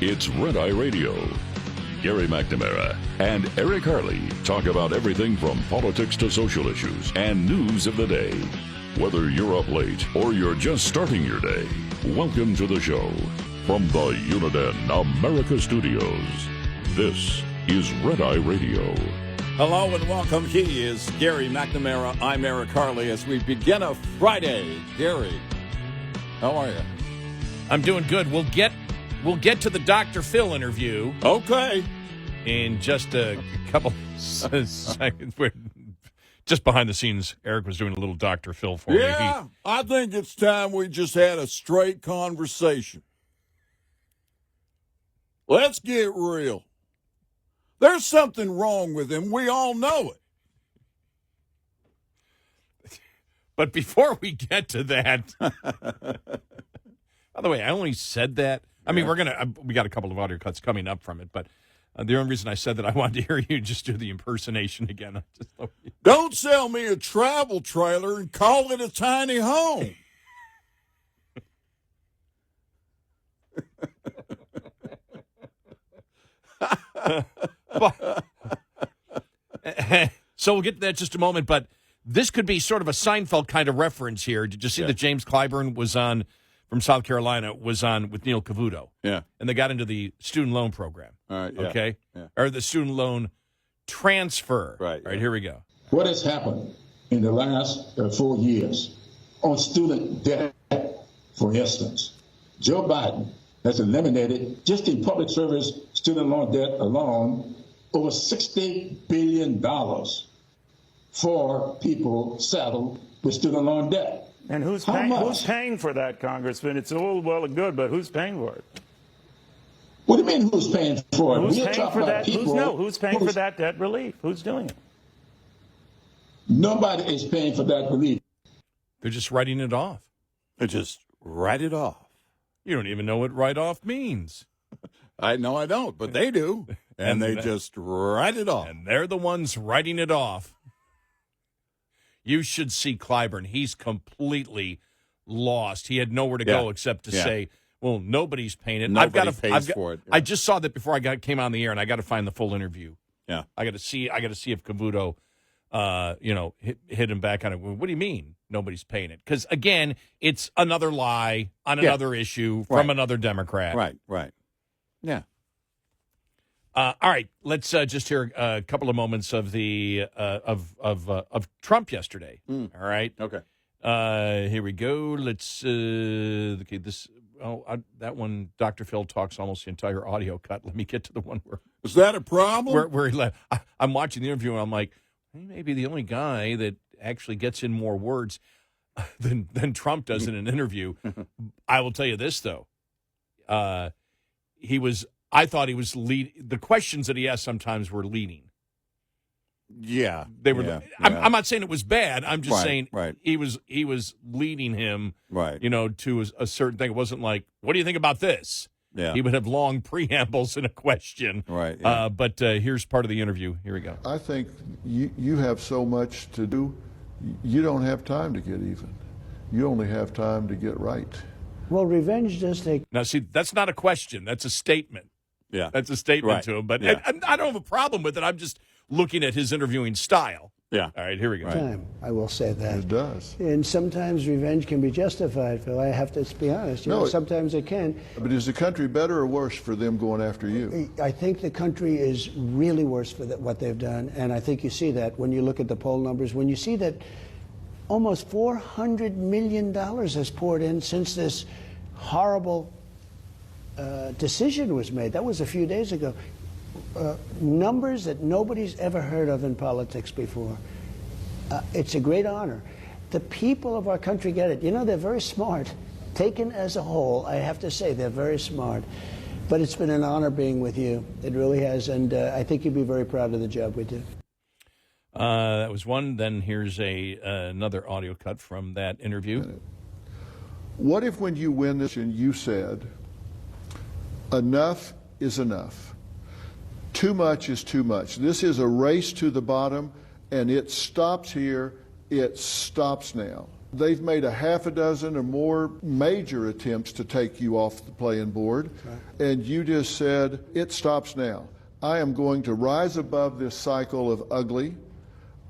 It's Red Eye Radio. Gary McNamara and Eric Harley talk about everything from politics to social issues and news of the day. Whether you're up late or you're just starting your day, welcome to the show. From the Uniden America Studios, this is Red Eye Radio. Hello and welcome. He is Gary McNamara. I'm Eric Harley as we begin a Friday. Gary, how are you? I'm doing good. We'll get to the Dr. Phil interview. Okay. In just a couple seconds. Just behind the scenes, Eric was doing a little Dr. Phil for me. Yeah, I think it's time we just had a straight conversation. Let's get real. There's something wrong with him. We all know it. But before we get to that, by the way, I only said that. I mean, we got a couple of audio cuts coming up from it, but the only reason I said that I wanted to hear you just do the impersonation again. Don't sell me a travel trailer and call it a tiny home. So we'll get to that in just a moment, but this could be sort of a Seinfeld kind of reference here. Did you see that James Clyburn was on, from South Carolina, was on with Neil Cavuto? Yeah. And they got into the student loan program. All right, yeah. Okay? Yeah. Or the student loan transfer. Right. All right, here we go. What has happened in the last 4 years on student debt, for instance? Joe Biden has eliminated, just in public service student loan debt alone, over $60 billion for people saddled with student loan debt. And who's paying for that, Congressman? It's all well and good, but who's paying for it? What do you mean who's paying for it? Who's paying for that? Who's paying for that debt relief? Who's doing it? Nobody is paying for that relief. They're just writing it off. They just write it off. You don't even know what write-off means. I know I don't, but they do. And they just write it off. And they're the ones writing it off. You should see Clyburn. He's completely lost. He had nowhere to go except to say, well, nobody's paying it. Nobody pays for it. Yeah. I just saw that before I came on the air, and I got to find the full interview. Yeah. I got to see if Cavuto, hit him back on it. What do you mean nobody's paying it? Because, again, it's another lie on another issue from another Democrat. Right. Yeah. All right, let's just hear a couple of moments of the of Trump yesterday. All right. Okay. Here we go. Let's that one. Dr. Phil talks almost the entire audio cut. Let me get to the one where is that a problem? Where he left. I'm watching the interview and I'm like, he may be the only guy that actually gets in more words than Trump does in an interview. I will tell you this though. I thought he was the questions that he asked sometimes were leading. Yeah. They were. Yeah. I'm not saying it was bad. I'm just saying he was leading him, to a certain thing. It wasn't like, what do you think about this? Yeah. He would have long preambles in a question. Right. Yeah. But here's part of the interview. Here we go. I think you have so much to do, you don't have time to get even. You only have time to get right. Well, revenge does take... Now, see, that's not a question. That's a statement. Yeah. That's a statement to him. But I don't have a problem with it. I'm just looking at his interviewing style. Yeah. All right, here we go. Time, I will say that. It does. And sometimes revenge can be justified, Phil. I have to be honest. Sometimes it can. But is the country better or worse for them going after you? I think the country is really worse for what they've done. And I think you see that when you look at the poll numbers. When you see that almost $400 million has poured in since this horrible decision was made. That was a few days ago. Numbers that nobody's ever heard of in politics before. It's a great honor. The people of our country get it. They're very smart. Taken as a whole, I have to say, they're very smart. But it's been an honor being with you. It really has. And I think you'd be very proud of the job we do. That was one. Then here's another audio cut from that interview. What if when you win this and you said, enough is enough? Too much is too much. This is a race to the bottom, and it stops here. It stops now. They've made a half a dozen or more major attempts to take you off the playing board, and you just said, it stops now. I am going to rise above this cycle of ugly.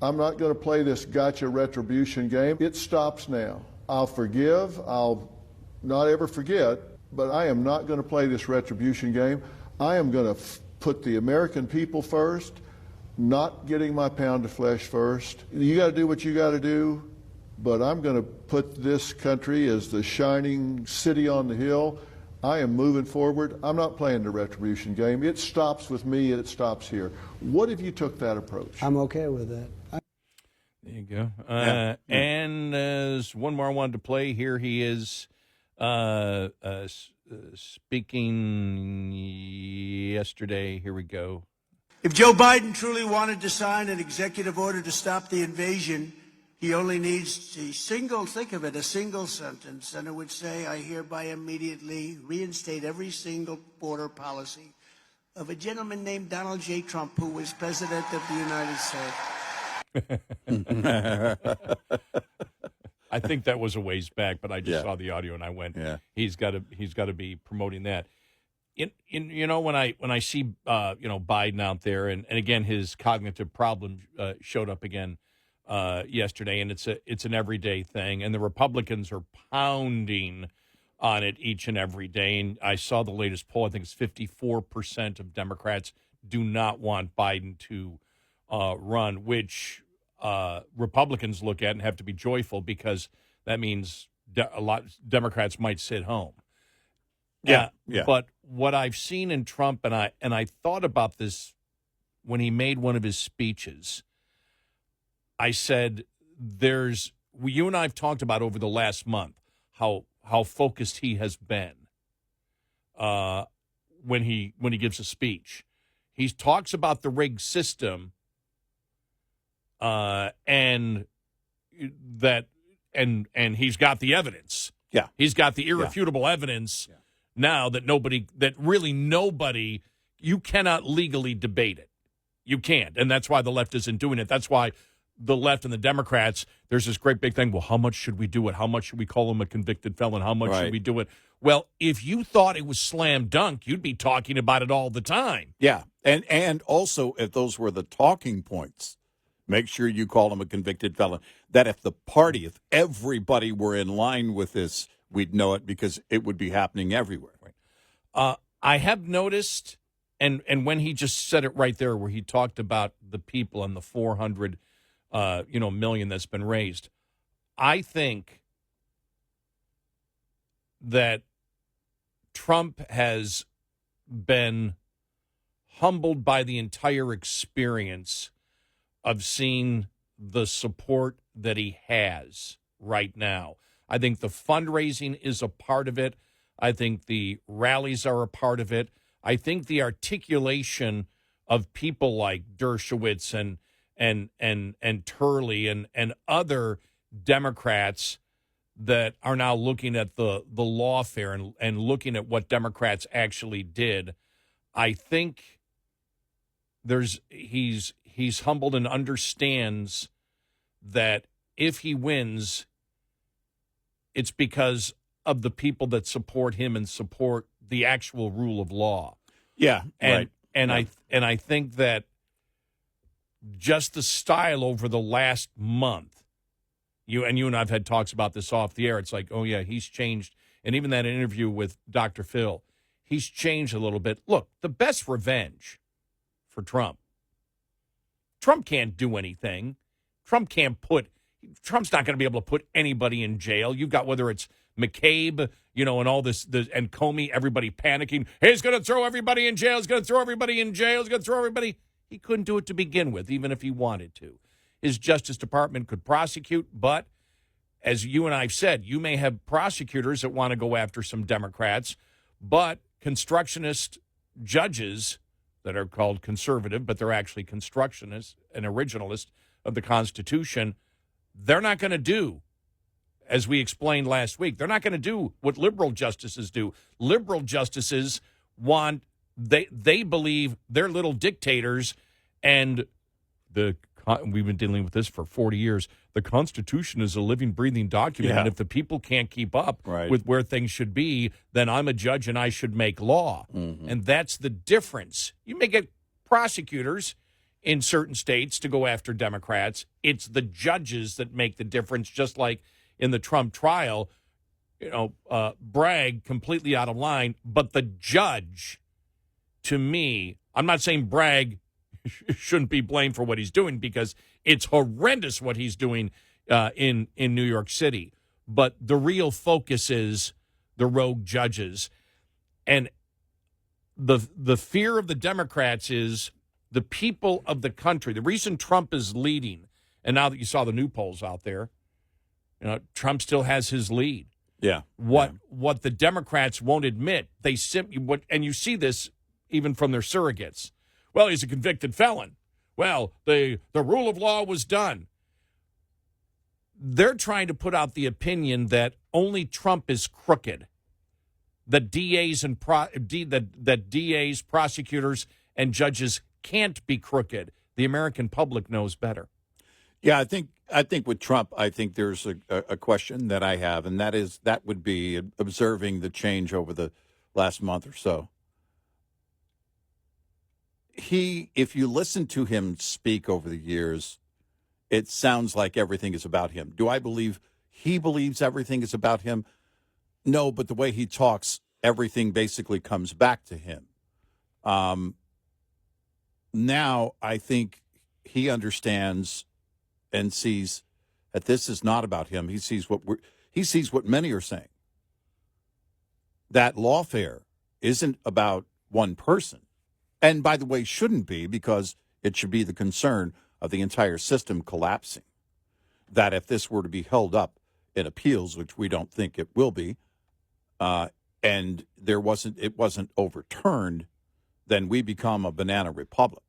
I'm not going to play this gotcha retribution game. It stops now. I'll forgive. I'll not ever forget, but I am not going to play this retribution game. I am going to put the American people first, not getting my pound of flesh first. You got to do what you got to do, but I'm going to put this country as the shining city on the hill. I am moving forward. I'm not playing the retribution game. It stops with me and it stops here. What if you took that approach? I'm okay with that. There you go. And there's one more I wanted to play. Here he is speaking yesterday. Here we go. If Joe Biden truly wanted to sign an executive order to stop the invasion, he only needs a single sentence, and it would say, I hereby immediately reinstate every single border policy of a gentleman named Donald J. Trump, who was president of the United States. I think that was a ways back, but I just saw the audio and I went, he's got to be promoting that. You know, when I see Biden out there, and again his cognitive problem showed up again yesterday, and it's an everyday thing, and the Republicans are pounding on it each and every day. And I saw the latest poll. I think it's 54% of Democrats do not want Biden to run, which Republicans look at and have to be joyful, because that means a lot Democrats might sit home. But what I've seen in Trump, and I thought about this when he made one of his speeches. I said, you and I have talked about over the last month how focused he has been when he gives a speech. He talks about the rigged system, and he's got the evidence. Yeah, he's got the irrefutable evidence now that really nobody, you cannot legally debate it. You can't, and that's why the left isn't doing it. That's why the left and the Democrats, there's this great big thing, well, how much should we do it? How much should we call him a convicted felon? How much should we do it? Well, if you thought it was slam dunk, you'd be talking about it all the time. Yeah, and also, if those were the talking points, make sure you call him a convicted felon. That if if everybody were in line with this, we'd know it, because it would be happening everywhere. I have noticed, and when he just said it right there, where he talked about the people and the 400 million that's been raised, I think that Trump has been humbled by the entire experience of seeing the support that he has right now. I think the fundraising is a part of it. I think the rallies are a part of it. I think the articulation of people like Dershowitz and Turley and other Democrats that are now looking at the lawfare and looking at what Democrats actually did. I think he's humbled and understands that if he wins, it's because of the people that support him and support the actual rule of law. Yeah, right. And I think that just the style over the last month, you and I've had talks about this off the air. It's like, oh yeah, he's changed. And even that interview with Dr. Phil, he's changed a little bit. Look, the best revenge for Trump can't do anything. Trump's not going to be able to put anybody in jail. You've got, whether it's McCabe, and all this, and Comey, everybody panicking. Hey, he's going to throw everybody in jail. He's going to throw everybody in jail. He's going to throw everybody. He couldn't do it to begin with, even if he wanted to. His Justice Department could prosecute, but as you and I've said, you may have prosecutors that want to go after some Democrats, but constructionist judges that are called conservative, but they're actually constructionists and originalists of the Constitution, they're not going to do, as we explained last week, they're not going to do what liberal justices do. Liberal justices they believe they're little dictators, and the we've been dealing with this for 40 years. The Constitution is a living, breathing document, and if the people can't keep up with where things should be, then I'm a judge and I should make law. And that's the difference. You may get prosecutors in certain states to go after Democrats. It's the judges that make the difference, just like in the Trump trial. Bragg completely out of line, but the judge, to me, I'm not saying Bragg shouldn't be blamed for what he's doing, because it's horrendous what he's doing in New York City. But the real focus is the rogue judges. And the fear of the Democrats is the people of the country. The reason Trump is leading, and now that you saw the new polls out there, Trump still has his lead. Yeah. What the Democrats won't admit, and you see this even from their surrogates. Well, he's a convicted felon. Well, the rule of law was done. They're trying to put out the opinion that only Trump is crooked. That DAs, prosecutors, and judges can't be crooked. The American public knows better. Yeah, I think with Trump, I think there's a question that I have, and that would be observing the change over the last month or so. If you listen to him speak over the years, it sounds like everything is about him. Do I believe he believes everything is about him? No, but the way he talks, everything basically comes back to him. Now, I think he understands and sees that this is not about him. He sees what many are saying. That lawfare isn't about one person. And by the way, shouldn't be, because it should be the concern of the entire system collapsing. That if this were to be held up in appeals, which we don't think it will be, and it wasn't overturned, then we become a banana republic.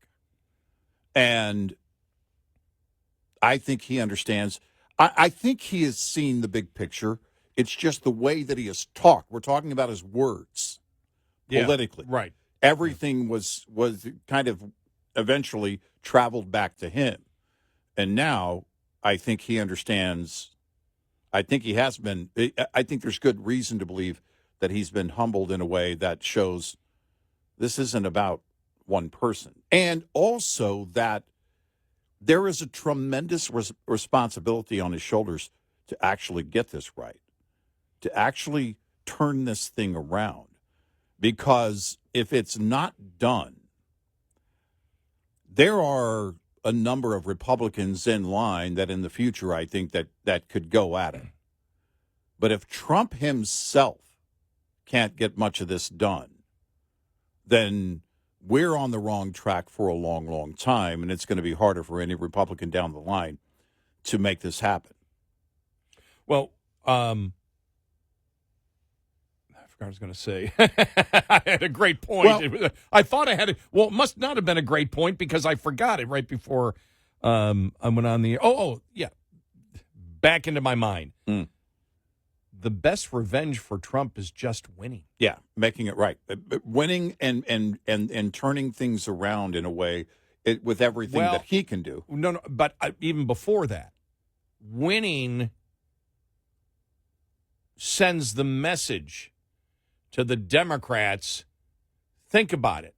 And I think he understands. I think he has seen the big picture. It's just the way that he has talked. We're talking about his words politically. Right. Everything was kind of eventually traveled back to him. And now I think he understands. I think he has been. I think there's good reason to believe that he's been humbled in a way that shows this isn't about one person. And also that there is a tremendous responsibility on his shoulders to actually get this right, to actually turn this thing around. Because if it's not done, there are a number of Republicans in line that in the future I think that could go at it. But if Trump himself can't get much of this done, then we're on the wrong track for a long, long time, and it's going to be harder for any Republican down the line to make this happen. Well, I forgot what I was going to say. I had a great point. Well, I thought I had it. Well, it must not have been a great point because I forgot it right before I went on the air. Oh, yeah. Back into my mind. The best revenge for Trump is just winning. Yeah, making it right. Winning and turning things around in a way with everything that he can do. No, but even before that, winning sends the message to the Democrats. Think about it.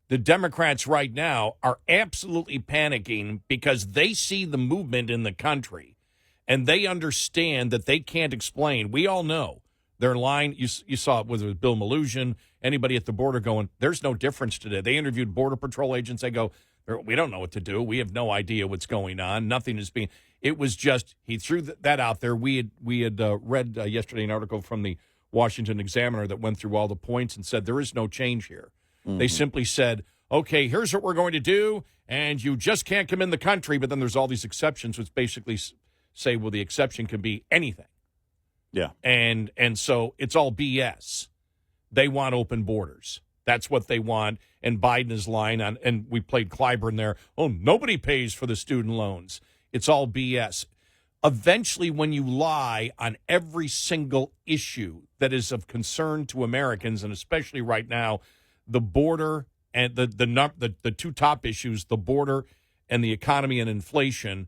The Democrats right now are absolutely panicking because they see the movement in the country. And they understand that they can't explain. We all know their line. You saw it, whether it was Bill Maloogian, anybody at the border going, there's no difference today. They interviewed Border Patrol agents. They go, we don't know what to do. We have no idea what's going on. Nothing is being. It was just, he threw that out there. We had read yesterday an article from the Washington Examiner that went through all the points and said there is no change here. They simply said, okay, here's what we're going to do, and you just can't come in the country. But then there's all these exceptions, which basically say, well, the exception can be anything. Yeah. And so it's all BS. They want open borders. That's what they want. And Biden is lying on, and we played Clyburn there. Oh, nobody pays for the student loans. It's all BS. Eventually, when you lie on every single issue that is of concern to Americans, and especially right now, the border and the two top issues, the border and the economy and inflation,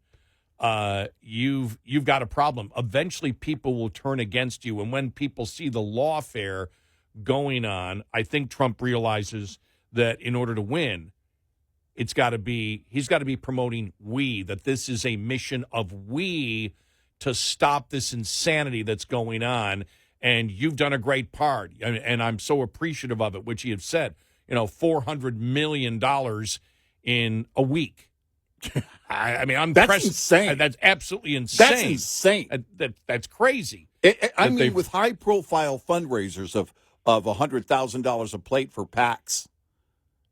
you've got a problem. Eventually, people will turn against you. And when people see the lawfare going on, I think Trump realizes that in order to win, he's got to be promoting we, that this is a mission of we to stop this insanity that's going on. And you've done a great part. And I'm so appreciative of it, which you have said, $400 million in a week. I mean, that's insane. That's absolutely insane. That's insane. That's crazy. I mean, with high-profile fundraisers of $100,000 a plate for PACs,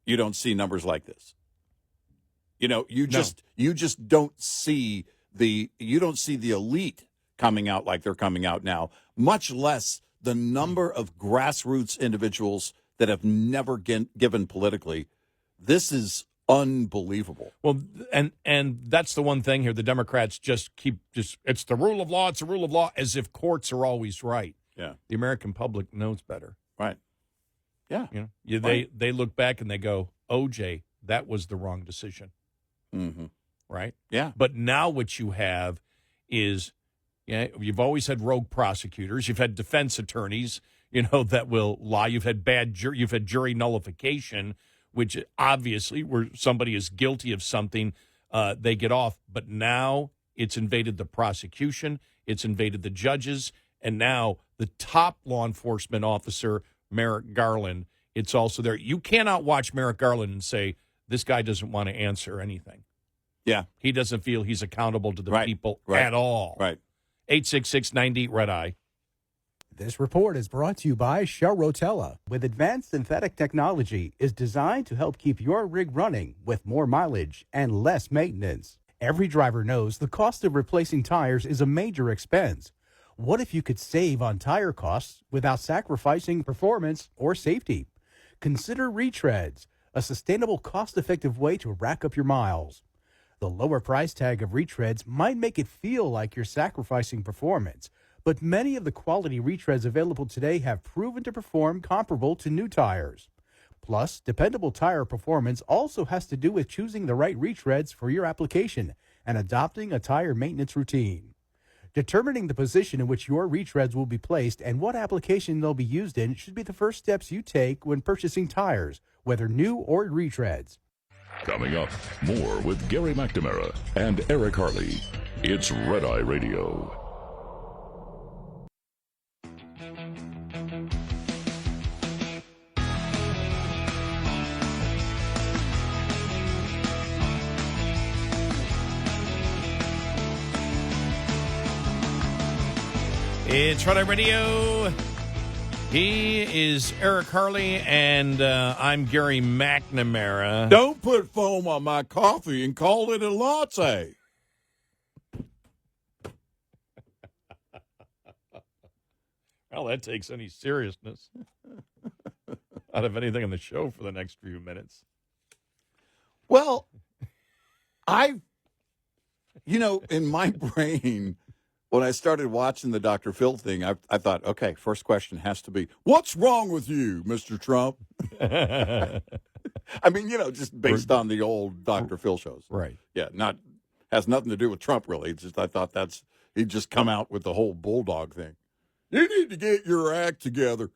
you don't see numbers like this. You just don't see the elite coming out like they're coming out now, much less the number of grassroots individuals that have never given politically. This is unbelievable. Well, and that's the one thing here. The Democrats it's the rule of law. It's the rule of law, as if courts are always right. Yeah. The American public knows better. Right. Yeah. They look back and they go, OJ, that was the wrong decision. Mm-hmm. Right? Yeah. But now what you have is, you've always had rogue prosecutors. You've had defense attorneys, that will lie. You've had you've had jury nullification, which obviously where somebody is guilty of something, they get off. But now it's invaded the prosecution. It's invaded the judges. And now the top law enforcement officer, Merrick Garland, it's also there. You cannot watch Merrick Garland and say, this guy doesn't want to answer anything. Yeah. He doesn't feel he's accountable to the people Right. at all. Right. 866-90-RED-EYE. This report is brought to you by Shell Rotella. With advanced synthetic technology, is designed to help keep your rig running with more mileage and less maintenance. Every driver knows the cost of replacing tires is a major expense. What if you could save on tire costs without sacrificing performance or safety? Consider retreads, a sustainable, cost-effective way to rack up your miles. The lower price tag of retreads might make it feel like you're sacrificing performance, but many of the quality retreads available today have proven to perform comparable to new tires. Plus, dependable tire performance also has to do with choosing the right retreads for your application and adopting a tire maintenance routine. Determining the position in which your retreads will be placed and what application they'll be used in should be the first steps you take when purchasing tires, whether new or retreads. Coming up, more with Gary McNamara and Eric Harley. It's Red Eye Radio. It's Red Eye Radio. He is Eric Harley, and I'm Gary McNamara. Don't put foam on my coffee and call it a latte. Well, that takes any seriousness out of anything on the show for the next few minutes. Well, in my brain, when I started watching the Dr. Phil thing, I thought, okay, first question has to be, what's wrong with you, Mr. Trump? I mean, just based on the old Dr. Phil shows. Right. Yeah, has nothing to do with Trump, really. It's just I thought he'd just come out with the whole bulldog thing. You need to get your act together.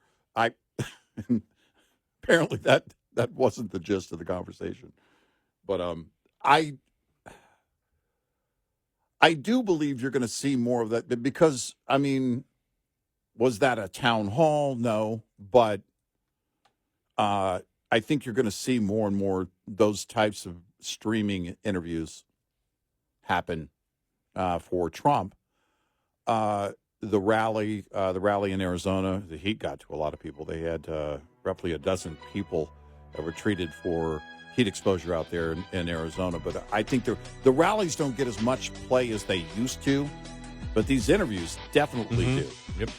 Apparently that wasn't the gist of the conversation. But I do believe you're going to see more of that because, I mean, was that a town hall? No. But I think you're going to see more and more those types of streaming interviews happen for Trump. The rally in Arizona, the heat got to a lot of people. They had roughly a dozen people that were treated for heat exposure out there in Arizona. But I think the rallies don't get as much play as they used to, but these interviews definitely do. Yep.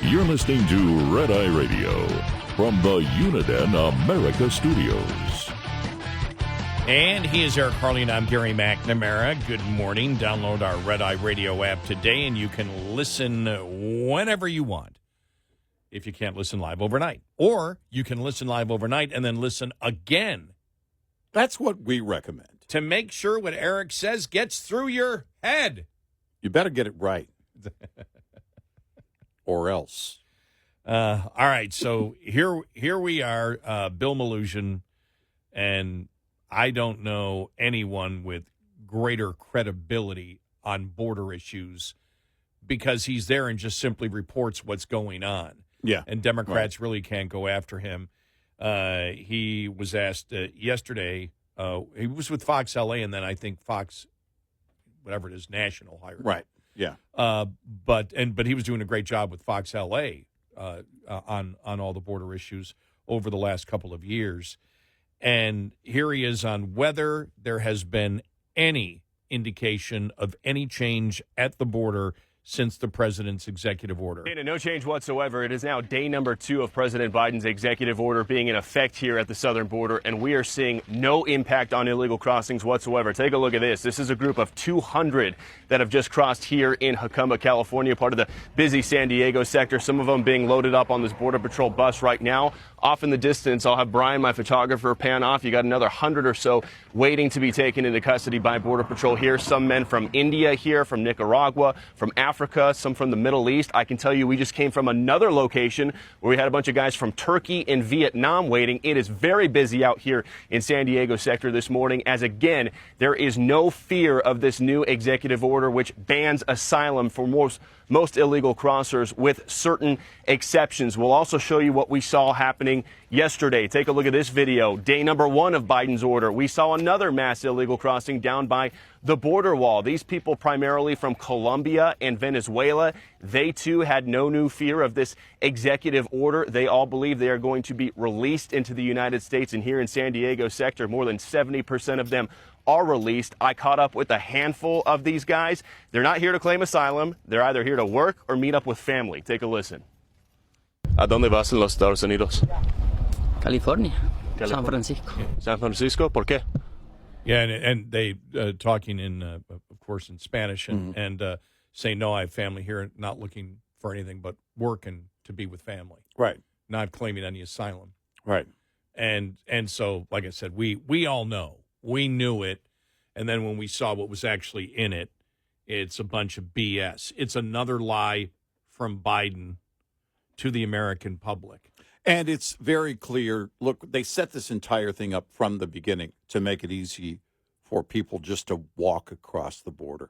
You're listening to Red Eye Radio from the Uniden America Studios. And he is Eric Harley, and I'm Gary McNamara. Good morning. Download our Red Eye Radio app today, and you can listen whenever you want if you can't listen live overnight. Or you can listen live overnight and then listen again. That's what we recommend. To make sure what Eric says gets through your head. You better get it right. Or else. All right, so here we are, Bill Maloogian, and I don't know anyone with greater credibility on border issues because he's there and just simply reports what's going on. Yeah. And Democrats really can't go after him. He was asked yesterday, he was with Fox LA and then I think Fox, whatever it is, National hired him. Right, yeah. But he was doing a great job with Fox LA on all the border issues over the last couple of years. And here he is on whether there has been any indication of any change at the border since the president's executive order. And no change whatsoever. It is now day number 2 of President Biden's executive order being in effect here at the southern border, and we are seeing no impact on illegal crossings whatsoever. Take a look at this. This is a group of 200 that have just crossed here in Jacumba, California, part of the busy San Diego sector, some of them being loaded up on this Border Patrol bus right now. Off in the distance, I'll have Brian, my photographer, pan off. You got another 100 or so waiting to be taken into custody by Border Patrol here. Some men from India here, from Nicaragua, from Africa, some from the Middle East. I can tell you we just came from another location where we had a bunch of guys from Turkey and Vietnam waiting. It is very busy out here in San Diego sector this morning, as again, there is no fear of this new executive order which bans asylum for most illegal crossers with certain exceptions. We'll also show you what we saw happening yesterday. Take a look at this video. Day number 1 of Biden's order. We saw another mass illegal crossing down by the border wall. These people primarily from Colombia and Venezuela. They too had no new fear of this executive order. They all believe they are going to be released into the United States. And here in San Diego sector, more than 70% of them are released. I caught up with a handful of these guys. They're not here to claim asylum. They're either here to work or meet up with family. Take a listen. ¿A dónde vas en los Estados Unidos? California. San Francisco. San Francisco? ¿Por qué? Yeah, and they talking in, of course, in Spanish and say, no, I have family here, not looking for anything but working to be with family. Right. Not claiming any asylum. Right. And so, like I said, we all know. We knew it, and then when we saw what was actually in it, it's a bunch of BS. It's another lie from Biden to the American public. And it's very clear. Look, they set this entire thing up from the beginning to make it easy for people just to walk across the border.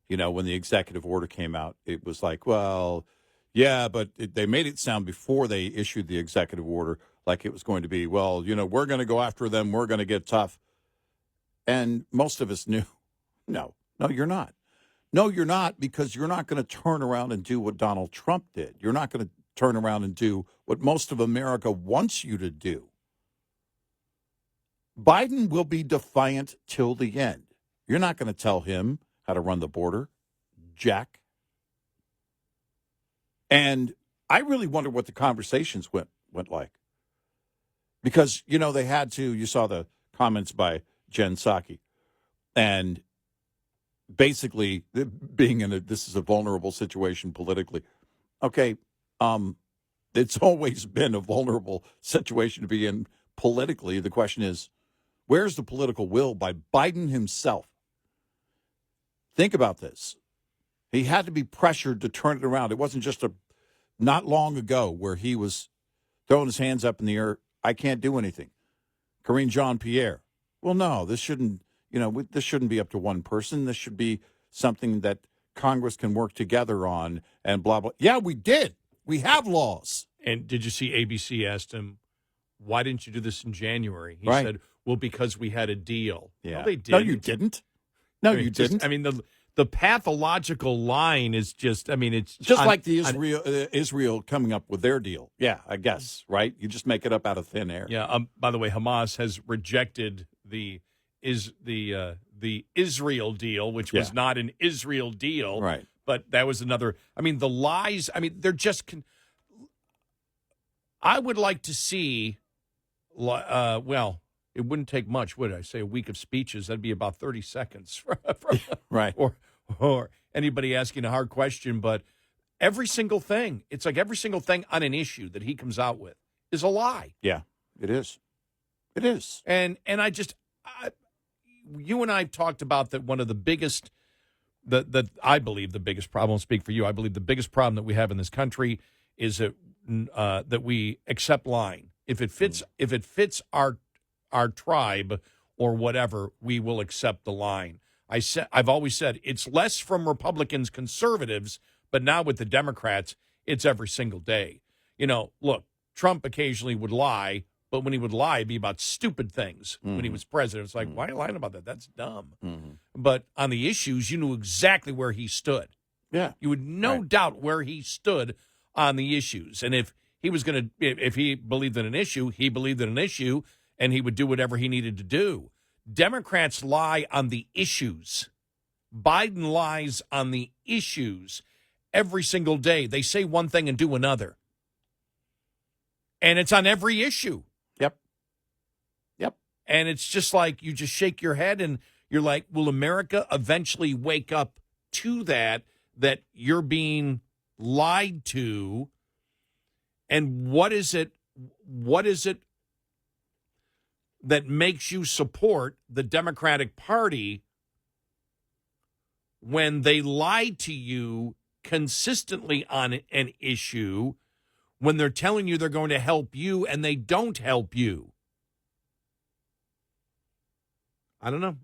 You know, when the executive order came out, it was like, well, yeah, but they made it sound before they issued the executive order like it was going to be, well, you know, we're going to go after them. We're going to get tough. And most of us knew, no, you're not. No, you're not, because you're not going to turn around and do what Donald Trump did. You're not going to turn around and do what most of America wants you to do. Biden will be defiant till the end. You're not going to tell him how to run the border, Jack. And I really wonder what the conversations went like. Because, you know, they had to, you saw the comments by Jen Psaki. And basically, being this is a vulnerable situation politically. Okay, it's always been a vulnerable situation to be in politically. The question is, where's the political will by Biden himself? Think about this. He had to be pressured to turn it around. It wasn't just not long ago where he was throwing his hands up in the air. I can't do anything. Karine Jean-Pierre. Well, no, this shouldn't be up to one person. This should be something that Congress can work together on and blah, blah. Yeah, we did. We have laws. And did you see ABC asked him, why didn't you do this in January? He right. said, well, because we had a deal. Yeah. No, they didn't. No, you didn't. No, you didn't. I mean, the pathological line is just, I mean, it's just like the Israel coming up with their deal. Yeah, I guess, right? You just make it up out of thin air. Yeah. By the way, Hamas has rejected the Israel deal, which was not an Israel deal. Right. But that was another. I mean, the lies. I mean, they're just. I would like to see. Well, it wouldn't take much, would I? Say a week of speeches. That'd be about 30 seconds, right? Or anybody asking a hard question, but every single thing. It's like every single thing on an issue that he comes out with is a lie. Yeah, it is. It is. And you and I have talked about that one of the biggest, that I believe the biggest problem, I'll speak for you, I believe the biggest problem that we have in this country is that we accept lying. If it fits our tribe or whatever, we will accept the line. I've always said it's less from Republicans, conservatives, but now with the Democrats, it's every single day. You know, look, Trump occasionally would lie, but when he would lie, it'd be about stupid things. When he was president, it's like, why are you lying about that? That's dumb. But on the issues, you knew exactly where he stood. Yeah. You would no doubt where he stood on the issues. And if he was going to, if he believed in an issue, he believed in an issue, and he would do whatever he needed to do. Democrats lie on the issues. Biden lies on the issues every single day. They say one thing and do another. And it's on every issue. Yep. And it's just like you just shake your head and you're like, will America eventually wake up to that you're being lied to? And what is it that makes you support the Democratic Party when they lie to you consistently on an issue, when they're telling you they're going to help you and they don't help you? I don't know.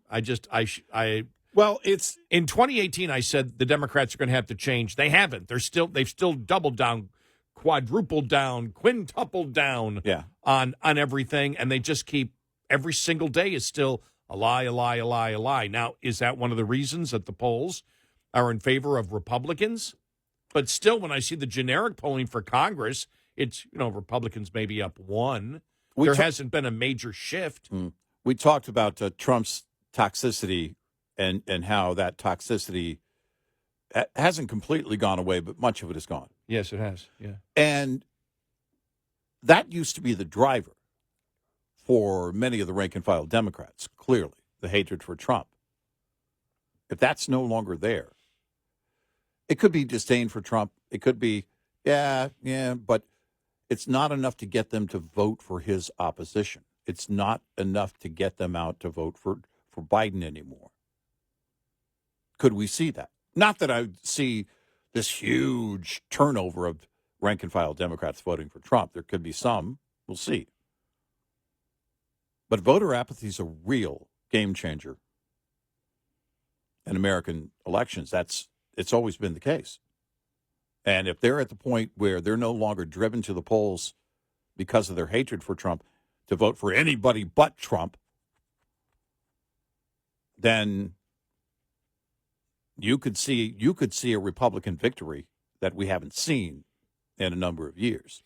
Well, it's in 2018. I said the Democrats are going to have to change. They haven't. They've still doubled down, quadrupled down, quintupled down on everything, and they just keep every single day is still a lie, a lie, a lie, a lie. Now, is that one of the reasons that the polls are in favor of Republicans? But still, when I see the generic polling for Congress, it's, Republicans maybe up one. There hasn't been a major shift. We talked about Trump's toxicity and how that toxicity hasn't completely gone away, but much of it is gone. Yes, it has. Yeah. And that used to be the driver for many of the rank-and-file Democrats, clearly, the hatred for Trump. If that's no longer there, it could be disdain for Trump. It could be, but it's not enough to get them to vote for his opposition. It's not enough to get them out to vote for Biden anymore. Could we see that? Not that I see this huge turnover of rank-and-file Democrats voting for Trump. There could be some. We'll see. But voter apathy is a real game changer in American elections. It's always been the case. And if they're at the point where they're no longer driven to the polls because of their hatred for Trump to vote for anybody but Trump, then you could see a Republican victory that we haven't seen in a number of years.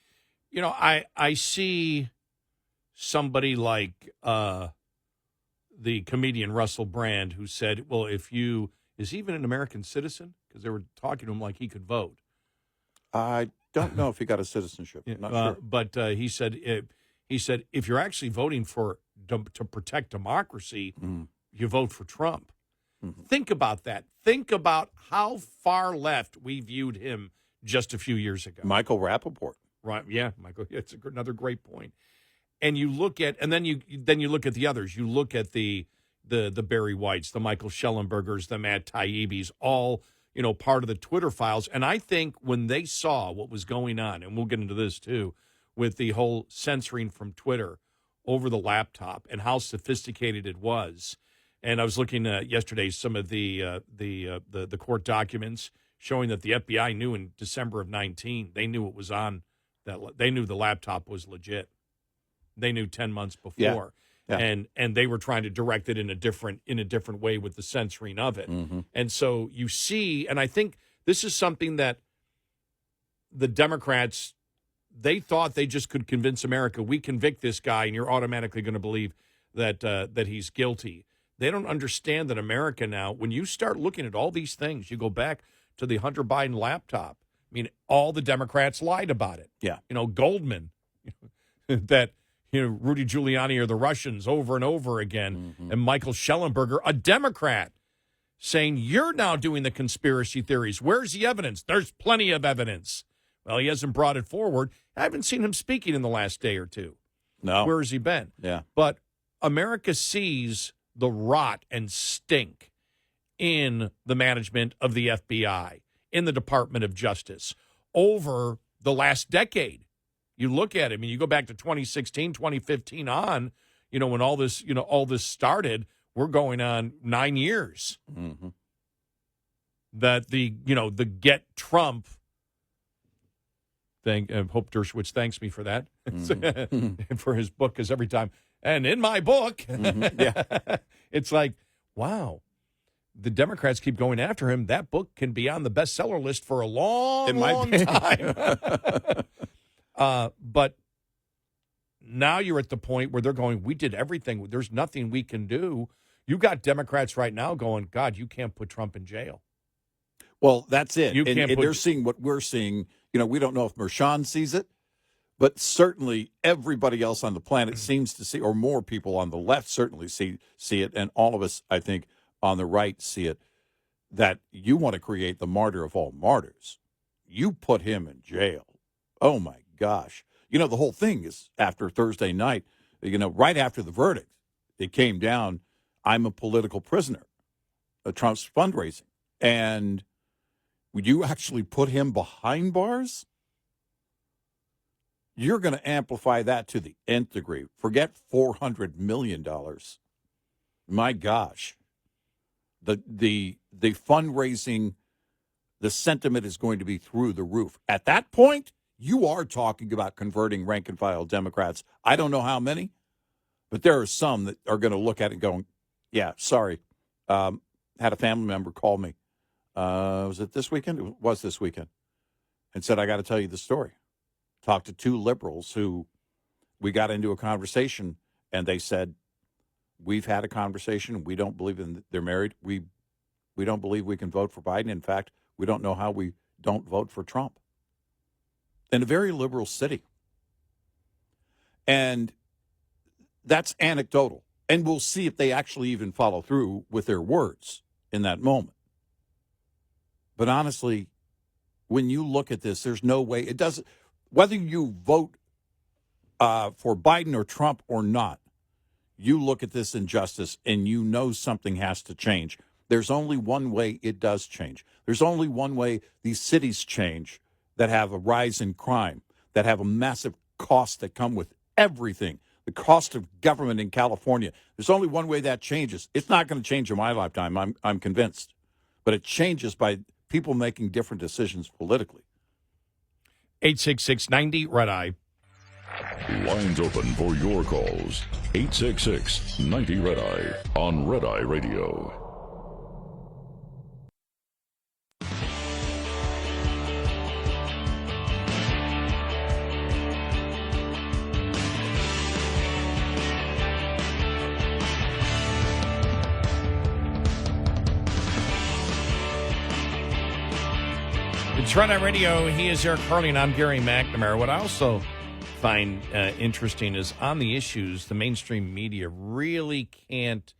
I see somebody like the comedian Russell Brand, who said, well, is he even an American citizen? Because they were talking to him like he could vote. I don't know if he got a citizenship. I'm not sure. But he said, if you're actually voting to protect democracy, you vote for Trump. Mm-hmm. Think about that. Think about how far left we viewed him just a few years ago. Michael Rappaport. Right, yeah, Michael. It's another great point. And you look at, and then you look at the others. You look at the Barry Whites, the Michael Schellenbergers, the Matt Taibbi's, all part of the Twitter files. And I think when they saw what was going on, and we'll get into this too, with the whole censoring from Twitter over the laptop and how sophisticated it was. And I was looking yesterday some of the court documents showing that the FBI knew in December of 2019, they knew it was on. They knew the laptop was legit. They knew 10 months before, and they were trying to direct it in a different way with the censoring of it. Mm-hmm. And so you see, and I think this is something that the Democrats, they thought they just could convince America, we convict this guy, and you're automatically going to believe that he's guilty. They don't understand that America now, when you start looking at all these things, you go back to the Hunter Biden laptop. I mean, all the Democrats lied about it. Yeah. Goldman, that, Rudy Giuliani or the Russians over and over again, and Michael Schellenberger, a Democrat, saying, you're now doing the conspiracy theories. Where's the evidence? There's plenty of evidence. Well, he hasn't brought it forward. I haven't seen him speaking in the last day or two. No. Where has he been? Yeah. But America sees the rot and stink in the management of the FBI, in the Department of Justice, over the last decade. You look at it, I mean, you go back to 2016, 2015 on, when all this started, we're going on 9 years. Mm-hmm. That the Get Trump thing, Hope Dershowitz thanks me for that, for his book, because every time, and in my book, it's like, wow, the Democrats keep going after him. That book can be on the bestseller list for a long time. But now you're at the point where they're going, we did everything. There's nothing we can do. You got Democrats right now going, God, you can't put Trump in jail. Well, that's it. And they're seeing what we're seeing. We don't know if Mershon sees it, but certainly everybody else on the planet seems to see, or more people on the left certainly see it, and all of us, I think, on the right see it, that you want to create the martyr of all martyrs. You put him in jail. Oh, my gosh. The whole thing is after Thursday night, right after the verdict, it came down, I'm a political prisoner, Trump's fundraising. And would you actually put him behind bars? You're going to amplify that to the nth degree. Forget $400 million. My gosh. The fundraising, the sentiment is going to be through the roof. At that point, you are talking about converting rank-and-file Democrats. I don't know how many, but there are some that are going to look at it going, yeah, sorry. Had a family member call me. Was it this weekend? It was this weekend. And said, I got to tell you the story. Talked to two liberals who we got into a conversation, and they said, we've had a conversation. We don't believe they're married. We don't believe we can vote for Biden. In fact, we don't know how we don't vote for Trump. In a very liberal city. And that's anecdotal. And we'll see if they actually even follow through with their words in that moment. But honestly, when you look at this, there's no way it doesn't. Whether you vote for Biden or Trump or not, you look at this injustice and you know something has to change. There's only one way it does change. There's only one way these cities change that have a rise in crime, that have a massive cost that come with everything. The cost of government in California. There's only one way that changes. It's not going to change in my lifetime, I'm convinced. But it changes by people making different decisions politically. 866-90-RED-EYE. Lines open for your calls. 866-90-RED-EYE on Red Eye Radio. It's Red Eye Radio. He is Eric Harley, and I'm Gary McNamara. What I also find interesting is on the issues, the mainstream media really can't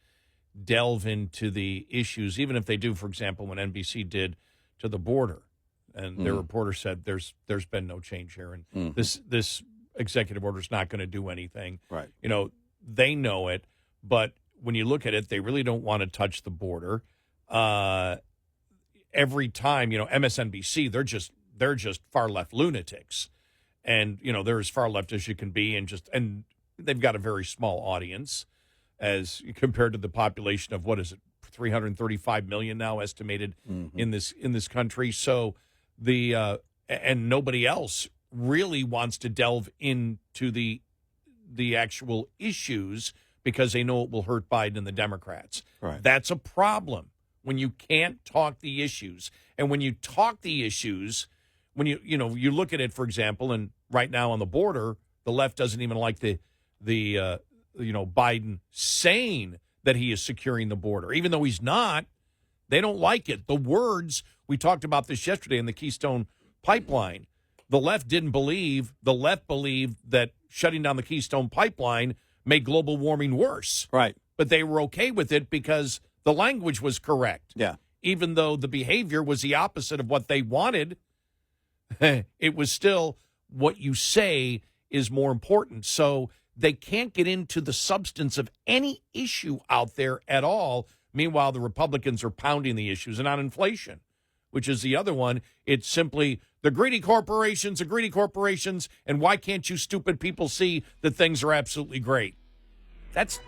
delve into the issues, even if they do, for example, when NBC did to the border. And their reporter said there's been no change here, and this executive order is not going to do anything. Right. They know it, but when you look at it, they really don't want to touch the border. Every time, MSNBC, they're just far left lunatics, and they're as far left as you can be, and they've got a very small audience as compared to the population of 335 million now estimated in this country. So and nobody else really wants to delve into the actual issues because they know it will hurt Biden and the Democrats. Right. That's a problem. When you can't talk the issues, and when you talk the issues, when you look at it, for example, and right now on the border, the left doesn't even like the Biden saying that he is securing the border, even though he's not. They don't like it. The words, we talked about this yesterday in the Keystone Pipeline. The left didn't believe, the left believed that shutting down the Keystone Pipeline made global warming worse. Right. But they were okay with it because the language was correct. Yeah. Even though the behavior was the opposite of what they wanted, it was still what you say is more important. So they can't get into the substance of any issue out there at all. Meanwhile, the Republicans are pounding the issues. And on inflation, which is the other one, it's simply the greedy corporations, and why can't you stupid people see that things are absolutely great?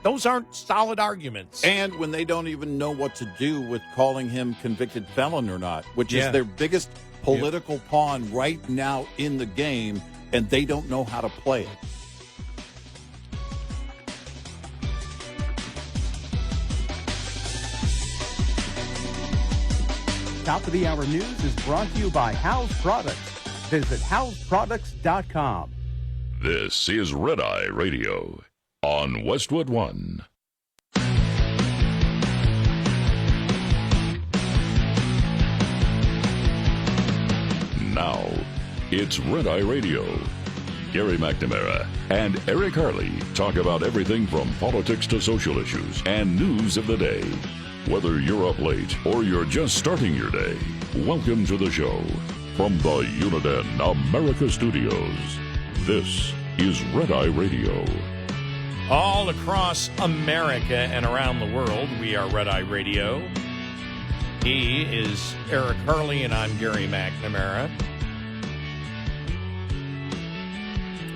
Those aren't solid arguments. And when they don't even know what to do with calling him convicted felon or not, which is their biggest political pawn right now in the game, and they don't know how to play it. Top of the Hour News is brought to you by House Products. Visit houseproducts.com. This is Red Eye Radio on Westwood One. Now, it's Red Eye Radio. Gary McNamara and Eric Harley talk about everything from politics to social issues and news of the day. Whether you're up late or you're just starting your day, welcome to the show. From the Uniden America Studios, this is Red Eye Radio. All across America and around the world, we are Red Eye Radio. He is Eric Harley, and I'm Gary McNamara.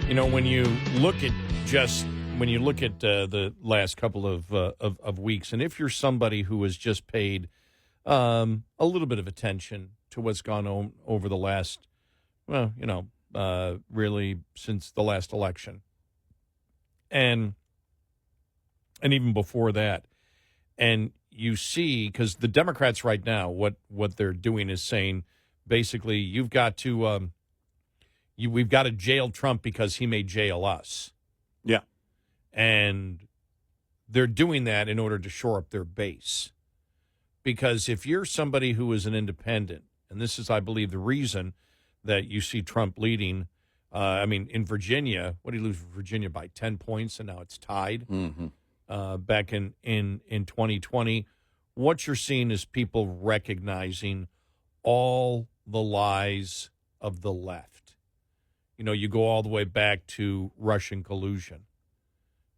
You know, when you look at the last couple of weeks, and if you're somebody who has just paid a little bit of attention to what's gone on over the last, really since the last election, and even before that, and you see, because the Democrats right now, what they're doing is saying, basically, we've got to jail Trump because he may jail us. Yeah. And they're doing that in order to shore up their base. Because if you're somebody who is an independent, and this is, I believe, the reason that you see Trump leading, in Virginia, what did he lose Virginia by 10 points, and now it's tied? Mm-hmm. Back in 2020, what you're seeing is people recognizing all the lies of the left. You know, you go all the way back to Russian collusion,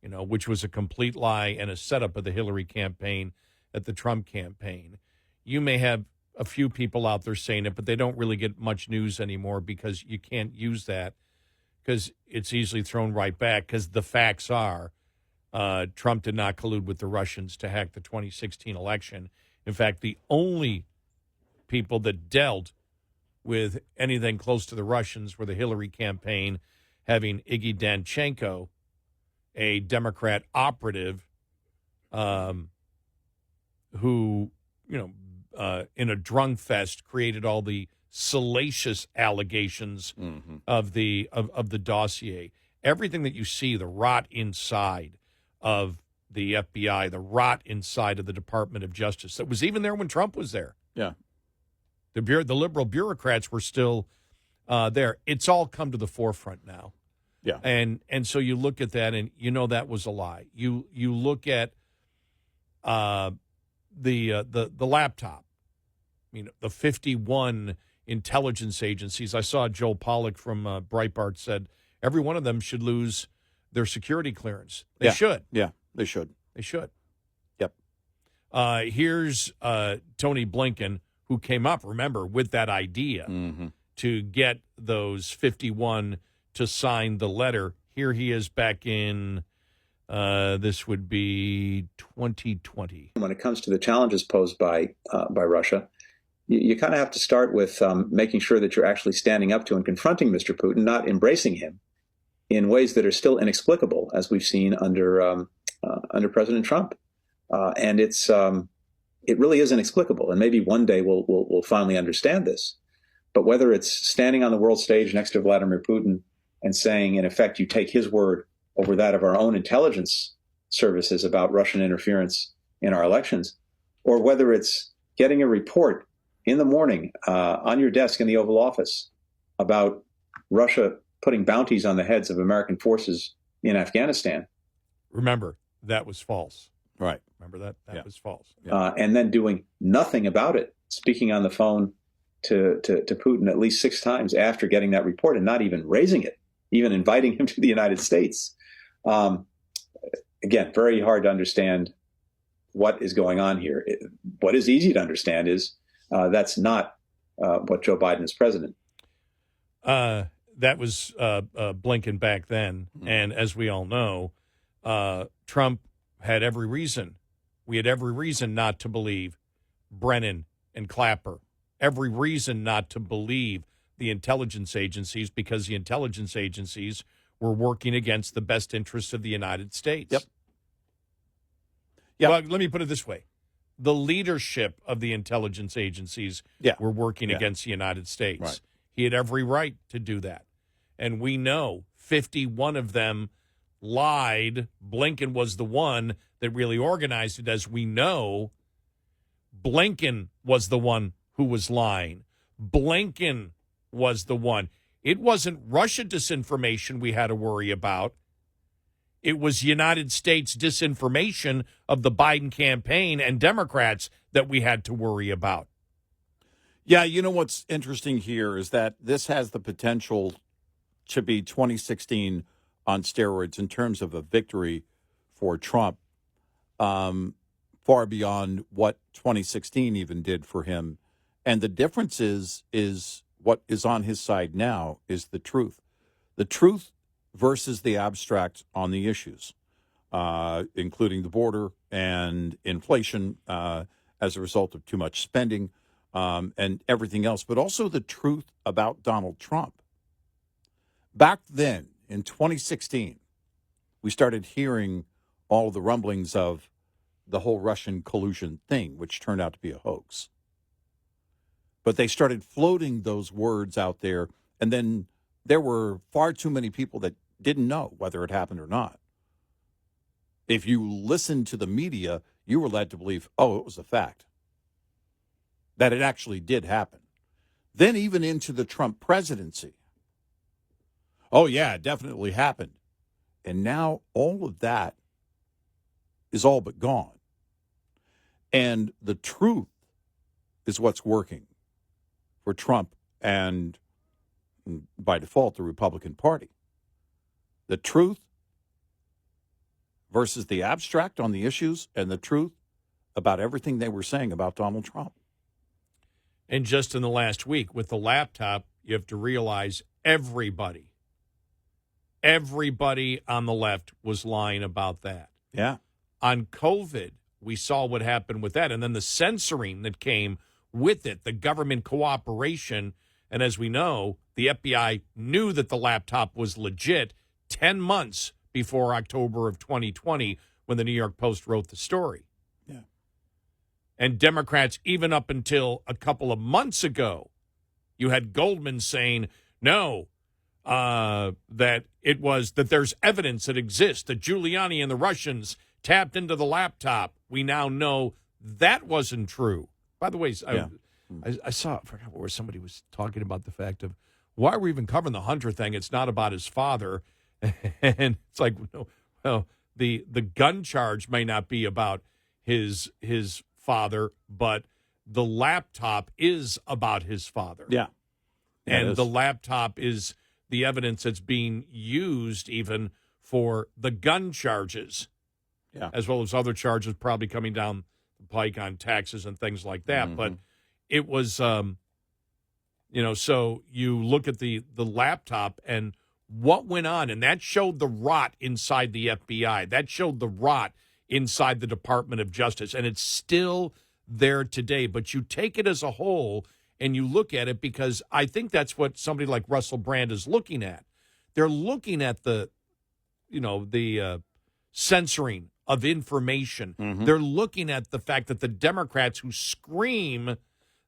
which was a complete lie and a setup of the Hillary campaign at the Trump campaign. You may have a few people out there saying it, but they don't really get much news anymore because you can't use that because it's easily thrown right back because the facts are Trump did not collude with the Russians to hack the 2016 election. In fact, the only people that dealt with anything close to the Russians were the Hillary campaign, having Iggy Danchenko, a Democrat operative, who, in a drunk fest, created all the salacious allegations of the dossier. Everything that you see, the rot inside of the FBI, the rot inside of the Department of Justice, that was even there when Trump was there. Yeah. The liberal bureaucrats were still there. It's all come to the forefront now. Yeah. And so you look at that, and that was a lie. You look at the laptop. The 51 intelligence agencies. I saw Joel Pollack from Breitbart said every one of them should lose their security clearance. They should. Yeah, they should. They should. Yep. Here's Tony Blinken, who came up, remember, with that idea to get those 51 to sign the letter. Here he is back in, this would be 2020. When it comes to the challenges posed by Russia, you kind of have to start with making sure that you're actually standing up to and confronting Mr. Putin, not embracing him in ways that are still inexplicable, as we've seen under President Trump. And it really is inexplicable. And maybe one day we'll finally understand this. But whether it's standing on the world stage next to Vladimir Putin and saying, in effect, you take his word over that of our own intelligence services about Russian interference in our elections, or whether it's getting a report in the morning on your desk in the Oval Office about Russia putting bounties on the heads of American forces in Afghanistan. Remember, that was false. Right. Remember that? That was false. And then doing nothing about it, speaking on the phone to Putin at least 6 times after getting that report and not even raising it, even inviting him to the United States. Again, very hard to understand what is going on here. What is easy to understand is that's not what Joe Biden is president. That was Blinken back then. And as we all know, Trump had every reason. We had every reason not to believe Brennan and Clapper. Every reason not to believe the intelligence agencies, because the intelligence agencies were working against the best interests of the United States. Yep. Well, let me put it this way. The leadership of the intelligence agencies were working against the United States. Right. He had every right to do that. And we know 51 of them lied. Blinken was the one that really organized it. As we know, Blinken was the one who was lying. Blinken was the one. It wasn't Russia disinformation we had to worry about. It was United States disinformation of the Biden campaign and Democrats that we had to worry about. Yeah, you know what's interesting here is that this has the potential to be 2016 on steroids in terms of a victory for Trump, far beyond what 2016 even did for him. And the difference is what is on his side now is the truth. The truth versus the abstract on the issues, including the border and inflation as a result of too much spending and everything else, but also the truth about Donald Trump. Back then, in 2016, we started hearing all of the rumblings of the whole Russian collusion thing, which turned out to be a hoax. But they started floating those words out there, and then there were far too many people that didn't know whether it happened or not. If you listened to the media, you were led to believe, oh, it was a fact, that it actually did happen. Then even into the Trump presidency. Oh, yeah, it definitely happened. And now all of that is all but gone. And the truth is what's working for Trump and, by default, the Republican Party. The truth versus the abstract on the issues, and the truth about everything they were saying about Donald Trump. And just in the last week with the laptop, you have to realize everybody on the left was lying about that. Yeah. On COVID, we saw what happened with that. And then the censoring that came with it, the government cooperation. And as we know, the FBI knew that the laptop was legit 10 months before October of 2020 when the New York Post wrote the story. Yeah. And Democrats, even up until a couple of months ago, you had Goldman saying, no, that there's evidence that exists, that Giuliani and the Russians tapped into the laptop. We now know that wasn't true. By the way, I forgot where somebody was talking about the fact of why are we even covering the Hunter thing? It's not about his father. And it's like, well, the gun charge may not be about his father, but the laptop is about his father. Yeah. And the laptop is the evidence that's being used even for the gun charges, as well as other charges probably coming down the pike on taxes and things like that. Mm-hmm. But it was, so you look at the laptop and what went on, and that showed the rot inside the FBI. That showed the rot inside the Department of Justice, and it's still there today. But you take it as a whole, and you look at it because I think that's what somebody like Russell Brand is looking at. They're looking at the censoring of information. Mm-hmm. They're looking at the fact that the Democrats who scream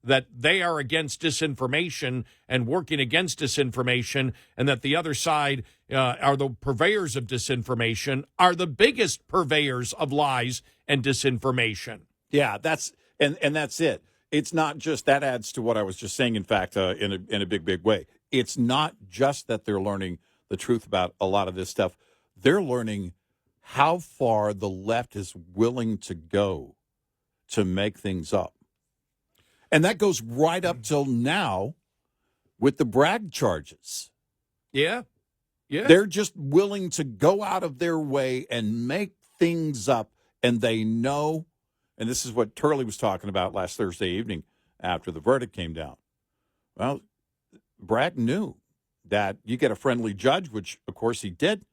that they are against disinformation and working against disinformation, and that the other side are the purveyors of disinformation, are the biggest purveyors of lies and disinformation. Yeah, that's it. it's not just that adds to what I was just saying. In fact, in a big way, it's not just that they're learning the truth about a lot of this stuff. They're learning how far the left is willing to go to make things up, and that goes right up till now with the Bragg charges. Yeah. They're just willing to go out of their way and make things up, and they know. And this is what Turley was talking about last Thursday evening after the verdict came down. Well, Bragg knew that you get a friendly judge, which, of course, he did,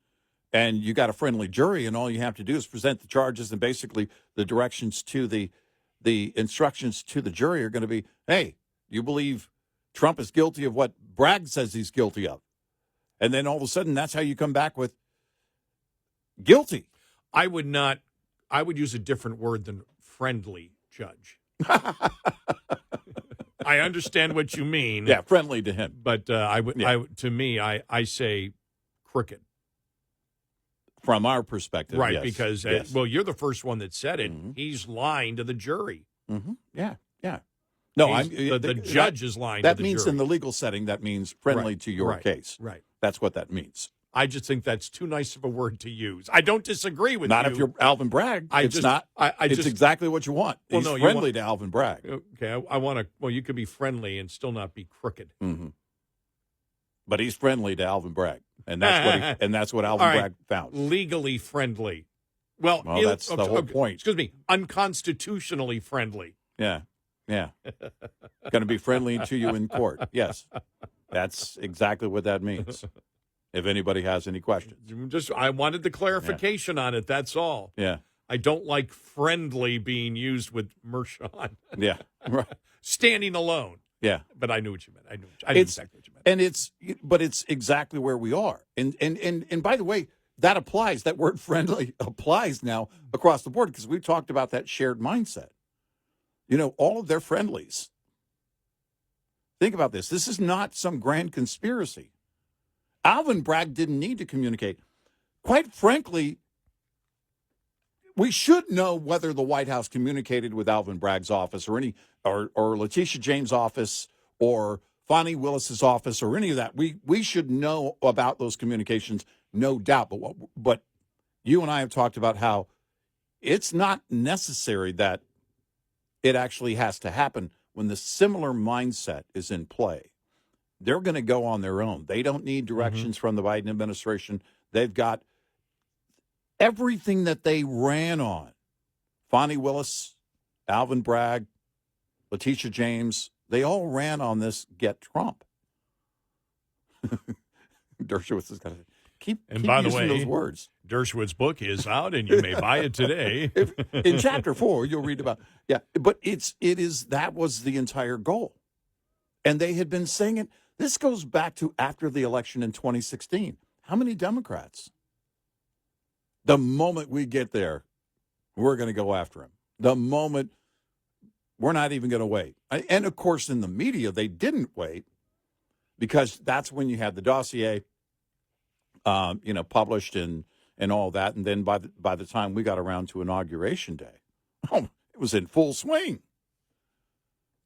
and you got a friendly jury, and all you have to do is present the charges, and basically the directions to the instructions to the jury are going to be, hey, you believe Trump is guilty of what Bragg says he's guilty of. And then all of a sudden, that's how you come back with guilty. I would use a different word than friendly judge. I understand what you mean. Yeah, friendly to him. But to me, I say crooked. From our perspective, right? Yes. Because yes. You're the first one that said it. Mm-hmm. He's lying to the jury. Mm-hmm. Yeah. No, the judge is lying. That to the means jury. in the legal setting, that means friendly to your case. Right. That's what that means. I just think that's too nice of a word to use. I don't disagree with Not you. if you're Alvin Bragg. It's not. It's exactly what you want. Well, He's no, friendly to Alvin Bragg. Okay, I want to. Well, you can be friendly and still not be crooked. Mm-hmm. But he's friendly to Alvin Bragg, and that's what Alvin Bragg found. Legally friendly. Well, that's the whole point. Excuse me, unconstitutionally friendly. Yeah. Going to be friendly to you in court. Yes, that's exactly what that means. If anybody has any questions, I wanted the clarification on it. That's all. Yeah. I don't like friendly being used with Mershon. Yeah. Right. Standing alone. Yeah. But I knew what you meant. I knew exactly what you meant. And it's exactly where we are. And by the way, that applies. That word friendly applies now across the board because we talked about that shared mindset. All of their friendlies. Think about this. This is not some grand conspiracy. Alvin Bragg didn't need to communicate. Quite frankly, we should know whether the White House communicated with Alvin Bragg's office or Letitia James' office or Fonnie Willis's office or any of that. We should know about those communications, no doubt. But you and I have talked about how it's not necessary that it actually has to happen when the similar mindset is in play. They're going to go on their own. They don't need directions from the Biden administration. They've got everything that they ran on. Fonnie Willis, Alvin Bragg, Letitia James, they all ran on this get Trump. Dershowitz has got to keep by the using way, those words. Dershowitz's book is out, and you may buy it today. In chapter 4, you'll read about but that was the entire goal. And they had been saying it. This goes back to after the election in 2016. How many Democrats? The moment we get there, we're going to go after him. The moment, we're not even going to wait. And, of course, in the media, they didn't wait because that's when you had the dossier, published and all that. And then by the time we got around to Inauguration Day, it was in full swing.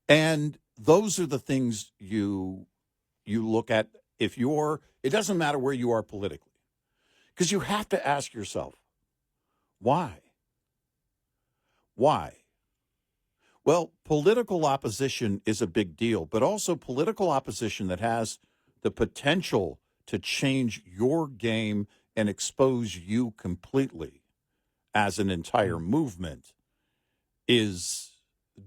And those are the things you look at it doesn't matter where you are politically, because you have to ask yourself, why? Why? Well, political opposition is a big deal, but also political opposition that has the potential to change your game and expose you completely as an entire movement is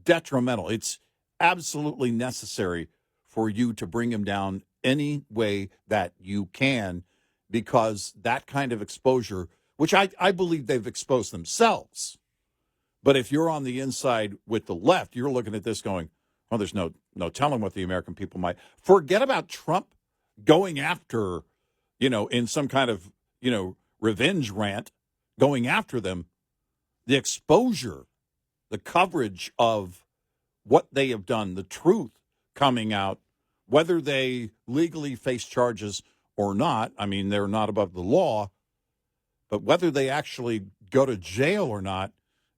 detrimental. It's absolutely necessary for you to bring him down any way that you can, because that kind of exposure, which I believe they've exposed themselves. But if you're on the inside with the left, you're looking at this going, oh, there's no telling what the American people might. Forget about Trump going after, in some kind of, revenge rant, going after them. The exposure, the coverage of what they have done, the truth coming out, whether they legally face charges or not. I mean, they're not above the law, but whether they actually go to jail or not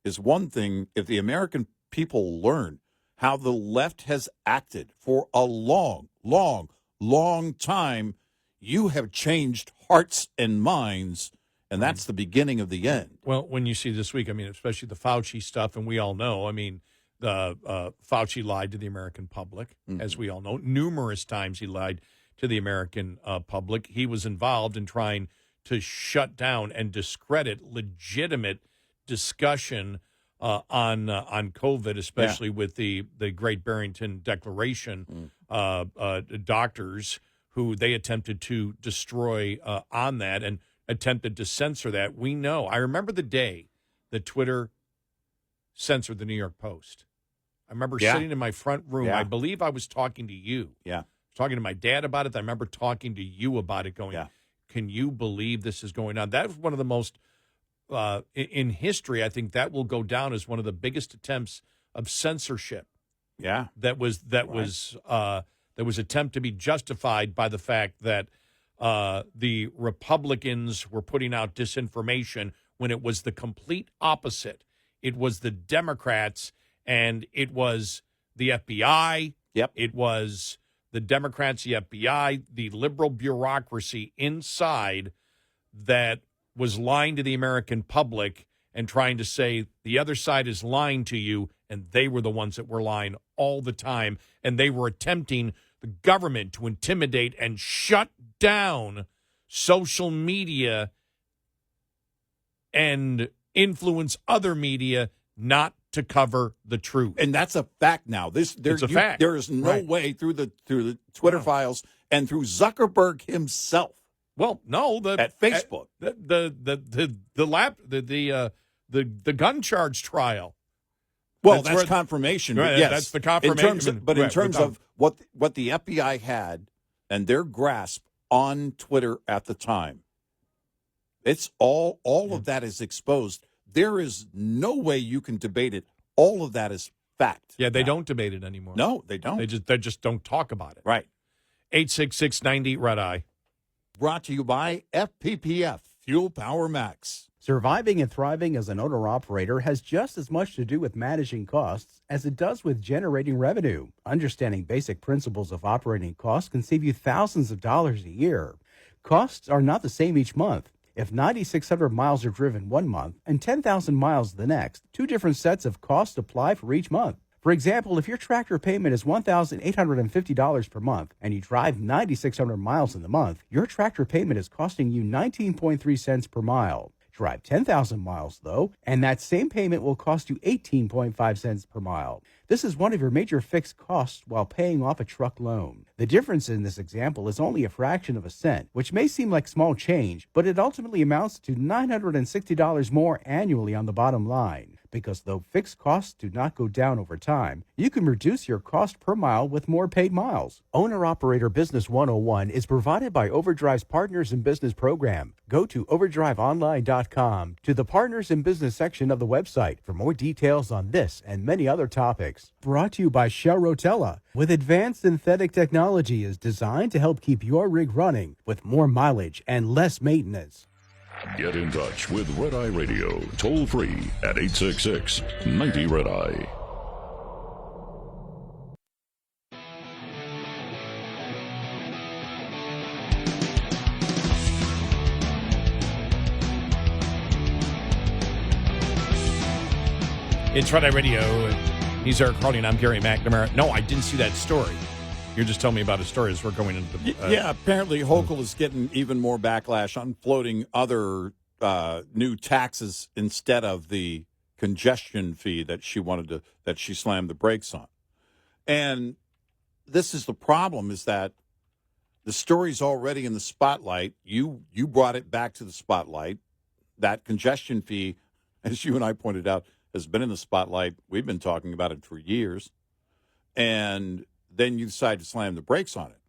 is one thing. If the American people learn how the left has acted for a long, long, long time. You have changed hearts and minds, and that's the beginning of the end. Well, when you see this week, I mean, especially the Fauci stuff, and we all know, I mean, the Fauci lied to the American public, as we all know. Numerous times he lied to the American public. He was involved in trying to shut down and discredit legitimate discussion on COVID, especially with the Great Barrington Declaration, doctors who they attempted to destroy on that and attempted to censor that. We know. I remember the day that Twitter censored the New York Post. I remember sitting in my front room. I believe I was talking to you. Yeah. Talking to my dad about it. I remember talking to you about it going, can you believe this is going on? That was one of the most, in history, I think that will go down as one of the biggest attempts of censorship. Yeah. That was attempt to be justified by the fact that the Republicans were putting out disinformation when it was the complete opposite. It was the Democrats, and it was the FBI. Yep. It was the Democrats, the FBI, the liberal bureaucracy inside that was lying to the American public and trying to say the other side is lying to you, and they were the ones that were lying all the time, and they were attempting the government to intimidate and shut down social media and influence other media not to cover the truth. And that's a fact now. It's a fact. There is no way through the Twitter files and through Zuckerberg himself. Well, no, at Facebook, the gun charge trial. Well, that's confirmation. Right, yes, that's the confirmation. In terms of what the FBI had and their grasp on Twitter at the time, it's all of that is exposed. There is no way you can debate it. All of that is fact. Yeah, they don't debate it anymore. No, they don't. They just don't talk about it. Right. 866-90 Red Eye. Brought to you by FPPF, Fuel Power Max. Surviving and thriving as an owner-operator has just as much to do with managing costs as it does with generating revenue. Understanding basic principles of operating costs can save you thousands of dollars a year. Costs are not the same each month. If 9,600 miles are driven one month and 10,000 miles the next, two different sets of costs apply for each month. For example, if your tractor payment is $1,850 per month and you drive 9,600 miles in the month, your tractor payment is costing you 19.3 cents per mile. Drive 10,000 miles, though, and that same payment will cost you 18.5 cents per mile. This is one of your major fixed costs while paying off a truck loan. The difference in this example is only a fraction of a cent, which may seem like small change, but it ultimately amounts to $960 more annually on the bottom line. Because though fixed costs do not go down over time, you can reduce your cost per mile with more paid miles. Owner-Operator Business 101 is provided by Overdrive's Partners in Business program. Go to overdriveonline.com to the Partners in Business section of the website for more details on this and many other topics. Brought to you by Shell Rotella, with advanced synthetic technology is designed to help keep your rig running with more mileage and less maintenance. Get in touch with Red Eye Radio, toll free at 866-90 Red Eye. It's Red Eye Radio. He's Eric Harley, and I'm Gary McNamara. No, I didn't see that story. You're just telling me about a story as we're going into the... yeah, apparently Hochul is getting even more backlash on floating other new taxes instead of the congestion fee that she slammed the brakes on. And this is the problem, is that the story's already in the spotlight. You brought it back to the spotlight. That congestion fee, as you and I pointed out, has been in the spotlight. We've been talking about it for years. And then you decide to slam the brakes on it.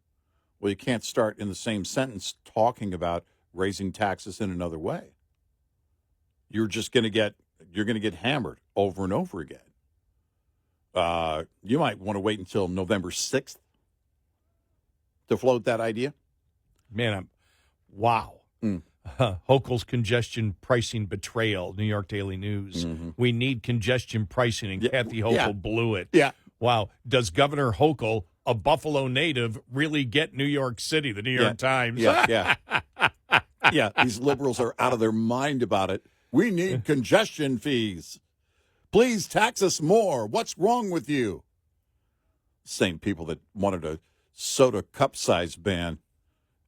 Well, you can't start in the same sentence talking about raising taxes in another way. You're going to get hammered over and over again. You might want to wait until November 6th to float that idea. Man, wow. Hochul's congestion pricing betrayal, New York Daily News. Mm-hmm. We need congestion pricing, and Kathy Hochul blew it. Yeah. Wow. Does Governor Hochul, a Buffalo native, really get New York City, the New York Times? Yeah. Yeah, these liberals are out of their mind about it. We need congestion fees. Please tax us more. What's wrong with you? Same people that wanted a soda cup size ban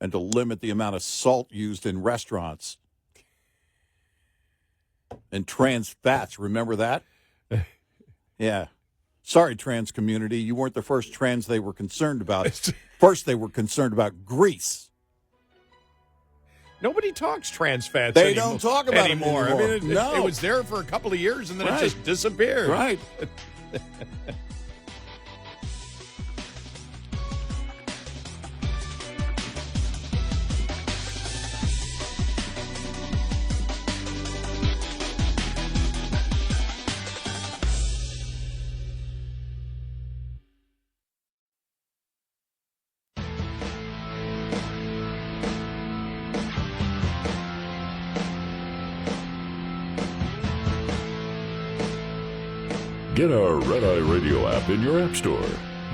and to limit the amount of salt used in restaurants. And trans fats, remember that? Yeah. Sorry, trans community. You weren't the first trans they were concerned about. First, they were concerned about grease. Nobody talks trans fats They don't talk about it anymore. anymore. I mean, No. it was there for a couple of years, and then Right. it just disappeared. Right. Get our Red Eye Radio app in your app store.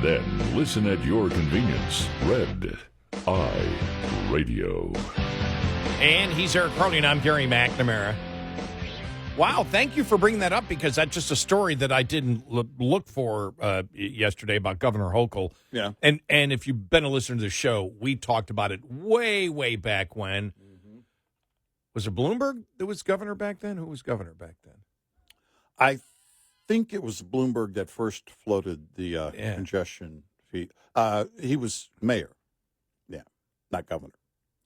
Then listen at your convenience. Red Eye Radio. And he's Eric Harley, and I'm Gary McNamara. Wow, thank you for bringing that up, because that's just a story that I didn't look for yesterday about Governor Hochul. Yeah. And if you've been a listener to the show, we talked about it way, way back when. Mm-hmm. Was it Bloomberg that was governor back then? Who was governor back then? I think it was Bloomberg that first floated the congestion fee. He was mayor. Yeah, not governor.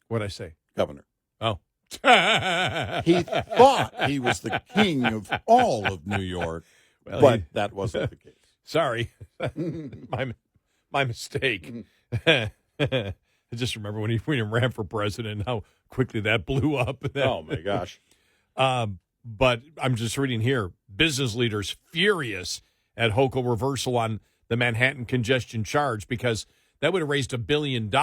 What'd I say? Governor. Oh. He thought he was the king of all of New York, well, but that wasn't the case. Sorry. my mistake. I just remember when he ran for president, how quickly that blew up. Oh, my gosh. But I'm just reading here, business leaders furious at Hochul reversal on the Manhattan congestion charge, because that would have raised $1 billion.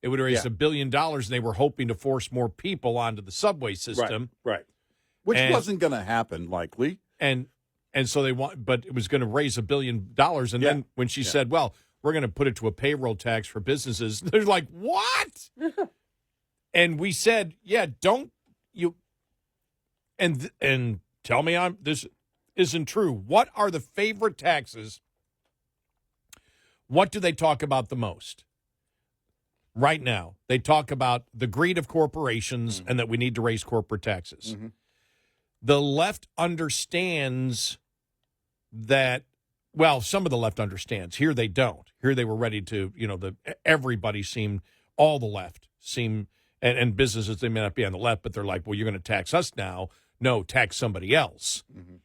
It would have raised $1 billion, and they were hoping to force more people onto the subway system. Right. Which wasn't going to happen, likely. And so they want, but it was going to raise $1 billion. And then when she said, well, we're going to put it to a payroll tax for businesses, they're like, what? And we said, don't you, and tell me this isn't true. What are the favorite taxes? What do they talk about the most? Right now, they talk about the greed of corporations and that we need to raise corporate taxes. Mm-hmm. The left understands that, well, some of the left understands. Here they don't. Here they were ready to, everybody seemed, all the left seemed, and businesses, they may not be on the left, but they're like, well, you're going to tax us now. No, tax somebody else. Mm-hmm.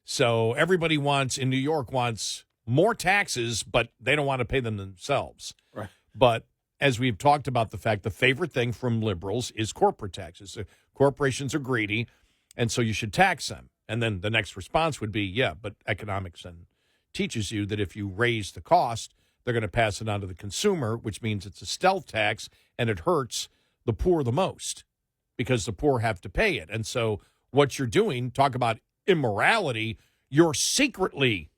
So everybody in New York wants more taxes, but they don't want to pay them themselves. Right. But as we've talked about the fact, the favorite thing from liberals is corporate taxes. So corporations are greedy, and so you should tax them. And then the next response would be, but economics teaches you that if you raise the cost, they're going to pass it on to the consumer, which means it's a stealth tax, and it hurts the poor the most because the poor have to pay it. And so what you're doing, talk about immorality, you're secretly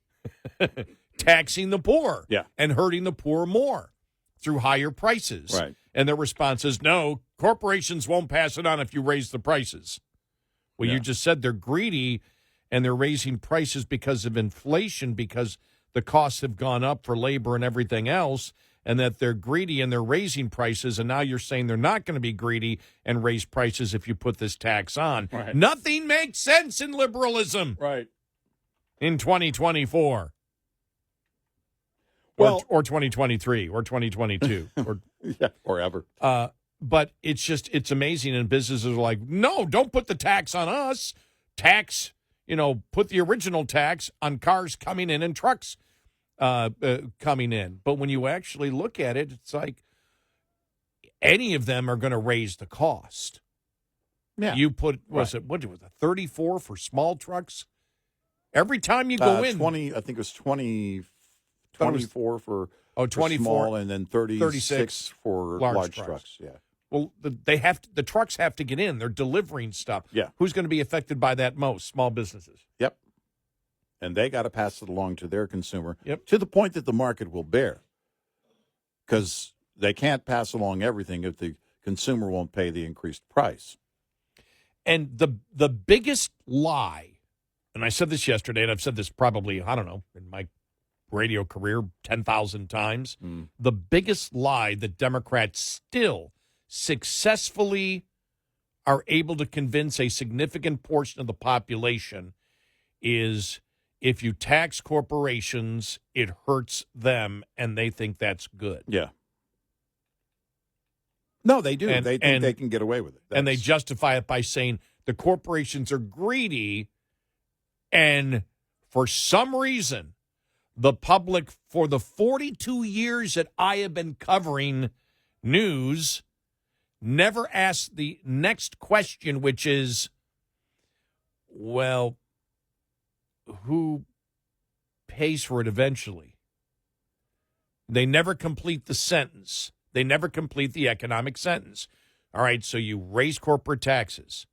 taxing the poor and hurting the poor more through higher prices. Right. And their response is, no, corporations won't pass it on if you raise the prices. Well, you just said they're greedy and they're raising prices because of inflation, because the costs have gone up for labor and everything else, and that they're greedy and they're raising prices, and now you're saying they're not going to be greedy and raise prices if you put this tax on. Right. Nothing makes sense in liberalism. Right. In 2024. Well, or 2023 or 2022 or ever. But it's amazing, and businesses are like, no, don't put the tax on us. Tax, put the original tax on cars coming in and trucks coming in. But when you actually look at it, it's like any of them are going to raise the cost. Yeah. You put, what was it, 34 for small trucks? Every time you go in. 20, I think it was 24 for 24, small, and then 36 for large trucks. Yeah. Well, the trucks have to get in. They're delivering stuff. Yeah. Who's going to be affected by that most? Small businesses. Yep. and they got to pass it along to their consumer Yep. to the point that the market will bear, because they can't pass along everything if the consumer won't pay the increased price. And the biggest lie, and I said this yesterday, and I've said this probably, I don't know, in my radio career 10,000 times, the biggest lie that Democrats still successfully are able to convince a significant portion of the population is if you tax corporations, it hurts them, and they think that's good. Yeah. No, they do. They think they can get away with it. And they justify it by saying the corporations are greedy, and for some reason, the public, for the 42 years that I have been covering news, never asked the next question, which is, well, who pays for it eventually? They never complete the sentence. They never complete the economic sentence. All right, so you raise corporate taxes.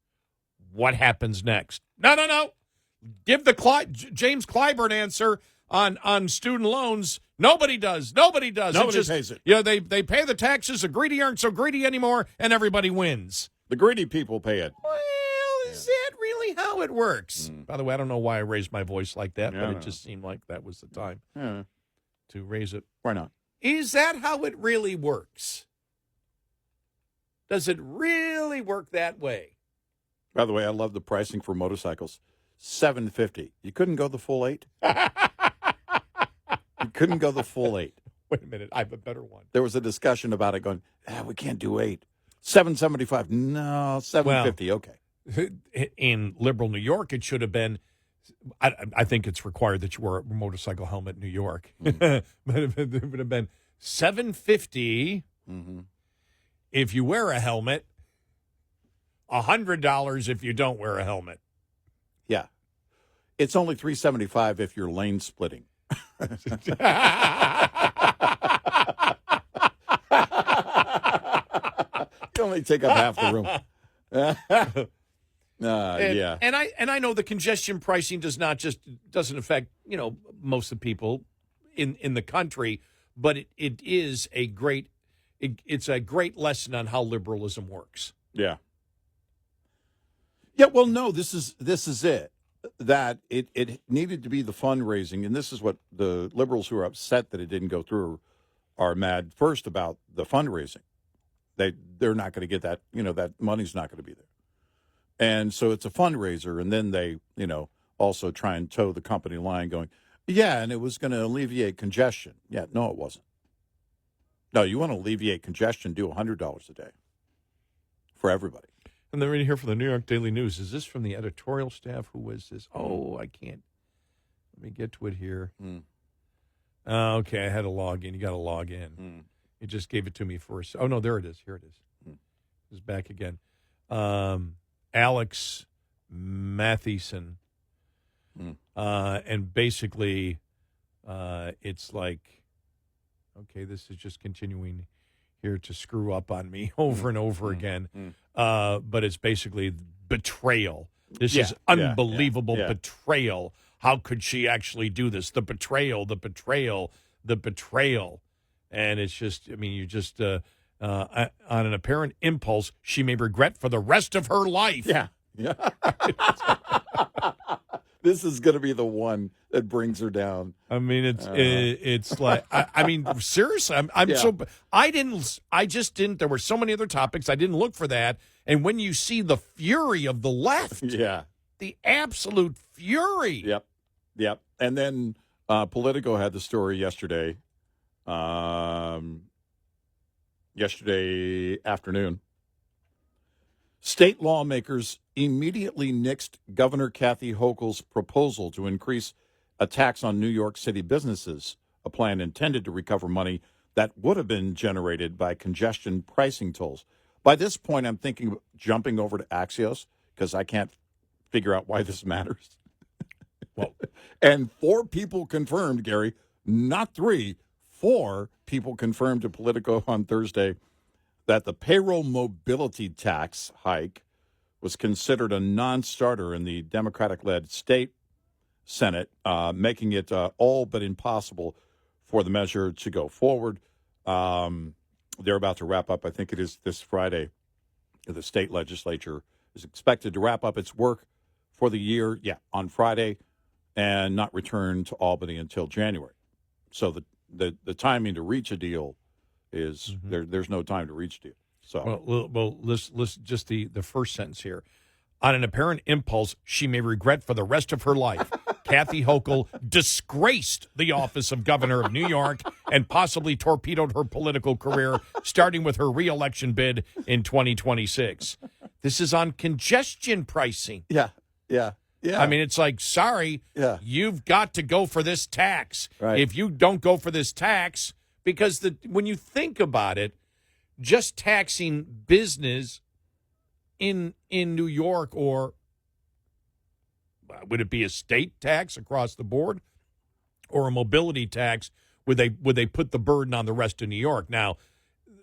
What happens next? No. Give the James Clyburn answer on student loans. Nobody does. Nobody pays it. Yeah, they pay the taxes. The greedy aren't so greedy anymore, and everybody wins. The greedy people pay it. Well, is that really how it works? By the way, I don't know why I raised my voice like that, but it just seemed like that was the time to raise it. Why not? Is that how it really works? Does it really work that way? By the way, I love the pricing for motorcycles. $750. You couldn't go the full 8? You couldn't go the full 8. Wait a minute, I have a better one. There was a discussion about it going, we can't do 8. $775. No, $750. Okay. In liberal New York, it should have been, I think it's required that you wear a motorcycle helmet in New York. But it would have been $750 if you wear a helmet, $100 if you don't wear a helmet. Yeah. It's only $375 if you're lane splitting. You only take up half the room. Yeah. And I know the congestion pricing doesn't affect, most of the people in the country, but it is a great lesson on how liberalism works. Yeah. Yeah, well, no, this is it. That it needed to be the fundraising, and this is what the liberals who are upset that it didn't go through are mad first about the fundraising. They're not going to get that, that money's not going to be there. And so it's a fundraiser, and then they, also try and toe the company line going, yeah, and it was going to alleviate congestion. Yeah, no, it wasn't. No, you want to alleviate congestion, do $100 a day for everybody. And then right here from the New York Daily News. Is this from the editorial staff? Who was this? Oh, I can't. Let me get to it here. Okay, I had to log in. You got to log in. It just gave it to me first. Oh, no, there it is. Here it is. It's back again. Alex Mathieson. And basically, it's like, okay, this is just continuing here to screw up on me over and over again. But it's basically betrayal. This is unbelievable betrayal. How could she actually do this? The betrayal. And it's just, you just, on an apparent impulse, she may regret for the rest of her life. Yeah. This is going to be the one that brings her down. It's like, seriously, I just didn't, there were so many other topics. I didn't look for that. And when you see the fury of the left, the absolute fury. Yep. And then Politico had the story yesterday afternoon. State lawmakers immediately nixed Governor Kathy Hochul's proposal to increase a tax on New York City businesses, a plan intended to recover money that would have been generated by congestion pricing tolls. By this point, I'm thinking of jumping over to Axios because I can't figure out why this matters. Well, and 4 people confirmed, Gary, not 3, 4 people confirmed to Politico on Thursday that the payroll mobility tax hike was considered a non-starter in the Democratic-led state Senate, making it all but impossible for the measure to go forward. They're about to wrap up, I think it is this Friday. The state legislature is expected to wrap up its work for the year, on Friday, and not return to Albany until January. So the timing to reach a deal is there's no time to reach a deal. So well, listen just the first sentence here. On an apparent impulse she may regret for the rest of her life, Kathy Hochul disgraced the office of governor of New York and possibly torpedoed her political career, starting with her re-election bid in 2026. This is on congestion pricing. Yeah. I mean, it's like, sorry, you've got to go for this tax. Right. If you don't go for this tax, because when you think about it, just taxing business in New York, or would it be a state tax across the board, or a mobility tax? Would they put the burden on the rest of New York? Now,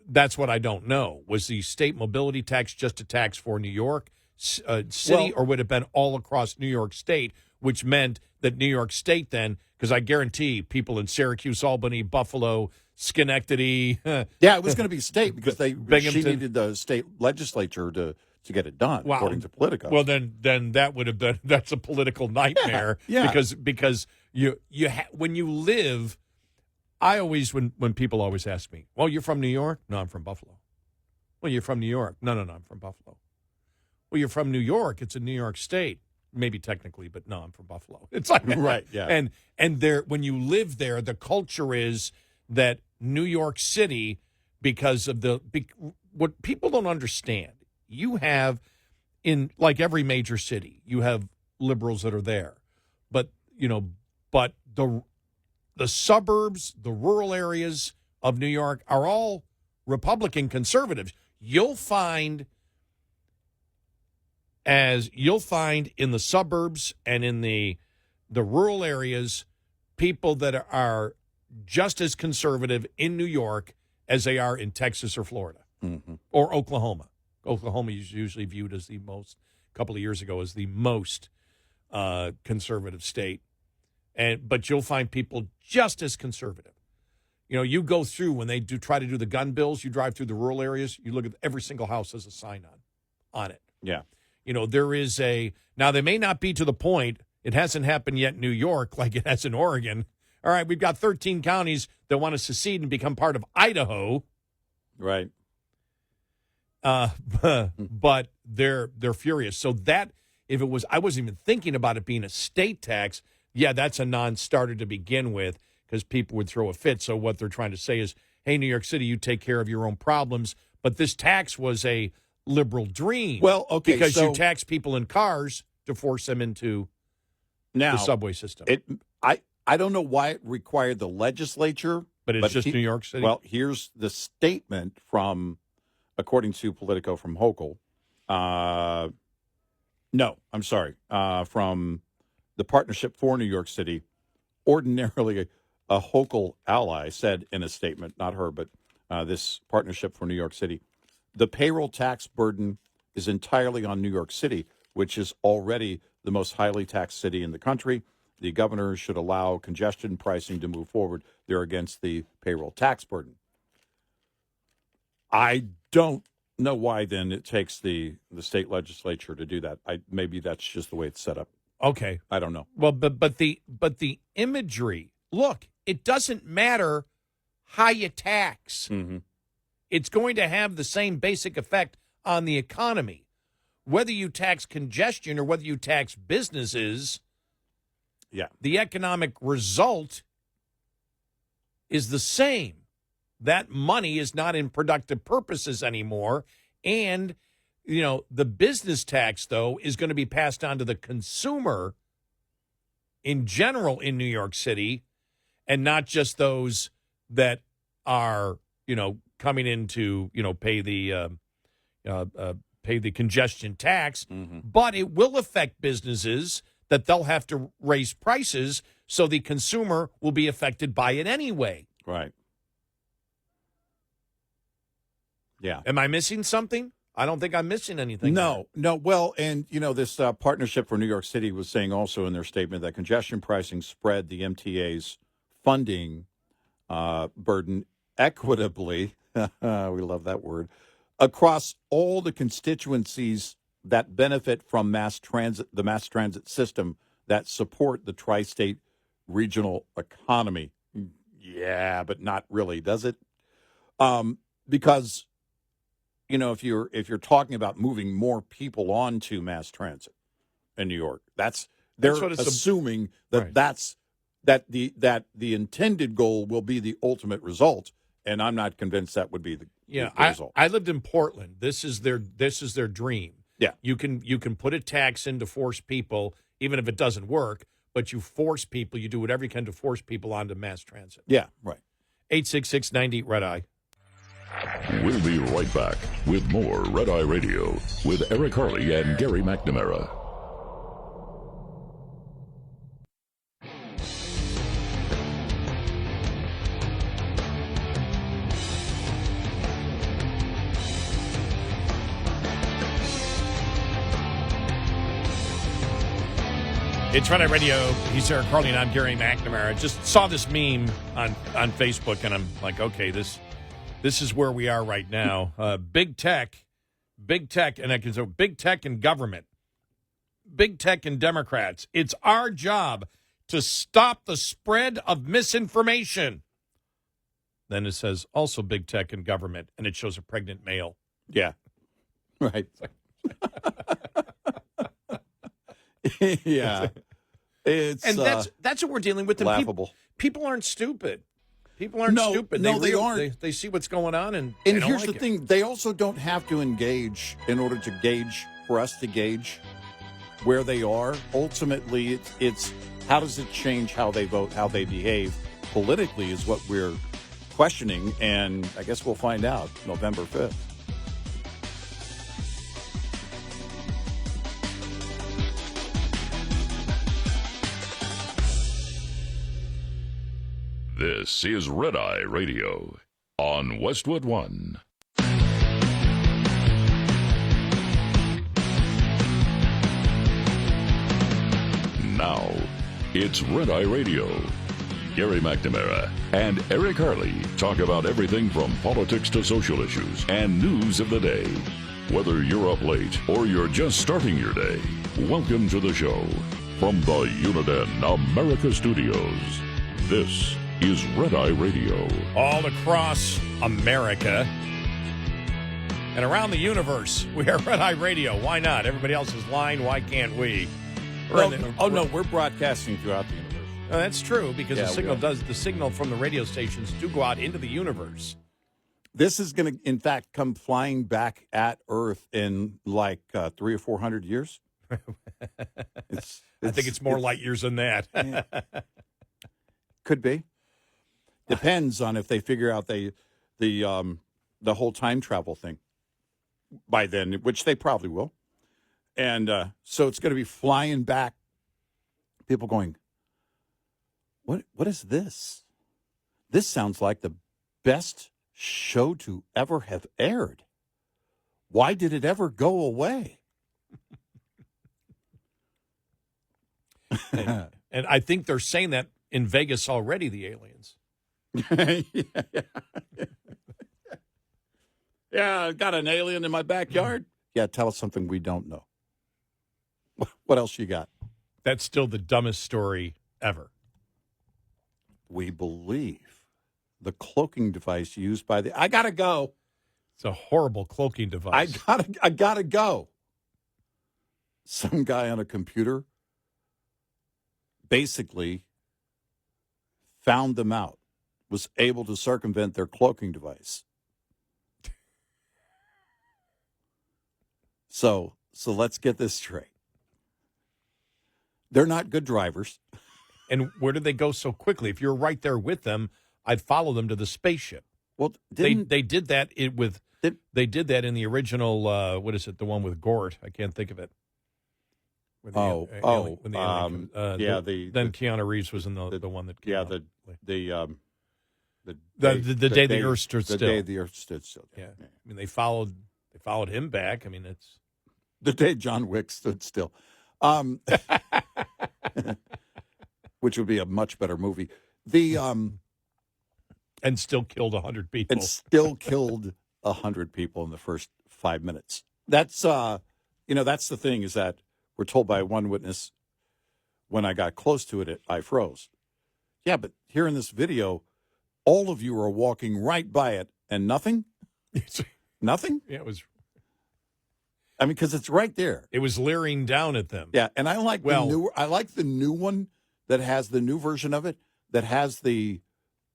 that's what I don't know. Was the state mobility tax just a tax for New York City, or would it have been all across New York State, which meant that New York State then, because I guarantee people in Syracuse, Albany, Buffalo, Schenectady. It was going to be state because she Binghamton. needed the state legislature to get it done, according to Politico. Well, then that would have been, that's a political nightmare. Because when you live, I always, when people always ask me, well, you're from New York? No, I'm from Buffalo. Well, you're from New York? No, I'm from Buffalo. Well, you're from New York. It's in New York State. Maybe technically, but no, I'm from Buffalo. It's like, right, yeah. And there, when you live there, the culture is that New York City, because of what people don't understand, you have, in like every major city, you have liberals that are there, but the suburbs, the rural areas of New York are all Republican conservatives. You'll find in the suburbs and in the rural areas, people that are just as conservative in New York as they are in Texas or Florida or Oklahoma. Oklahoma is usually viewed as a couple of years ago, as the most conservative state. But you'll find people just as conservative. You go through, when they try to do the gun bills, you drive through the rural areas, you look at every single house has a sign on it. Yeah. There is now they may not be to the point, it hasn't happened yet in New York like it has in Oregon. All right, we've got 13 counties that want to secede and become part of Idaho. Right. But they're furious. So that, if it was, I wasn't even thinking about it being a state tax. Yeah, that's a non-starter to begin with, because people would throw a fit. So what they're trying to say is, hey, New York City, you take care of your own problems. But this tax was a liberal dream. Well, okay, because you tax people in cars to force them into the subway system. I don't know why it required the legislature. But it's just New York City? Well, here's the statement from, according to Politico, from Hochul. From the Partnership for New York City. Ordinarily, a Hochul ally said in a statement, not her, but this Partnership for New York City, the payroll tax burden is entirely on New York City, which is already the most highly taxed city in the country. The governor should allow congestion pricing to move forward. They're against the payroll tax burden. I don't know why then it takes the state legislature to do that. Maybe that's just the way it's set up. Okay. I don't know. Well, but the imagery, look, it doesn't matter how you tax. Mm-hmm. It's going to have the same basic effect on the economy. Whether you tax congestion or whether you tax businesses, the economic result is the same. That money is not in productive purposes anymore. And, the business tax, though, is going to be passed on to the consumer in general in New York City, and not just those that are, coming in to, pay the congestion tax. Mm-hmm. But it will affect businesses that they'll have to raise prices, so the consumer will be affected by it anyway. Right. Yeah. Am I missing something? I don't think I'm missing anything. No. Well, and, this Partnership for New York City was saying also in their statement that congestion pricing spread the MTA's funding burden equitably, we love that word, across all the constituencies that benefit from the mass transit system that support the tri-state regional economy. Yeah, but not really, does it? Because if you're talking about moving more people onto mass transit in New York, they're assuming that that the intended goal will be the ultimate result, and I'm not convinced that would be the result. I lived in Portland. This is their dream. Yeah, you can put a tax in to force people, even if it doesn't work, but you force people. You do whatever you can to force people onto mass transit. Yeah, right. 866-90 Red Eye. We'll be right back with more Red Eye Radio with Eric Harley and Gary McNamara. It's Red Eye Radio. He's Eric Harley, and I'm Gary McNamara. Just saw this meme on Facebook, and I'm like, okay, this is where we are right now. Big tech, and I can say big tech and government, big tech and Democrats. It's our job to stop the spread of misinformation. Then it says also big tech and government, and it shows a pregnant male. Yeah, right. Yeah, that's what we're dealing with. Laughable. People aren't stupid. People aren't stupid. No, they aren't. They see what's going on, and here's the thing: they also don't have to engage in order to gauge, for us to gauge where they are. Ultimately, it's how does it change how they vote, how they behave politically is what we're questioning, and I guess we'll find out November 5th. This is Red Eye Radio on Westwood One. Now, it's Red Eye Radio. Gary McNamara and Eric Harley talk about everything from politics to social issues and news of the day. Whether you're up late or you're just starting your day, welcome to the show. From the Uniden America Studios, this is Red Eye Radio. All across America and around the universe, we are Red Eye Radio. Why not? Everybody else is lying. Why can't we? We're broadcasting throughout the universe. That's true, because the signal from the radio stations do go out into the universe. This is going to, in fact, come flying back at Earth in like 300 or 400 years. I think it's more light years than that. Could be. Depends on if they figure out the whole time travel thing by then, which they probably will. And so it's going to be flying back. People going, what is this? This sounds like the best show to ever have aired. Why did it ever go away? And I think they're saying that in Vegas already, the aliens. Yeah, I got an alien in my backyard. Yeah, tell us something we don't know. What else you got? That's still the dumbest story ever. We believe the cloaking device used by the... I gotta go. It's a horrible cloaking device. I gotta go. Some guy on a computer basically found them out, was able to circumvent their cloaking device. So let's get this straight. They're not good drivers. And where did they go so quickly? If you're right there with them, I'd follow them to the spaceship. Well, they did that they did that in the original. What is it? The one with Gort? I can't think of it. Then Keanu Reeves was in the one that came out. The day the Earth stood still. The day the Earth stood still. Yeah. I mean, they followed They followed him back. I mean, it's the day John Wick stood still, which would be a much better movie. And still killed 100 people. And still killed 100 people in the first 5 minutes. That's that's the thing, is that we're told by one witness, when I got close to it, I froze. Yeah, but here in this video, all of you are walking right by it and nothing? Nothing? Yeah, it was. I mean, because it's right there. It was leering down at them. Yeah, and I like the new one that has the new version of it that has the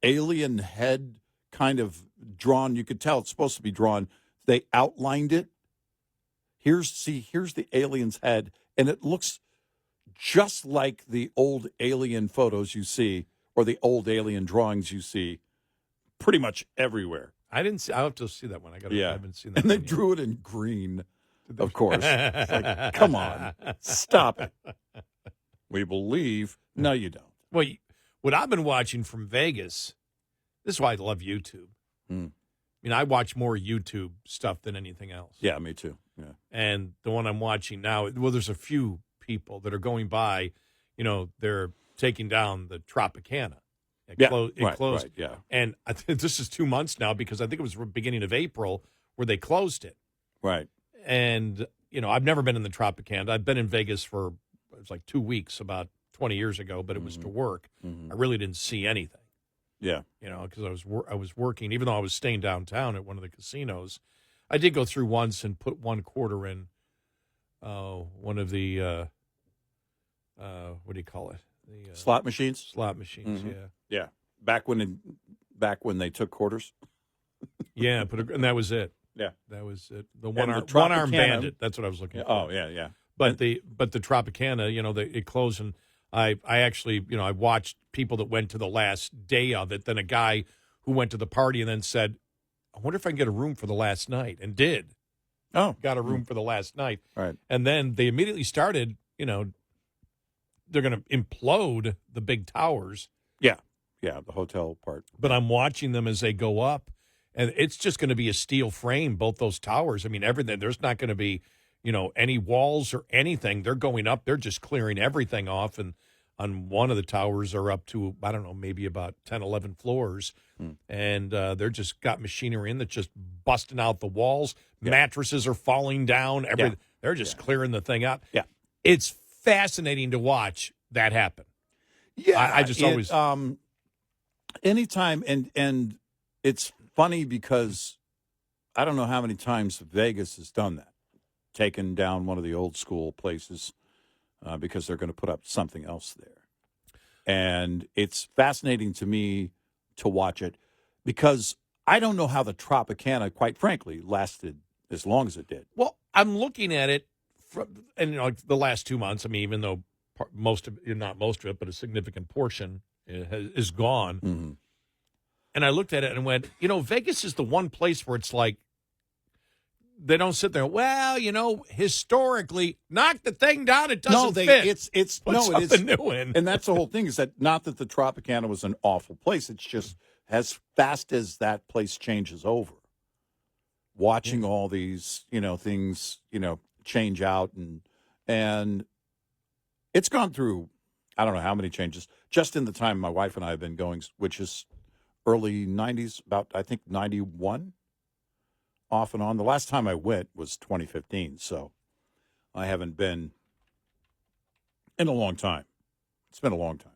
alien head kind of drawn. You could tell it's supposed to be drawn. They outlined it. Here's the alien's head, and it looks just like the old alien photos you see, or the old alien drawings you see, pretty much everywhere. I didn't see. I'll have to see that one. I haven't seen that. And they one drew it in green, of course. It's like, come on, stop it. We believe. No, you don't. Well, what I've been watching from Vegas, this is why I love YouTube. I mean, I watch more YouTube stuff than anything else. Yeah, me too. Yeah. And the one I'm watching now, well, there's a few people that are going by, they're taking down the Tropicana. It closed. Right, yeah. And I think this is 2 months now, because I think it was the beginning of April where they closed it. Right. And, I've never been in the Tropicana. I've been in Vegas for, it was like 2 weeks about 20 years ago, but it was to work. I really didn't see anything. Yeah. Because I was working, even though I was staying downtown at one of the casinos. I did go through once and put $1 in one of the, what do you call it? The slot machines? Slot machines, yeah. Yeah. Back when they took quarters? Yeah, and that was it. Yeah. That was it. The one-arm bandit. That's what I was looking for. Oh, yeah. But the Tropicana, it closed, and I actually, I watched people that went to the last day of it. Then a guy who went to the party and then said, I wonder if I can get a room for the last night, and did. Oh. Got a room for the last night. Right. And then they immediately started, they're going to implode the big towers. Yeah. Yeah, the hotel part. But I'm watching them as they go up, and it's just going to be a steel frame, both those towers. I mean, everything. There's not going to be, any walls or anything. They're going up. They're just clearing everything off. And on one of the towers are up to, I don't know, maybe about 10, 11 floors. And they're just got machinery in that's just busting out the walls. Yeah. Mattresses are falling down. They're just clearing the thing out. Yeah. It's fascinating to watch that happen. Yeah. I just always... anytime, and it's funny because I don't know how many times Vegas has done that, taken down one of the old school places because they're going to put up something else there. And it's fascinating to me to watch it because I don't know how the Tropicana, quite frankly, lasted as long as it did. Well, I'm looking at it and the last 2 months. I mean, even though not most of it, but a significant portion is gone. Mm-hmm. And I looked at it and went, Vegas is the one place where it's like, they don't sit there. Well, historically, knock the thing down. It doesn't fit. Put something new in. And that's the whole thing. Is that not that the Tropicana was an awful place? It's just as fast as that place changes over. Watching all these, things, change out, and it's gone through, I don't know how many changes just in the time my wife and I have been going, which is early 90s, about I think 91. Off and on. The last time I went was 2015, so I haven't been in a long time. It's been a long time.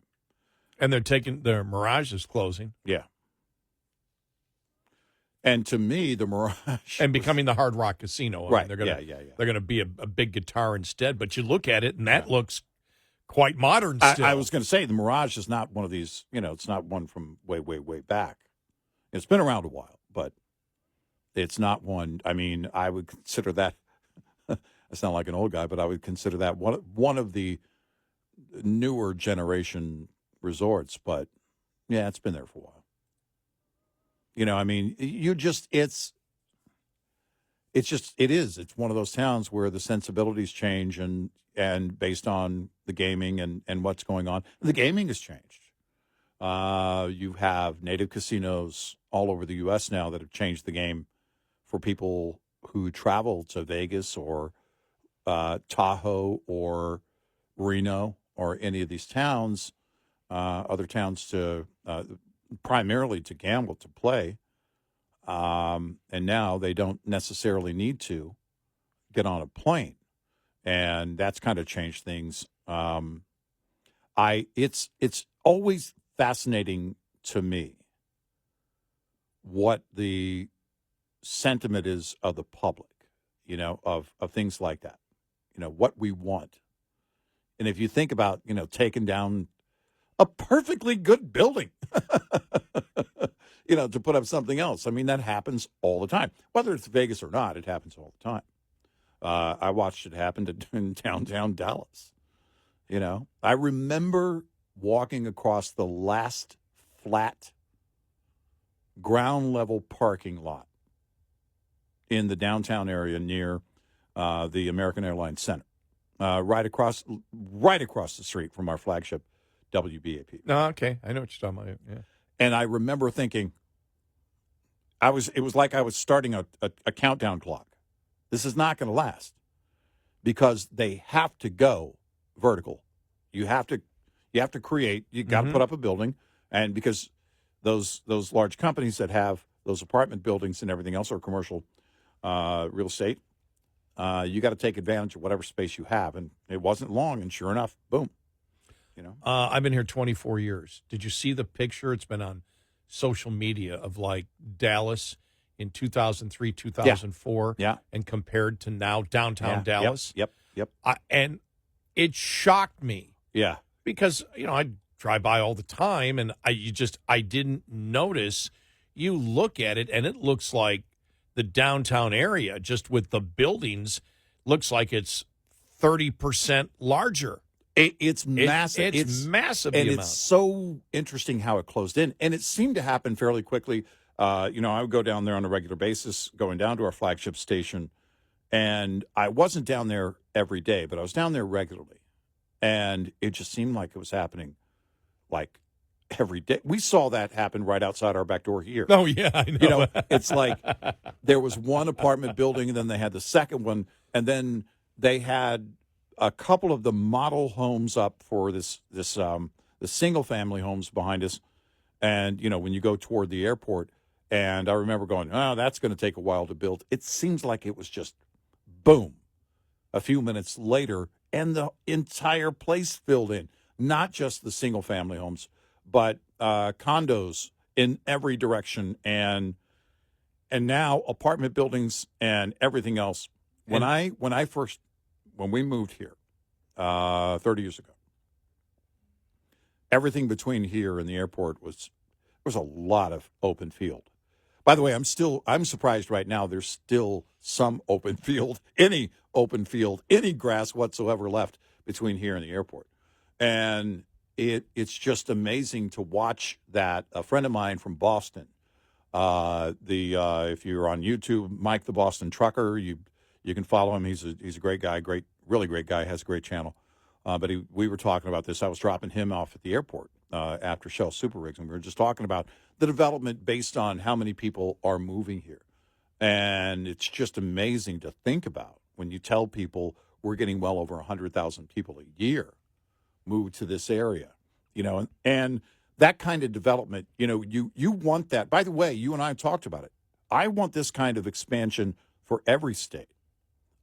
And their Mirage is closing. Yeah. And to me, the Mirage... And becoming the Hard Rock Casino. Right, they're going to be a big guitar instead, but you look at it, and that looks quite modern still. I was going to say, the Mirage is not one of these, it's not one from way, way, way back. It's been around a while, but... It's not one. I mean, I would consider that. I sound like an old guy, but I would consider that one of the newer generation resorts. But yeah, it's been there for a while. I mean, it's one of those towns where the sensibilities change and based on the gaming and what's going on. The gaming has changed. You have native casinos all over the U.S. now that have changed the game for people who travel to Vegas or Tahoe or Reno or any of these towns, other towns to primarily to gamble, to play, and now they don't necessarily need to get on a plane, and that's kind of changed things. It's always fascinating to me what the sentiment is of the public, of things like that, what we want. And if you think about, taking down a perfectly good building, to put up something else, I mean, that happens all the time. Whether it's Vegas or not, it happens all the time. I watched it happen in downtown Dallas. I remember walking across the last flat ground level parking lot in the downtown area near the American Airlines Center, right across the street from our flagship WBAP. No, okay, I know what you're talking about. Yeah. And I remember thinking, it was like I was starting a countdown clock. This is not going to last because they have to go vertical. You have to create. You got to put up a building, and because those large companies that have those apartment buildings and everything else, or commercial real estate, you got to take advantage of whatever space you have. And it wasn't long, and sure enough, boom. I've been here 24 years. Did you see the picture? It's been on social media of like Dallas in 2003, 2004, and compared to now downtown Dallas. Yep. And it shocked me. Yeah. Because, I drive by all the time, and I didn't notice. You look at it, and it looks like the downtown area, just with the buildings, looks like it's 30% larger. It's massive. It's massive. And it's so interesting how it closed in. And it seemed to happen fairly quickly. I would go down there on a regular basis, going down to our flagship station. And I wasn't down there every day, but I was down there regularly. And it just seemed like it was happening like every day. We saw that happen right outside our back door here. Oh, yeah, I know. It's like there was one apartment building, and then they had the second one, and then they had a couple of the model homes up for the single-family homes behind us. And, when you go toward the airport, and I remember going, oh, that's going to take a while to build. It seems like it was just boom. A few minutes later, and the entire place filled in, not just the single-family homes, but condos in every direction, and now apartment buildings and everything else. When we moved here 30 years ago, everything between here and the airport was a lot of open field. By the way, I'm surprised right now there's still some open field, any grass whatsoever left between here and the airport. And it's just amazing to watch that. A friend of mine from Boston, if you're on YouTube, Mike the Boston Trucker, you can follow him. He's a great guy, really great guy, has a great channel. But we were talking about this. I was dropping him off at the airport after Shell Super Rigs, and we were just talking about the development based on how many people are moving here. And it's just amazing to think about when you tell people we're getting well over 100,000 people a year move to this area, and that kind of development, you want that. By the way, you and I have talked about it. I want this kind of expansion for every state.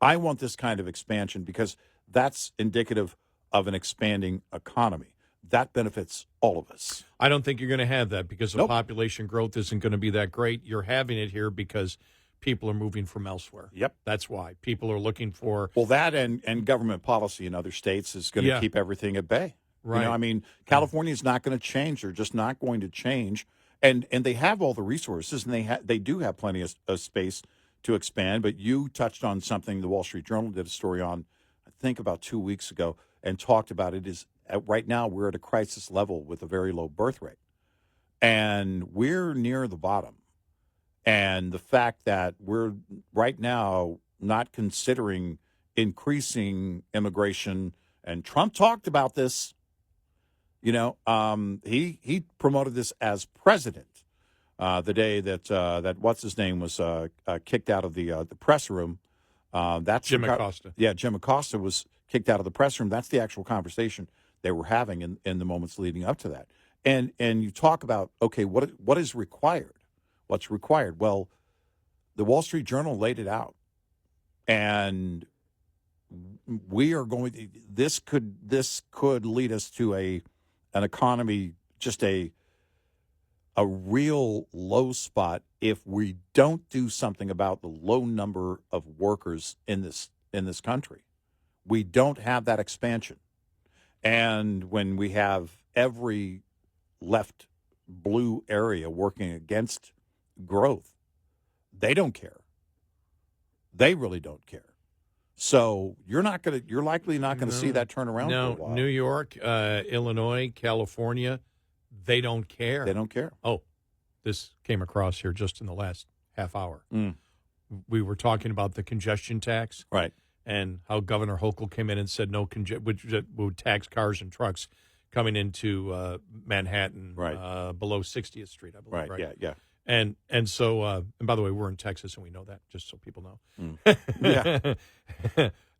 I want this kind of expansion because that's indicative of an expanding economy. That benefits all of us. I don't think you're going to have that because the population growth isn't going to be that great. You're having it here because people are moving from elsewhere. Yep. That's why. People are looking for... Well, that and government policy in other states is going to keep everything at bay. Right. California is not going to change. They're just not going to change. And they have all the resources, and they do have plenty of space to expand. But you touched on something the Wall Street Journal did a story on, I think about 2 weeks ago, and talked about it. Right now we're at a crisis level with a very low birth rate. And we're near the bottom. And the fact that we're right now not considering increasing immigration, and Trump talked about this, he promoted this as president. the day that what's his name was kicked out of the press room. That's Jim Acosta. Yeah, Jim Acosta was kicked out of the press room. That's the actual conversation they were having in the moments leading up to that. And you talk about, okay, what is required? What's required? Well, the Wall Street Journal laid it out, and we are going to, this could lead us to an economy, just a real low spot if we don't do something about the low number of workers in this country. We don't have that expansion. And when we have every left blue area working against growth, they don't care. They really don't care. So you're likely not going to see that turn around for a while. New York, Illinois, California, they don't care. They don't care. Oh, this came across here just in the last half hour. We were talking about the congestion tax. Right. And how Governor Hochul came in and said which would tax cars and trucks coming into Manhattan, right, below 60th Street, I believe. Right. Yeah. And so, and by the way, we're in Texas, and we know that, just so people know. Yeah.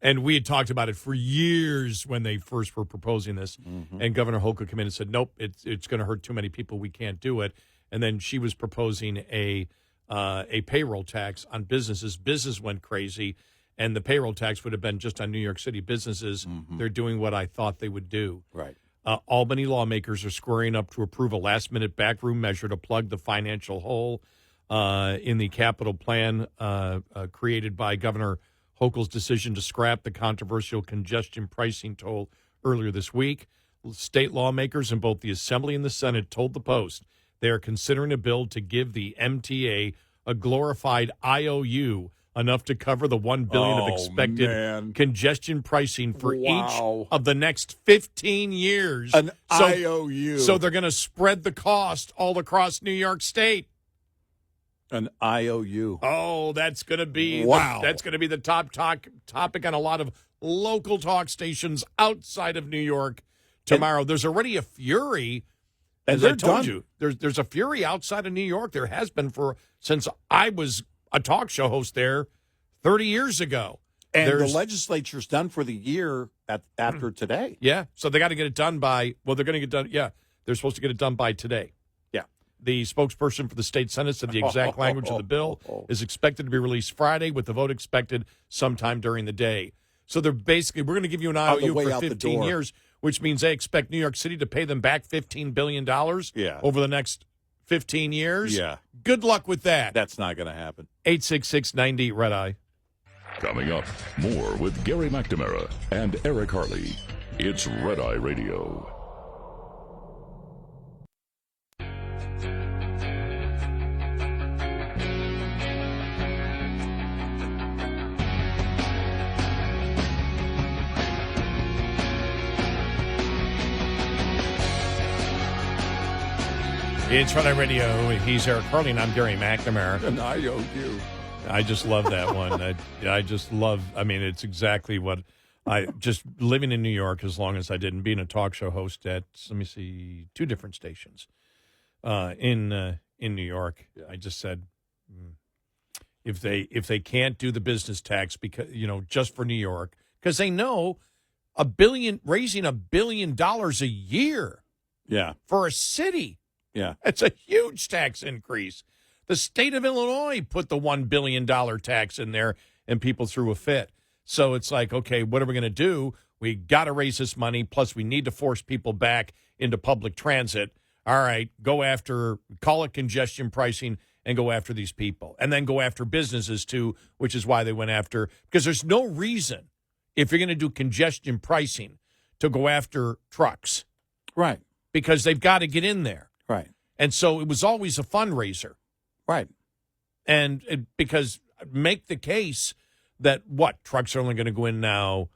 And we had talked about it for years when they first were proposing this. And Governor Hochul came in and said, nope, it's going to hurt too many people. We can't do it. And then she was proposing a payroll tax on businesses. Business went crazy. And the payroll tax would have been just on New York City businesses. They're doing what I thought they would do. Right. Albany lawmakers are squaring up to approve a last-minute backroom measure to plug the financial hole in the capital plan created by Governor Hochul's decision to scrap the controversial congestion pricing toll earlier this week. State lawmakers in both the Assembly and the Senate told the Post they are considering a bill to give the MTA a glorified IOU, enough to cover the $1 billion of expected congestion pricing for each of the next 15 years. An IOU. So they're going to spread the cost all across New York State. An IOU. Oh, that's going to be that's going to be the top topic on a lot of local talk stations outside of New York tomorrow. There's already a fury. As I told you, there's a fury outside of New York. There has been since I was a talk show host there 30 years ago. And the legislature's done for the year after today. Yeah, so they got to get it done by, they're going to get done, they're supposed to get it done by today. Yeah. The spokesperson for the state Senate said the exact language of the bill is expected to be released Friday, with the vote expected sometime during the day. So they're basically, we're going to give you an IOU for 15 years, which means they expect New York City to pay them back $15 billion over the next 15 years. Yeah. Good luck with that. That's not going to happen. 866-90 Red Eye. Coming up, more with Gary McNamara and Eric Harley. It's Red Eye Radio. It's Red Eye Radio. He's Eric Harley, and I'm Gary McNamara. An IOU. I just love that one. It's exactly what I just living in New York as long as I did and being a talk show host at, two different stations in New York. Yeah. I just said, if they can't do the business tax because, just for New York, because they know raising $1 billion a year for a city. Yeah. It's a huge tax increase. The state of Illinois put the $1 billion tax in there, and people threw a fit. So it's like, okay, what are we going to do? We got to raise this money, plus we need to force people back into public transit. All right, call it congestion pricing, and go after these people. And then go after businesses, too, which is why they went after, because there's no reason, if you're going to do congestion pricing, to go after trucks. Right. Because they've got to get in there. Right. And so it was always a fundraiser. Right. And because make the case that trucks are only going to go in now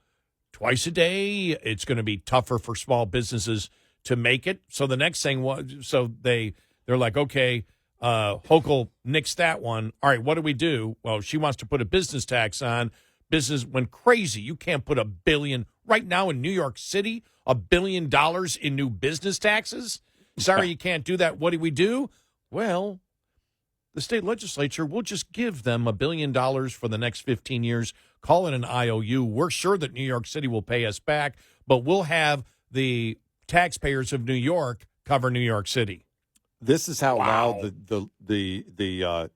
twice a day. It's going to be tougher for small businesses to make it. So the next thing they're like, okay, Hochul nixed that one. All right, what do we do? Well, she wants to put a business tax on. Business went crazy. You can't put $1 billion right now in New York City, $1 billion in new business taxes. Sorry, you can't do that. What do we do? Well, the state legislature will just give them $1 billion for the next 15 years, call it an IOU. We're sure that New York City will pay us back, but we'll have the taxpayers of New York cover New York City. This is how loud the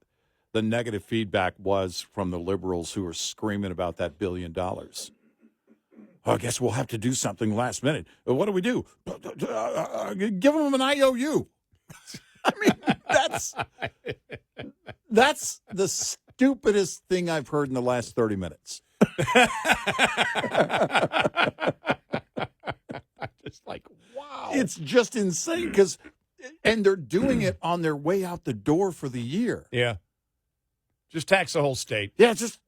negative feedback was from the liberals who were screaming about that $1 billion. I guess we'll have to do something last minute. What do we do? Give them an IOU. I mean, that's the stupidest thing I've heard in the last 30 minutes. Just like, wow. It's just insane and they're doing it on their way out the door for the year. Yeah. Just tax the whole state. Yeah, just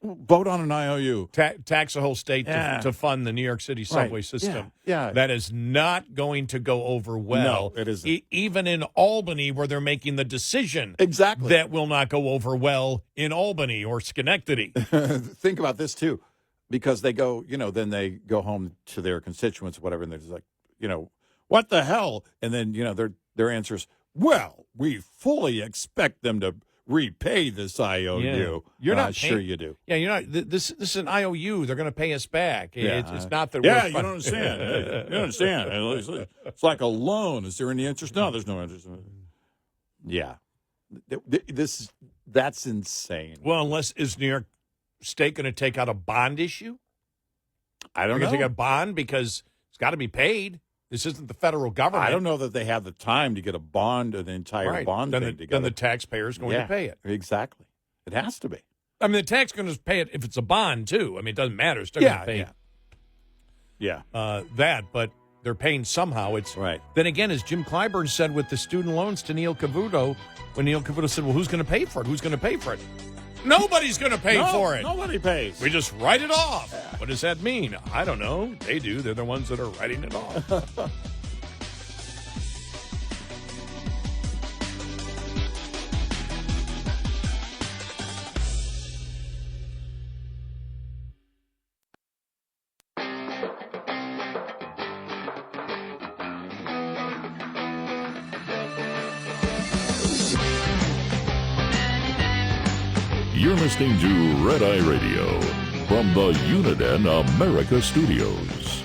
vote on an IOU. Tax the whole state to fund the New York City subway system. Yeah. That is not going to go over well. No, it isn't. Even in Albany, where they're making the decision. Exactly. That will not go over well in Albany or Schenectady. Think about this, too. Because they go, then they go home to their constituents or whatever, and they're just like, what the hell? And then, their answer is, well, we fully expect them to repay this IOU. Yeah. You're not sure you do. Yeah, you're not. This is an IOU. They're going to pay us back. Yeah. It's not that. Yeah, you don't understand. You don't understand. It's like a loan. Is there any interest? No, there's no interest. Yeah, that's insane. Well, is New York State going to take out a bond issue? I don't know. They're going to take out a bond because it's got to be paid. This isn't the federal government. I don't know that they have the time to get a bond, an entire bond thing together. Then the taxpayer's going to pay it. Exactly. It has to be. I mean, the tax going to pay it if it's a bond, too. I mean, it doesn't matter. It's still going to pay that, but they're paying somehow. It's right. Then again, as Jim Clyburn said with the student loans to Neil Cavuto, when Neil Cavuto said, well, who's going to pay for it? Who's going to pay for it? Nobody's going to pay for it. Nobody pays. We just write it off. Yeah. What does that mean? I don't know. They do. They're the ones that are writing it off. You're listening to Red Eye Radio from the Uniden America Studios.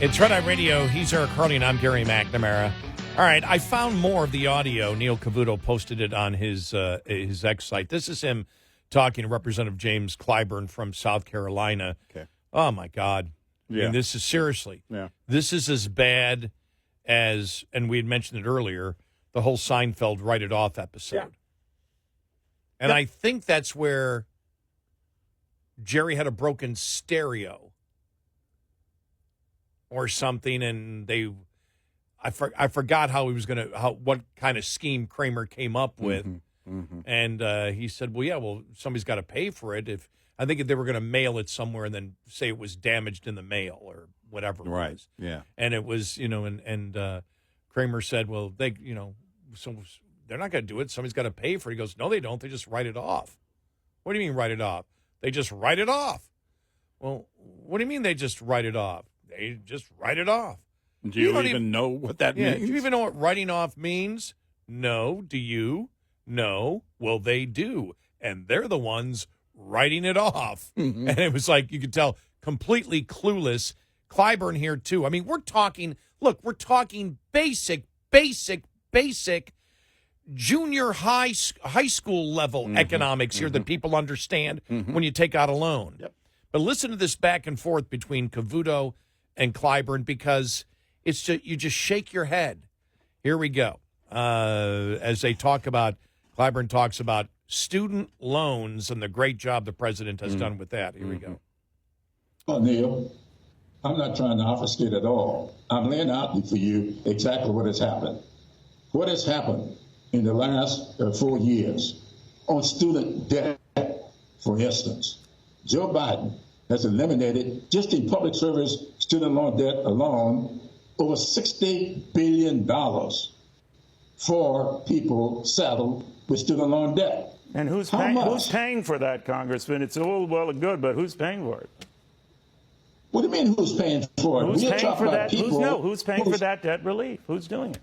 It's Red Eye Radio. He's Eric Harley, and I'm Gary McNamara. All right, I found more of the audio. Neil Cavuto posted it on his X site. This is him talking to Representative James Clyburn from South Carolina. Okay. Oh, my God. Yeah. I mean, this is seriously. Yeah. This is as bad as, and we had mentioned it earlier, the whole Seinfeld Write It Off episode. Yeah. And I think that's where Jerry had a broken stereo or something, and I forgot how he was going to, what kind of scheme Kramer came up with. And he said, well, somebody's got to pay for it. I think they were going to mail it somewhere and then say it was damaged in the mail or whatever it was. Yeah. And it was, and Kramer said, well, so they're not going to do it. Somebody's got to pay for it. He goes, no, they don't. They just write it off. What do you mean write it off? They just write it off. Well, what do you mean they just write it off? They just write it off. Do you even know what that means? Do you even know what writing off means? No. Do you? No. Well, they do. And they're the ones writing it off. Mm-hmm. And it was like, you could tell, completely clueless. Clyburn here, too. I mean, we're talking basic junior high school level economics here that people understand when you take out a loan. Yep. But listen to this back and forth between Cavuto and Clyburn because it's just, you just shake your head. Here we go. As they talk about, Clyburn talks about student loans and the great job the president has done with that. Here we go. Oh, Neil, I'm not trying to obfuscate at all. I'm laying out for you exactly what has happened. What has happened in the last 4 years on student debt, for instance. Joe Biden has eliminated, just in public service student loan debt alone, over $60 billion for people saddled with student loan debt. And who's paying for that, Congressman? It's all well and good, but who's paying for it? What do you mean who's paying for it? Who's paying for that? Who's paying for that debt relief? Who's doing it?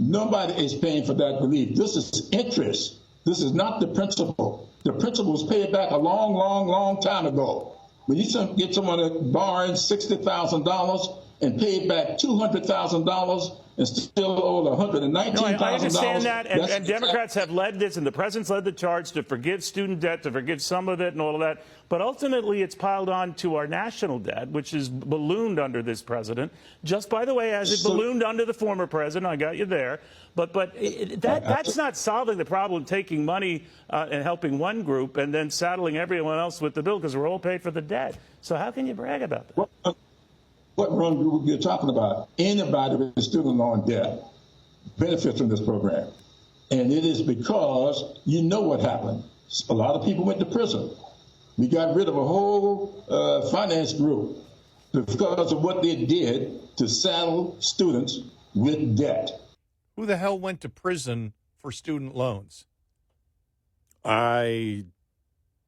Nobody is paying for that relief. This is interest. This is not the principal. The principal was paid back a long, long, long time ago. When you get someone that borrowed $60,000 and paid back $200,000 and still owed $119,000. No, I understand that, and Democrats have led this, and the president's led the charge to forgive student debt, to forgive some of it and all of that. But ultimately, it's piled on to our national debt, which is ballooned under this president. Just by the way, as it ballooned under the former president, I got you there. But that's not solving the problem, taking money and helping one group and then saddling everyone else with the bill because we're all paid for the debt. So how can you brag about that? What one group you're talking about? Anybody with student loan debt benefits from this program. And it is because you know what happened. A lot of people went to prison. We got rid of a whole finance group because of what they did to saddle students with debt. Who the hell went to prison for student loans? I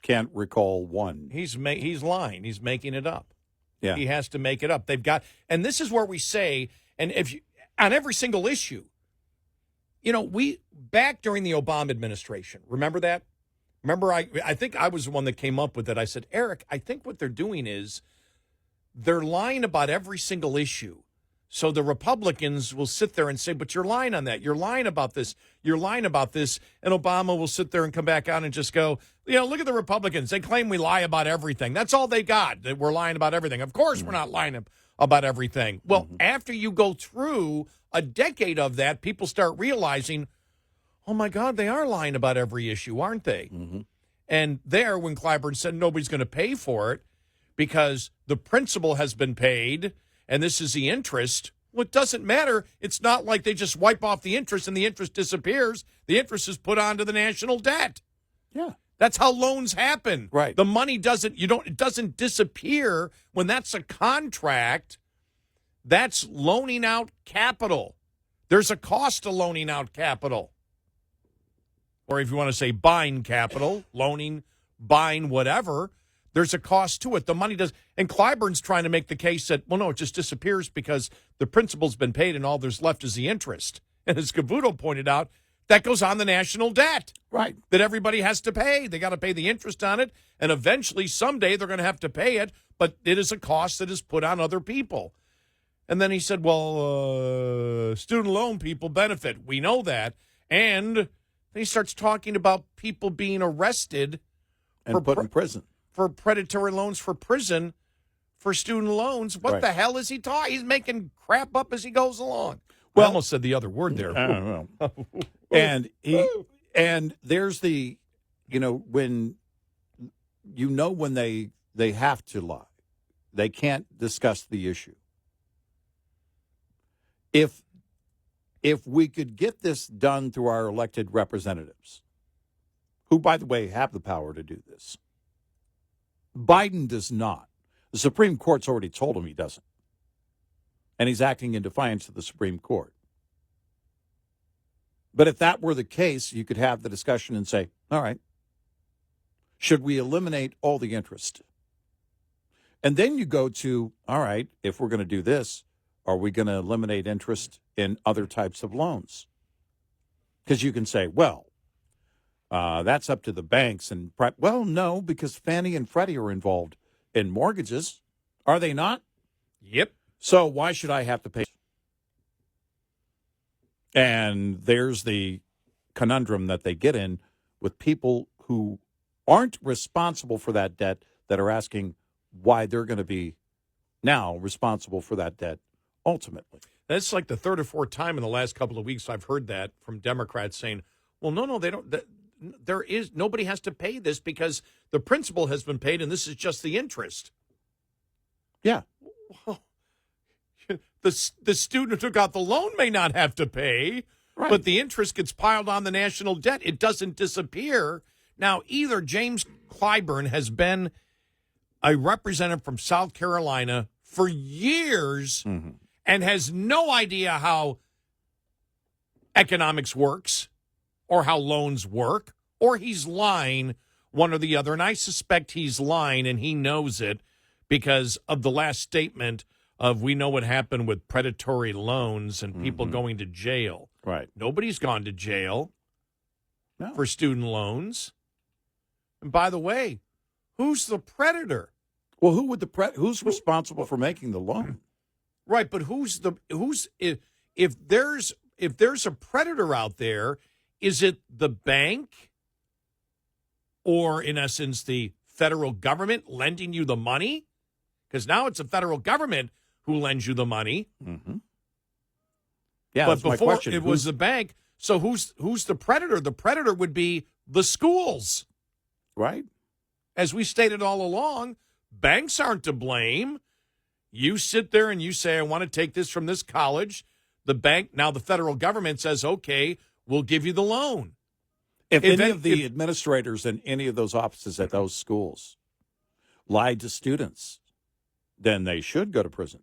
can't recall one. He's lying. He's making it up. Yeah. He has to make it up. They've got, and this is where we say, and if you, on every single issue, you know, we, back during the Obama administration, remember that? Remember, I think I was the one that came up with it. I said, Eric, I think what they're doing is they're lying about every single issue. So the Republicans will sit there and say, but you're lying on that. You're lying about this. You're lying about this. And Obama will sit there and come back out and just go, you know, look at the Republicans. They claim we lie about everything. That's all they got, that we're lying about everything. Of course we're not lying about everything. Well, after you go through a decade of that, people start realizing, oh, my God, they are lying about every issue, aren't they? And there, when Clyburn said nobody's going to pay for it because the principal has been paid and this is the interest, well, it doesn't matter. It's not like they just wipe off the interest and the interest disappears. The interest is put onto the national debt. Yeah. That's how loans happen. Right. The money it doesn't disappear. When that's a contract, that's loaning out capital. There's a cost to loaning out capital. Or if you want to say buying capital, loaning, buying whatever, there's a cost to it. The money does. And Clyburn's trying to make the case that, well, no, it just disappears because the principal's been paid and all there's left is the interest. And as Cavuto pointed out, that goes on the national debt. Right. That everybody has to pay. They got to pay the interest on it. And eventually, someday, they're going to have to pay it. But it is a cost that is put on other people. And then he said, well, student loan people benefit. We know that. And then he starts talking about people being arrested and put in prison for predatory loans for prison for student loans. What the hell is he talking? He's making crap up as he goes along. Well, I almost said the other word there. I don't know. and there's the, you know, when they have to lie. They can't discuss the issue. If we could get this done through our elected representatives, who, by the way, have the power to do this, Biden does not. The Supreme Court's already told him he doesn't. And he's acting in defiance of the Supreme Court. But if that were the case, you could have the discussion and say, all right, should we eliminate all the interest? And then you go to, all right, if we're going to do this, are we going to eliminate interest in other types of loans? Because you can say, well, that's up to the banks. And well, no, because Fannie and Freddie are involved in mortgages. Are they not? Yep. So why should I have to pay? And there's the conundrum that they get in with people who aren't responsible for that debt that are asking why they're going to be now responsible for that debt ultimately. That's like the third or fourth time in the last couple of weeks I've heard that from Democrats saying, well, no, they don't. Nobody has to pay this because the principal has been paid and this is just the interest. Yeah. Well, the student who took out the loan may not have to pay, right, but the interest gets piled on the national debt. It doesn't disappear. Now, either James Clyburn has been a representative from South Carolina for years and has no idea how economics works or how loans work, or he's lying, one or the other. And I suspect he's lying and he knows it because of the last statement of we know what happened with predatory loans and people going to jail. Right. Nobody's gone to jail No. for student loans. And by the way, who's the predator? Well, who's responsible for making the loan? Right, but if there's a predator out there, is it the bank or in essence the federal government lending you the money? Because now it's the federal government who lends you the money. Mm-hmm. Yeah, but that's my before question. it was the bank. So who's the predator? The predator would be the schools. Right. As we stated all along, banks aren't to blame. You sit there and you say, I want to take this from this college. The bank, now the federal government says, okay, we'll give you the loan. If any of the administrators in any of those offices at those schools lied to students, then they should go to prison.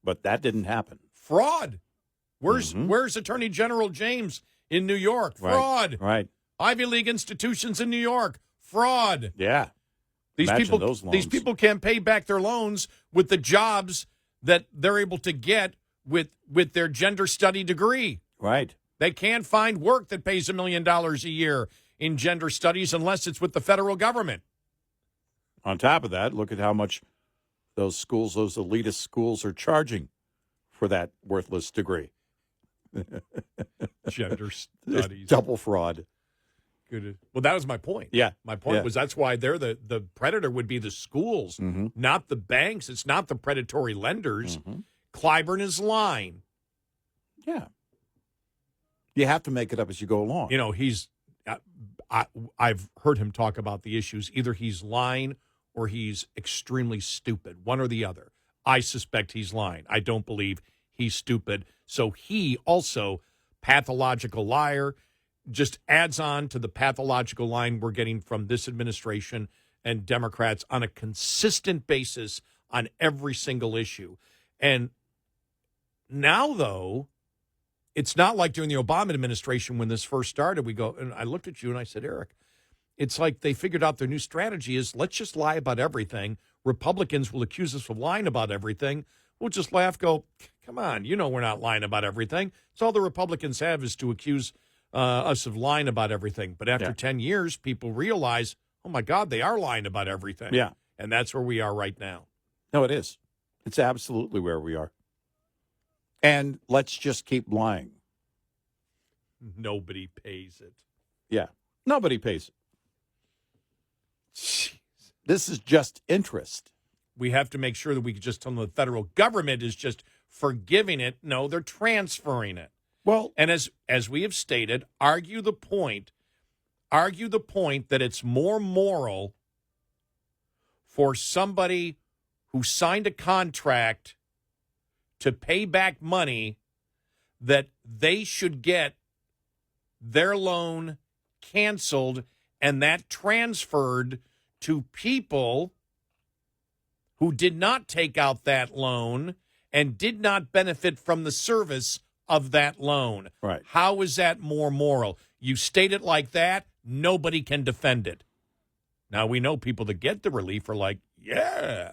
But that didn't happen. Fraud. Where's Attorney General James in New York? Fraud. Right. Ivy League institutions in New York. Fraud. Yeah. These Imagine people can't pay back their loans with the jobs that they're able to get with their gender study degree. Right. They can't find work that pays $1 million a year in gender studies unless it's with the federal government. On top of that, look at how much those schools, those elitist schools, are charging for that worthless degree. Gender studies. Double fraud. Good. Well, that was my point. Yeah. My point was that's why they're the predator would be the schools, not the banks. It's not the predatory lenders. Clyburn is lying. Yeah. You have to make it up as you go along. You know, I've heard him talk about the issues. Either he's lying or he's extremely stupid, one or the other. I suspect he's lying. I don't believe he's stupid. So he also, pathological liar, just adds on to the pathological line we're getting from this administration and Democrats on a consistent basis on every single issue. And now, though, it's not like during the Obama administration when this first started. We go, and I looked at you and I said, Eric, it's like they figured out their new strategy is let's just lie about everything. Republicans will accuse us of lying about everything. We'll just laugh, go, come on, you know we're not lying about everything. So all the Republicans have is to accuse us of lying about everything. But after 10 years, people realize, oh, my God, they are lying about everything. Yeah. And that's where we are right now. No, it is. It's absolutely where we are. And let's just keep lying. Nobody pays it. Yeah. Nobody pays it. Jeez. This is just interest. We have to make sure that we can just tell them the federal government is just forgiving it. No, they're transferring it. Well, and as we have stated, argue the point that it's more moral for somebody who signed a contract to pay back money that they should get their loan canceled and that transferred to people who did not take out that loan and did not benefit from the service of that loan. Right. How is that more moral? You state it like that, nobody can defend it. Now, we know people that get the relief are like, yeah.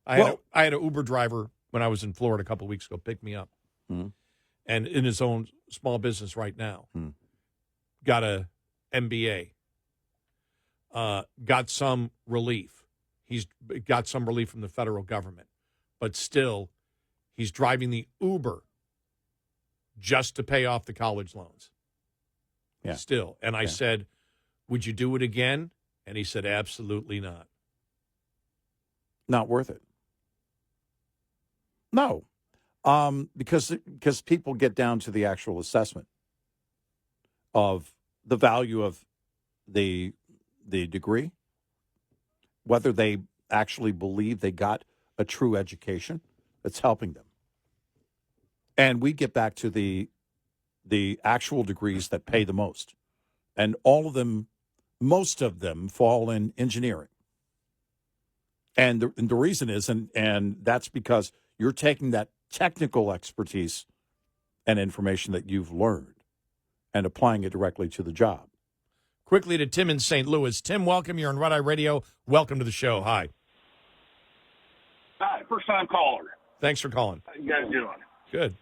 I had an Uber driver when I was in Florida a couple of weeks ago pick me up. Mm-hmm. And in his own small business right now. Got a MBA. Got some relief. He's got some relief from the federal government. But still, he's driving the Uber just to pay off the college loans. Yeah. Still. And I said, would you do it again? And he said, absolutely not. Not worth it. No. Because people get down to the actual assessment of the value of the degree, whether they actually believe they got a true education that's helping them. And we get back to the actual degrees that pay the most. And all of them, most of them fall in engineering. And the reason is, and that's because you're taking that technical expertise and information that you've learned and applying it directly to the job. Quickly to Tim in St. Louis. Tim, welcome. You're on Red Eye Radio. Welcome to the show. Hi. Hi. First-time caller. Thanks for calling. How you guys doing? Good.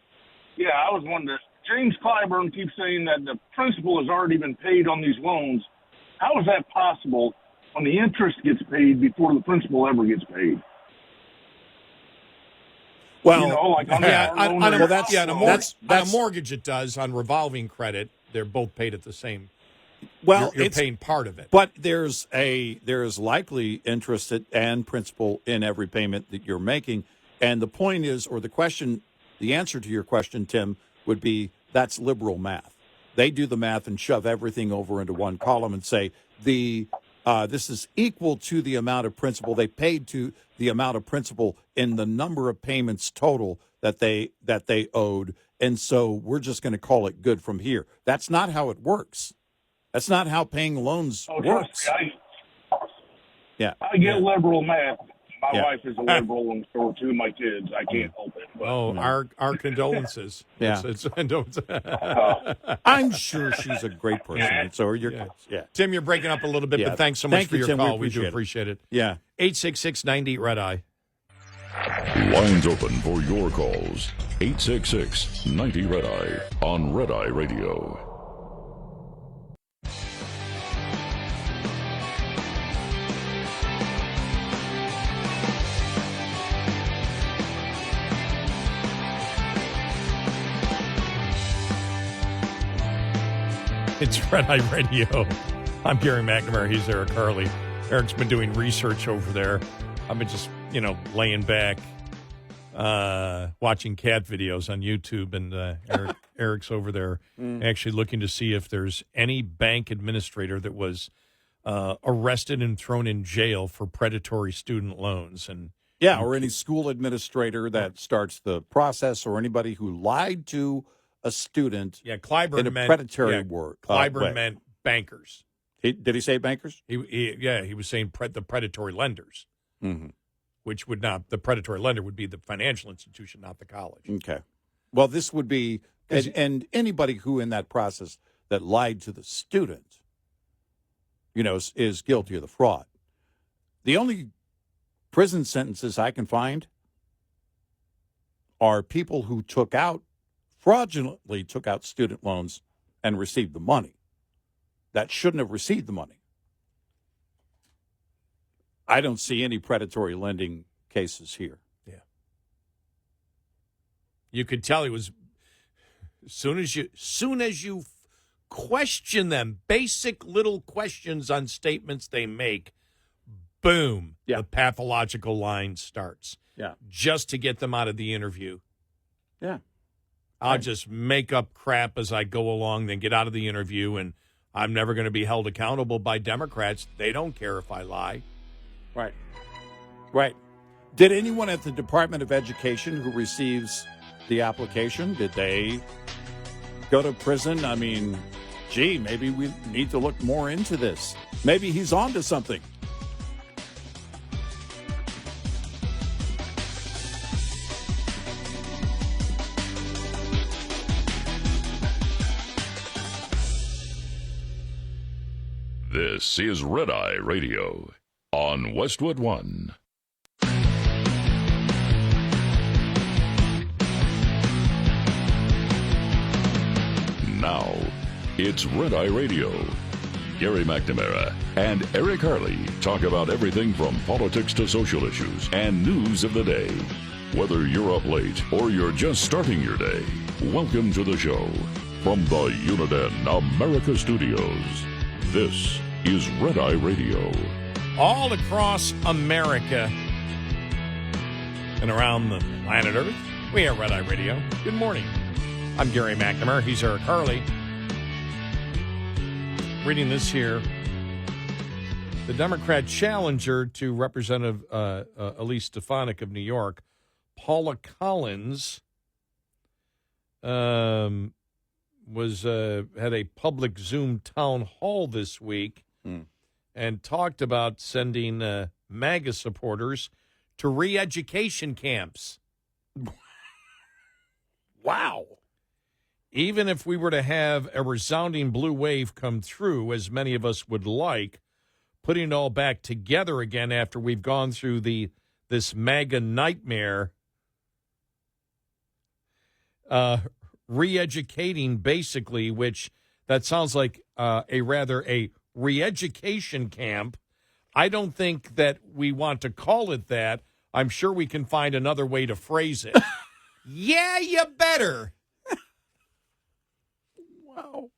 Yeah, I was wondering. James Clyburn keeps saying that the principal has already been paid on these loans. How is that possible when the interest gets paid before the principal ever gets paid? Well, like on a mortgage it does. On revolving credit, they're both paid at the same. Well, you're paying part of it, but there is likely interest and principal in every payment that you're making. And the point is, or the answer to your question, Tim, would be that's liberal math. They do the math and shove everything over into one column and say this is equal to the amount of principal they paid to the amount of principal in the number of payments total that they owed, and so we're just going to call it good from here. That's not how it works. That's not how paying loans works. I get liberal math. My wife is a liberal, and so are two of my kids. I can't help it. But, our condolences. Yeah. I'm sure she's a great person, and so are your kids. Yeah. Tim, you're breaking up a little bit, but thanks so much for your Tim. call. We do appreciate it. Yeah. 866-90-RED-EYE. Lines open for your calls. 866-90-RED-EYE on Red Eye Radio. It's Red Eye Radio. I'm Gary McNamara. He's Eric Harley. Eric's been doing research over there. I've been just, laying back, watching cat videos on YouTube, and Eric's over there actually looking to see if there's any bank administrator that was arrested and thrown in jail for predatory student loans. And or any school administrator that starts the process, or anybody who lied to a student. Clyburn in a meant predatory word. Clyburn meant bankers. Did he say bankers? He was saying the predatory lenders, which would not, the predatory lender would be the financial institution, not the college. Okay. Well, this would be, and anybody who in that process that lied to the student, is guilty of the fraud. The only prison sentences I can find are people who fraudulently took out student loans and received the money that shouldn't have received the money. I don't see any predatory lending cases here. Yeah. You could tell he was, soon as you question them, basic little questions on statements they make, boom, the pathological line starts. Yeah. Just to get them out of the interview. Yeah. I'll just make up crap as I go along, then get out of the interview, and I'm never going to be held accountable by Democrats. They don't care if I lie. Right. Did anyone at the Department of Education who receives the application, did they go to prison? I mean, maybe we need to look more into this. Maybe he's on to something. This is Red Eye Radio on Westwood One. Now, it's Red Eye Radio. Gary McNamara and Eric Harley talk about everything from politics to social issues and news of the day. Whether you're up late or you're just starting your day, welcome to the show. From the Uniden America Studios, this is Red Eye Radio. All across America and around the planet Earth, we have Red Eye Radio. Good morning. I'm Gary McNamara. He's Eric Harley. Reading this here. The Democrat challenger to Representative Elise Stefanik of New York, Paula Collins, had a public Zoom town hall this week and talked about sending MAGA supporters to re-education camps. Wow. Even if we were to have a resounding blue wave come through, as many of us would like, putting it all back together again after we've gone through the this MAGA nightmare, re-educating basically, which that sounds like a re-education camp. I don't think that we want to call it that. I'm sure we can find another way to phrase it. Yeah, you better. Wow.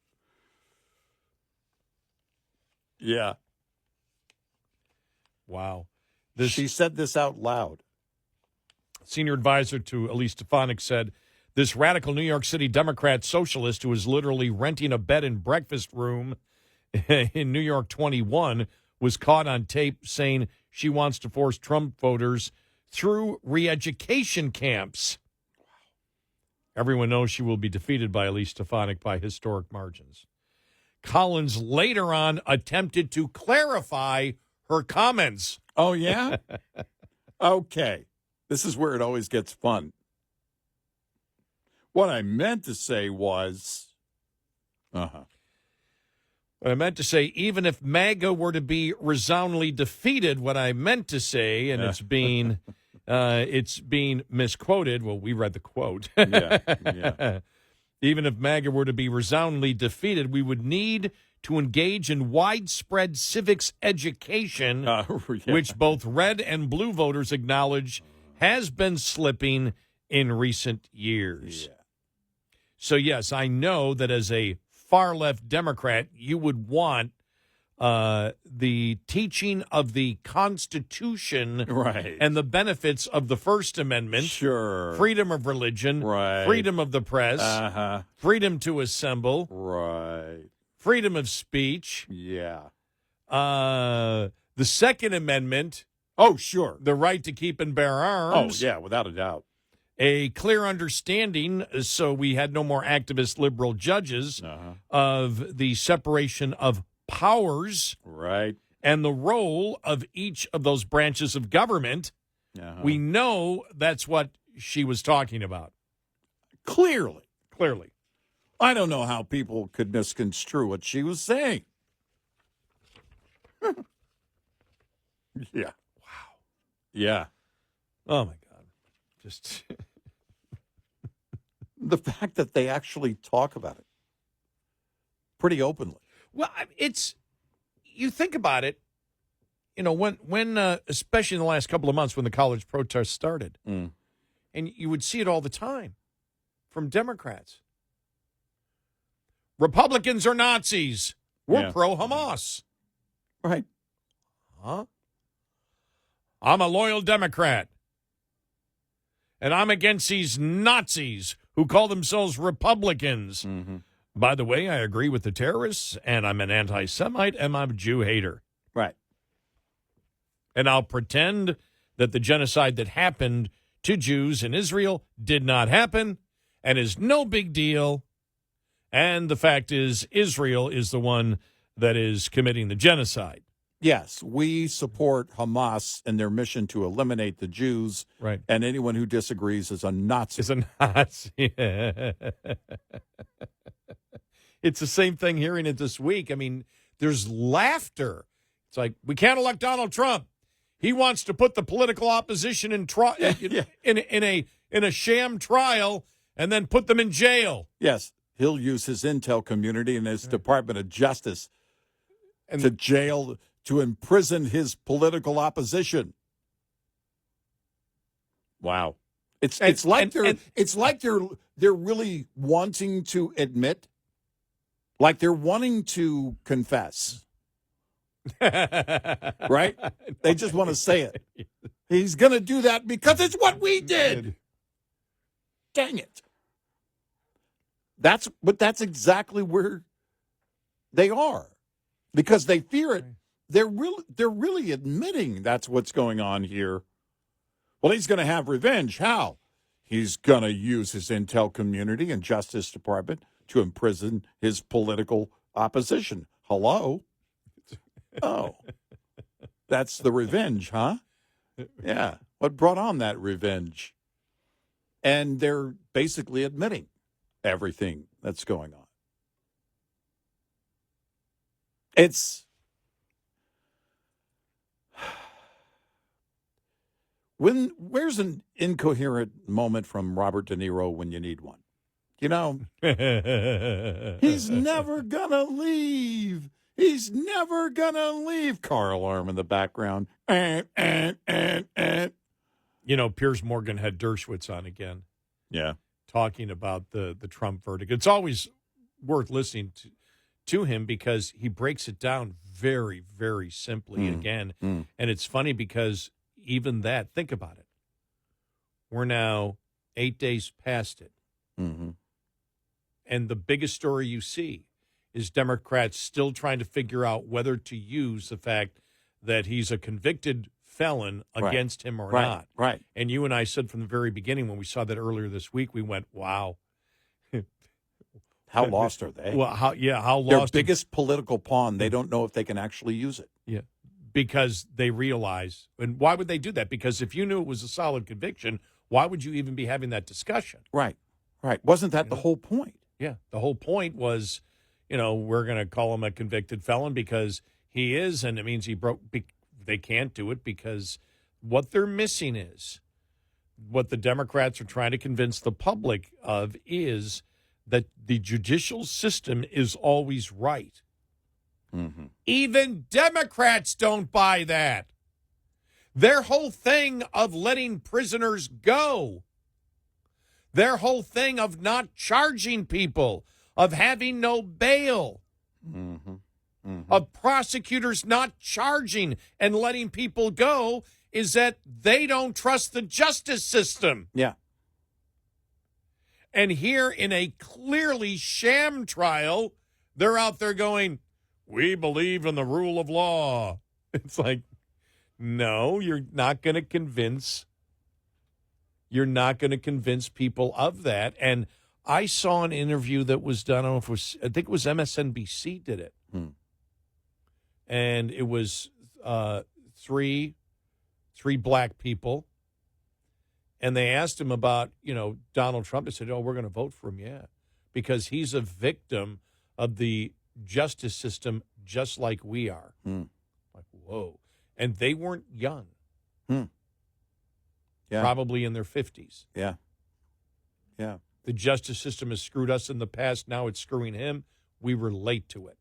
Yeah. Wow. She said this out loud. Senior advisor to Elise Stefanik said, this radical New York City Democrat socialist who is literally renting a bed and breakfast room in New York 21 was caught on tape saying she wants to force Trump voters through re-education camps. Everyone knows she will be defeated by Elise Stefanik by historic margins. Collins later on attempted to clarify her comments. Oh, yeah? Okay. This is where it always gets fun. What I meant to say was, What I meant to say, even if MAGA were to be resoundingly defeated, what I meant to say, and it's being misquoted. Well, we read the quote. yeah. Even if MAGA were to be resoundingly defeated, we would need to engage in widespread civics education, which both red and blue voters acknowledge has been slipping in recent years. Yeah. So, yes, I know that as a far-left Democrat, you would want the teaching of the Constitution and the benefits of the First Amendment, freedom of religion, freedom of the press, freedom to assemble, freedom of speech. Yeah. The Second Amendment. Oh, sure. The right to keep and bear arms. Oh, yeah, without a doubt. A clear understanding, so we had no more activist liberal judges, of the separation of powers, and the role of each of those branches of government. We know that's what she was talking about. Clearly. Clearly. I don't know how people could misconstrue what she was saying. Yeah. Wow. Yeah. Oh, my God. Just the fact that they actually talk about it pretty openly. Well, you think about it, when especially in the last couple of months when the college protests started, and you would see it all the time from Democrats. Republicans are Nazis. We're pro-Hamas. Right. Huh? I'm a loyal Democrat. And I'm against these Nazis who call themselves Republicans. By the way, I agree with the terrorists, and I'm an anti-Semite, and I'm a Jew hater. Right. And I'll pretend that the genocide that happened to Jews in Israel did not happen and is no big deal. And the fact is, Israel is the one that is committing the genocide. Yes, we support Hamas and their mission to eliminate the Jews. Right. And anyone who disagrees is a Nazi. Is a Nazi. It's the same thing hearing it this week. I mean, there's laughter. It's like, we can't elect Donald Trump. He wants to put the political opposition in a sham trial and then put them in jail. Yes, he'll use his intel community and his Department of Justice to jail, to imprison his political opposition. Wow. It's like they're really wanting to admit, like they're wanting to confess. Right? They just want to say it. He's going to do that because it's what we did. Dang it. That's exactly where they are, because they fear it. They're really admitting that's what's going on here. Well, he's going to have revenge. How? He's going to use his intel community and Justice Department to imprison his political opposition. Hello? Oh, that's the revenge, huh? Yeah. What brought on that revenge? And they're basically admitting everything that's going on. Where's an incoherent moment from Robert De Niro when you need one? You know, he's never gonna leave. He's never gonna leave. Car alarm in the background. You know, Piers Morgan had Dershowitz on again. Yeah. Talking about the Trump verdict. It's always worth listening to him because he breaks it down very, very simply again. And it's funny because even that, think about it. We're now 8 days past it. Mm-hmm. And the biggest story you see is Democrats still trying to figure out whether to use the fact that he's a convicted felon against him or not. Right. And you and I said from the very beginning when we saw that earlier this week, we went, wow. How lost are they? Well, how lost? Their biggest political pawn, they don't know if they can actually use it. Yeah, because they realize, and why would they do that? Because if you knew it was a solid conviction, why would you even be having that discussion? Right. Wasn't that the whole point? Yeah, the whole point was, we're going to call him a convicted felon because he is, and it means he broke. They can't do it because what they're missing is what the Democrats are trying to convince the public of is that the judicial system is always right. Mm-hmm. Even Democrats don't buy that. Their whole thing of letting prisoners go, their whole thing of not charging people, of having no bail, of prosecutors not charging and letting people go is that they don't trust the justice system. Yeah. And here in a clearly sham trial, they're out there going, we believe in the rule of law. It's like, no, you're not going to convince people of that. And I saw an interview that was done, I think it was MSNBC did it. And it was three black people. And they asked him about, Donald Trump. They said, we're going to vote for him, yeah. Because he's a victim of the justice system just like we are. Like, whoa. And they weren't young. Yeah. Probably in their 50s. Yeah. The justice system has screwed us in the past. Now it's screwing him. We relate to it.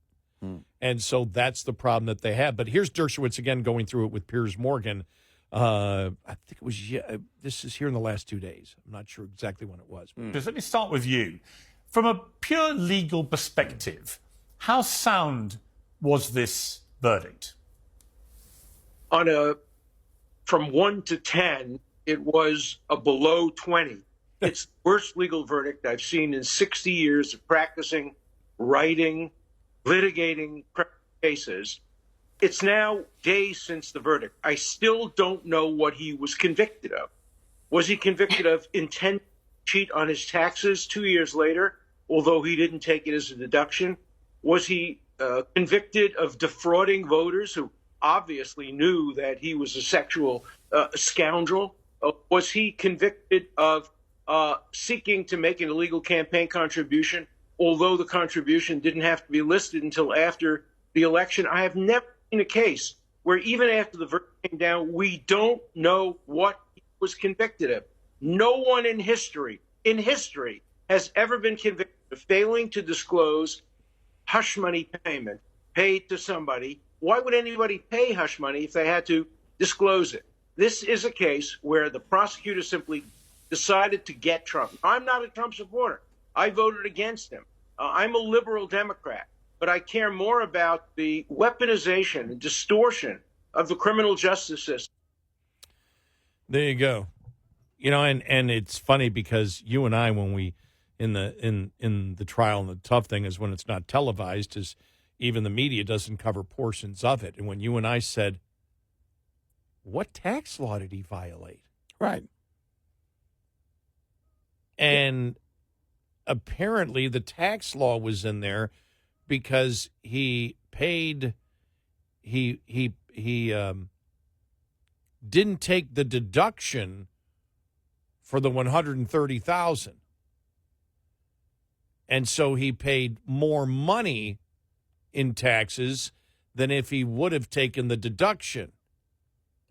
And so that's the problem that they have. But here's Dershowitz again going through it with Piers Morgan. I think it was, this is here in the last 2 days. I'm not sure exactly when it was. Let me start with you. From a pure legal perspective, how sound was this verdict? From 1 to 10, it was a below 20. It's the worst legal verdict I've seen in 60 years of practicing, writing, litigating cases. It's now days since the verdict. I still don't know what he was convicted of. Was he convicted of intent to cheat on his taxes 2 years later, although he didn't take it as a deduction? Was he convicted of defrauding voters who obviously knew that he was a sexual scoundrel? Was he convicted of seeking to make an illegal campaign contribution, although the contribution didn't have to be listed until after the election? I have never seen a case where even after the verdict came down, we don't know what he was convicted of. No one in history has ever been convicted of failing to disclose hush money payment paid to somebody. Why would anybody pay hush money if they had to disclose it? This is a case where the prosecutor simply decided to get Trump. I'm not a Trump supporter. I voted against him. I'm a liberal Democrat, but I care more about the weaponization and distortion of the criminal justice system. There you go. And it's funny because you and I, when we in the trial, and the tough thing is when it's not televised, is even the media doesn't cover portions of it. And when you and I said, what tax law did he violate? Right. And apparently the tax law was in there because he didn't take the deduction for the $130,000. And so he paid more money in taxes than if he would have taken the deduction.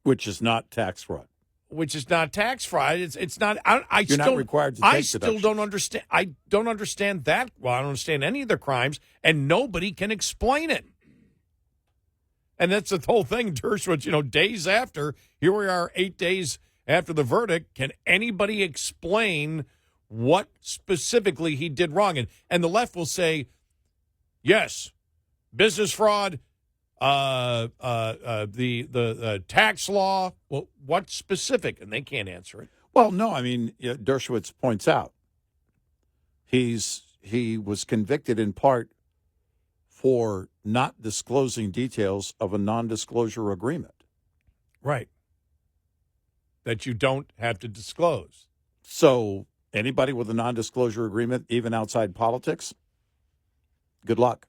Which is not tax fraud. which is not tax fraud. It's not. You're not required to take I still don't understand. I don't understand that. Well, I don't understand any of the crimes, and nobody can explain it. And that's the whole thing, Dershowitz. Days after, here we are, 8 days after the verdict. Can anybody explain what specifically he did wrong? And the left will say, yes, business fraud, the tax law. Well, what's specific? And they can't answer it. Well, no, I mean, Dershowitz points out he was convicted in part for not disclosing details of a non-disclosure agreement. Right. That you don't have to disclose. So anybody with a non-disclosure agreement, even outside politics, good luck.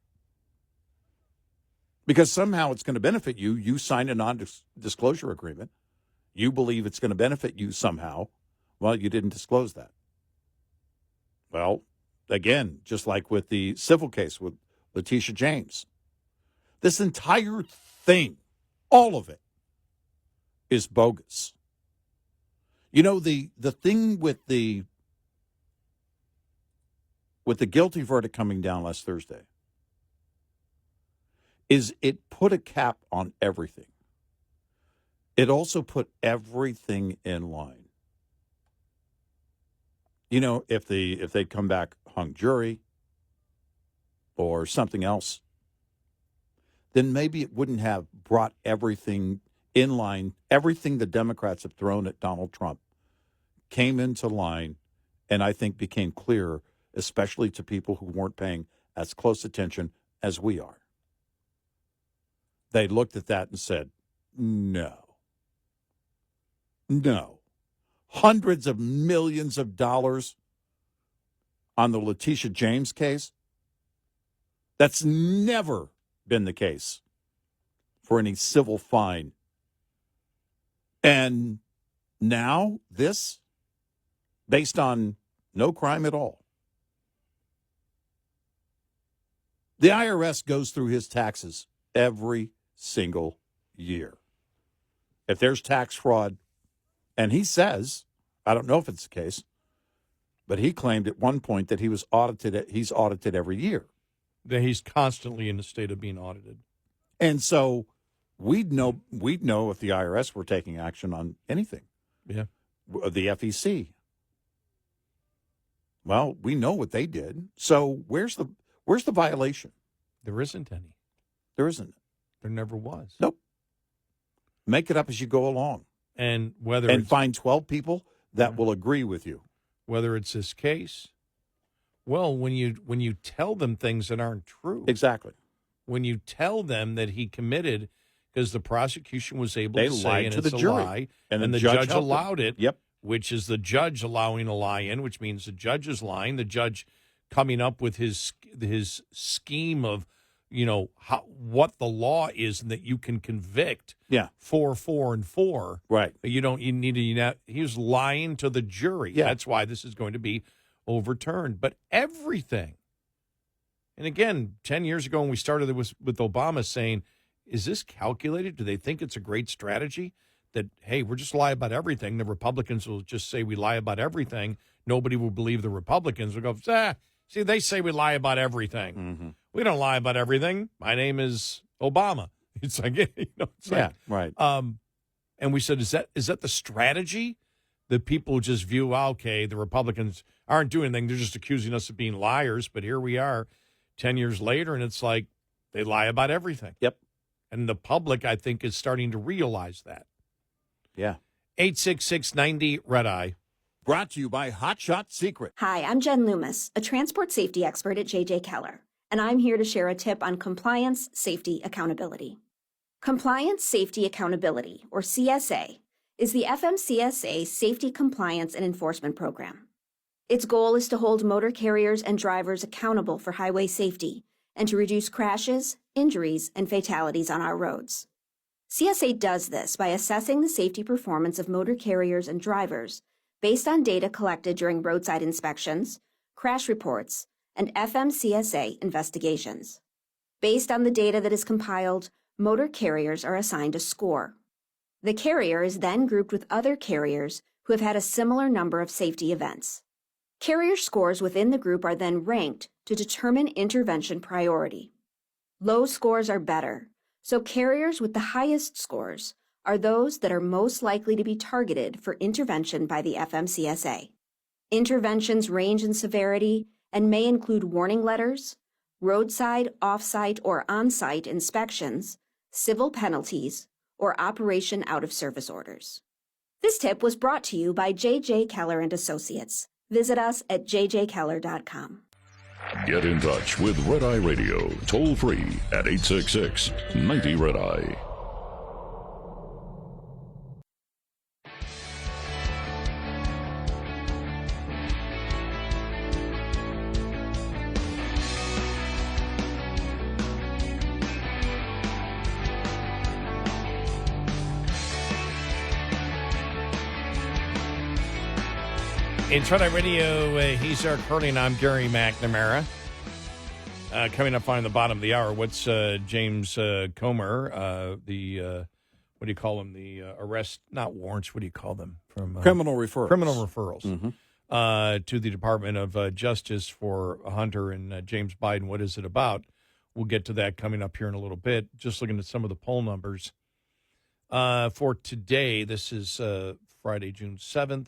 Because somehow it's going to benefit you. You signed a non-disclosure agreement. You believe it's going to benefit you somehow. Well, you didn't disclose that. Well, again, just like with the civil case with Letitia James, this entire thing, all of it, is bogus. The thing with the guilty verdict coming down last Thursday is it put a cap on everything. It also put everything in line. If they come back hung jury or something else, then maybe it wouldn't have brought everything in line. Everything the Democrats have thrown at Donald Trump came into line, and I think became clear, especially to people who weren't paying as close attention as we are. They looked at that and said, no. Hundreds of millions of dollars on the Letitia James case. That's never been the case for any civil fine. And now this, based on no crime at all. The IRS goes through his taxes every single year. If there's tax fraud, and he says, I don't know if it's the case, but he claimed at one point that he's audited every year. That he's constantly in the state of being audited. And so we'd know if the IRS were taking action on anything. Yeah. The FEC. Well, we know what they did. So where's the violation? There isn't any. There isn't. There never was. Nope. Make it up as you go along. And find 12 people that will agree with you. Whether it's this case, well, when you tell them things that aren't true. Exactly. When you tell them that he committed, because the prosecution was able to say, and to it's the a jury, lie, and the judge allowed it. it. Yep. Which is the judge allowing a lie in, which means the judge is lying. The judge coming up with his scheme of, what the law is, and that you can convict. Yeah. 4, 4, and 4. Right. He was lying to the jury. Yeah. That's why this is going to be overturned. But everything. And again, 10 years ago when we started with Obama saying, is this calculated? Do they think it's a great strategy? That, hey, we're just lie about everything. The Republicans will just say we lie about everything. Nobody will believe the Republicans. Will go, see, they say we lie about everything. Mm-hmm. We don't lie about everything. My name is Obama. It's like, right. And we said, is that the strategy that people just view? Okay, the Republicans aren't doing anything. They're just accusing us of being liars. But here we are 10 years later, and it's like they lie about everything. Yep. And the public, I think, is starting to realize that. Yeah. 866-90-RED-EYE. Brought to you by Hot Shot Secret. Hi, I'm Jen Loomis, a transport safety expert at J.J. Keller, and I'm here to share a tip on compliance, safety, accountability. Compliance, Safety, Accountability, or CSA, is the FMCSA Safety, Compliance, and Enforcement Program. Its goal is to hold motor carriers and drivers accountable for highway safety and to reduce crashes, injuries, and fatalities on our roads. CSA does this by assessing the safety performance of motor carriers and drivers based on data collected during roadside inspections, crash reports, and FMCSA investigations. Based on the data that is compiled, motor carriers are assigned a score. The carrier is then grouped with other carriers who have had a similar number of safety events. Carrier scores within the group are then ranked to determine intervention priority. Low scores are better, so carriers with the highest scores are those that are most likely to be targeted for intervention by the FMCSA. Interventions range in severity and may include warning letters, roadside, off-site, or on-site inspections, civil penalties, or operation out-of-service orders. This tip was brought to you by J.J. Keller and Associates. Visit us at jjkeller.com. Get in touch with Red Eye Radio, toll free at 866-90-RED-EYE. It's Red Eye Radio. He's Eric Harley, and I'm Gary McNamara. Coming up on the bottom of the hour, what's James Comer, what do you call them? The arrest, not warrants, what do you call them? From criminal referrals. Criminal referrals to the Department of Justice for Hunter and James Biden. What is it about? We'll get to that coming up here in a little bit. Just looking at some of the poll numbers. For today, this is Friday, June 7th.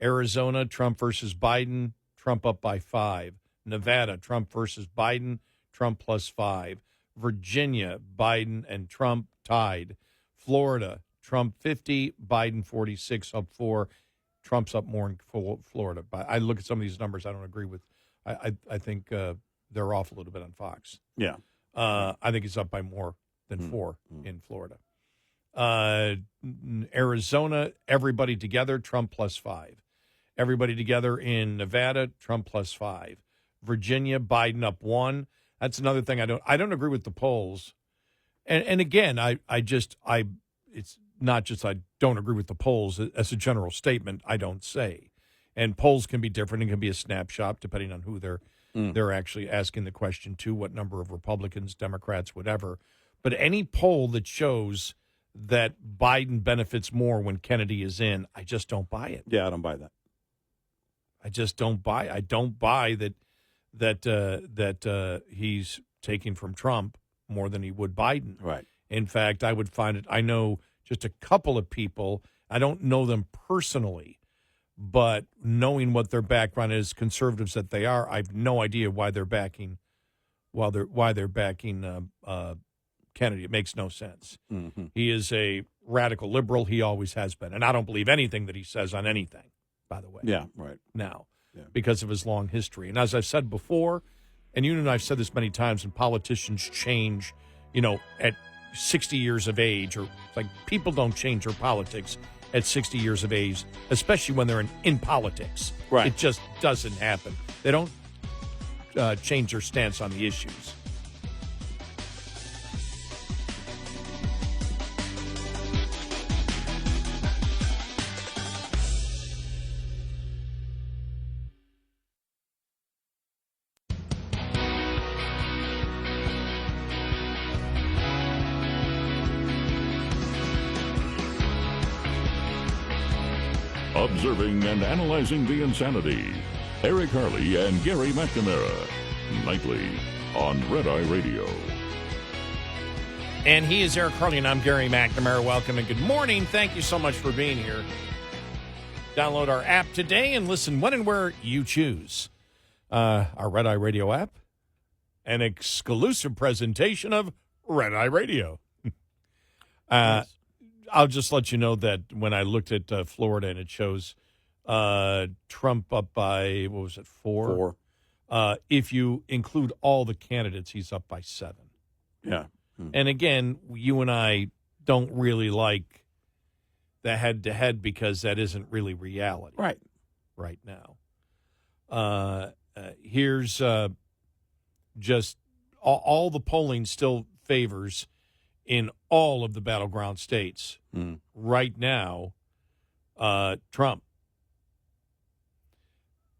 Arizona, Trump versus Biden, Trump up by 5. Nevada, Trump versus Biden, Trump plus 5. Virginia, Biden and Trump tied. Florida, Trump 50, Biden 46, up 4. Trump's up more in Florida. But I look at some of these numbers I don't agree with. I think they're off a little bit on Fox. Yeah. I think it's up by more than 4 in Florida. Arizona, everybody together, Trump plus 5. Everybody together in Nevada, Trump plus 5. Virginia, Biden up 1. That's another thing I don't agree with the polls. And again, it's not just I don't agree with the polls as a general statement. I don't say. And polls can be different. It can be a snapshot depending on who they're actually asking the question to, what number of Republicans, Democrats, whatever. But any poll that shows that Biden benefits more when Kennedy is in, I just don't buy it. Yeah, I don't buy that. I just don't buy. I don't buy that he's taking from Trump more than he would Biden. Right. In fact, I would find it. I know just a couple of people. I don't know them personally, but knowing what their background is, conservatives that they are, I have no idea why they're backing. Why they're backing Kennedy. It makes no sense. Mm-hmm. He is a radical liberal. He always has been, and I don't believe anything that he says on anything. By the way, yeah, right now, because of his long history, and as I've said before, and you and I've said this many times, and politicians change, at 60 years of age, or like people don't change their politics at 60 years of age, especially when they're in politics. Right, it just doesn't happen. They don't change their stance on the issues. Observing and analyzing the insanity. Eric Harley and Gary McNamara. Nightly on Red Eye Radio. And he is Eric Harley, and I'm Gary McNamara. Welcome and good morning. Thank you so much for being here. Download our app today and listen when and where you choose. Our Red Eye Radio app, an exclusive presentation of Red Eye Radio. I'll just let you know that when I looked at Florida and it shows Trump up by, 4? If you include all the candidates, he's up by 7. Yeah. And again, you and I don't really like the head-to-head because that isn't really reality right now. Here's just all the polling still favors in all of the battleground states right now, Trump.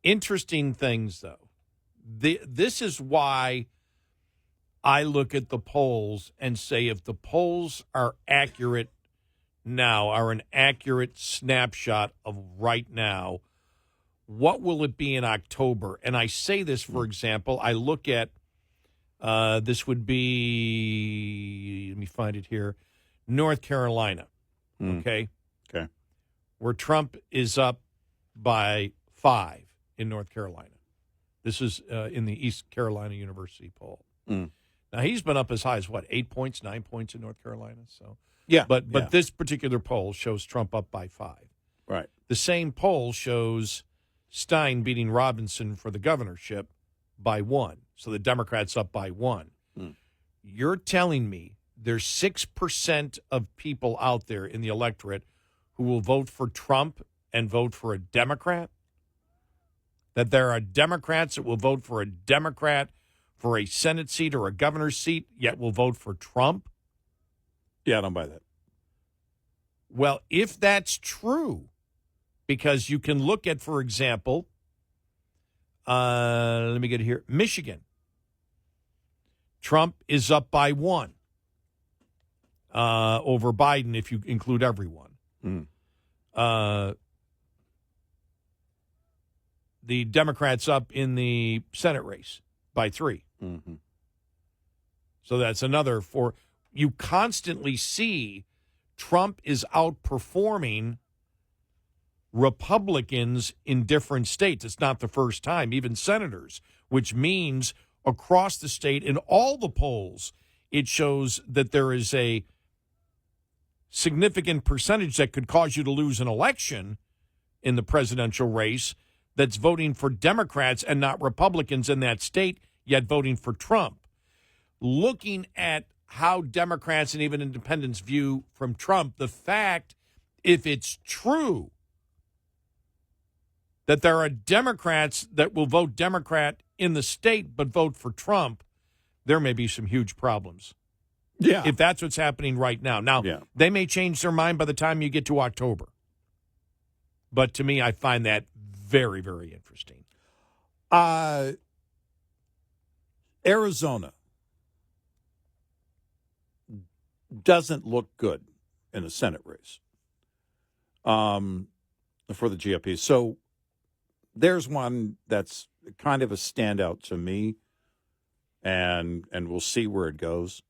Interesting things, though. This is why I look at the polls and say if the polls are accurate now are an accurate snapshot of right now, what will it be in October? And I say this, for example, I look at, this would be, let me find it here, North Carolina, okay? Okay. Where Trump is up by 5 in North Carolina. This is in the East Carolina University poll. Now, he's been up as high as, 8 points, 9 points in North Carolina? So, yeah. But yeah. this particular poll shows Trump up by 5. Right. The same poll shows Stein beating Robinson for the governorship by 1. So the Democrats up by 1. You're telling me there's 6% of people out there in the electorate who will vote for Trump and vote for a Democrat? That there are Democrats that will vote for a Democrat for a Senate seat or a governor's seat, yet will vote for Trump? Yeah, I don't buy that. Well, if that's true, because you can look at, for example, let me get it here, Michigan. Trump is up by 1 over Biden if you include everyone. The Democrats up in the Senate race by 3. So that's another 4. You constantly see Trump is outperforming Republicans in different states. It's not the first time, even senators, which means across the state in all the polls, it shows that there is a significant percentage that could cause you to lose an election in the presidential race that's voting for Democrats and not Republicans in that state, yet voting for Trump. Looking at how Democrats and even independents view from Trump, the fact, if it's true, that there are Democrats that will vote Democrat in the state but vote for Trump, there may be some huge problems. Yeah. If that's what's happening right now. Now, they may change their mind by the time you get to October. But to me, I find that very, very interesting. Arizona doesn't look good in a Senate race for the GOP. So there's one that's kind of a standout to me, and we'll see where it goes.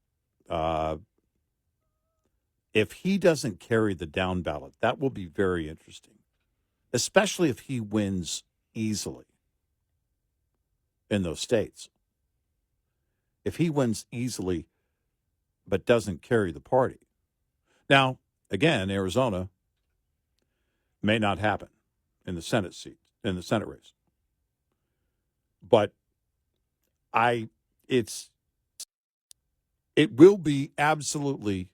If he doesn't carry the down ballot, that will be very interesting, especially if he wins easily in those states. If he wins easily but doesn't carry the party. Now, again, Arizona may not happen in the Senate seat, in the Senate race. But it will be absolutely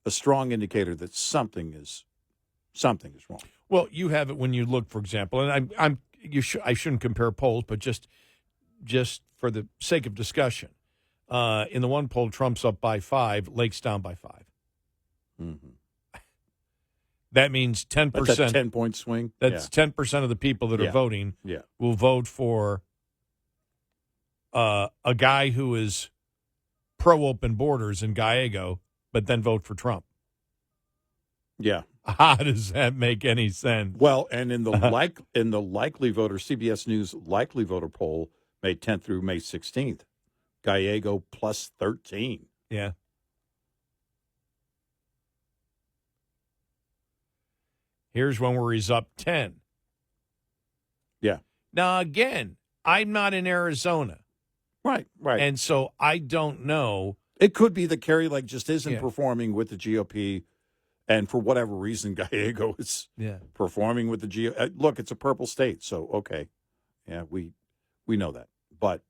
a strong indicator that something is wrong. Well, you have it when you look, for example, and I shouldn't compare polls, but just for the sake of discussion, in the one poll, Trump's up by 5, Lake's down by 5. That means 10%. That's a 10-point swing. That's 10% of the people that are voting will vote for a guy who is pro-open borders in Gallego, but then vote for Trump. Yeah. How does that make any sense? Well, and in the likely voter, CBS News likely voter poll, May 10th through May 16th, Gallego plus 13. Yeah. Here's one where he's up 10. Yeah. Now, again, I'm not in Arizona. Right. And so I don't know. It could be that Kerry Lake just isn't performing with the GOP, and for whatever reason, Gallego is performing with the GOP. Look, it's a purple state, so okay. Yeah, we know that. But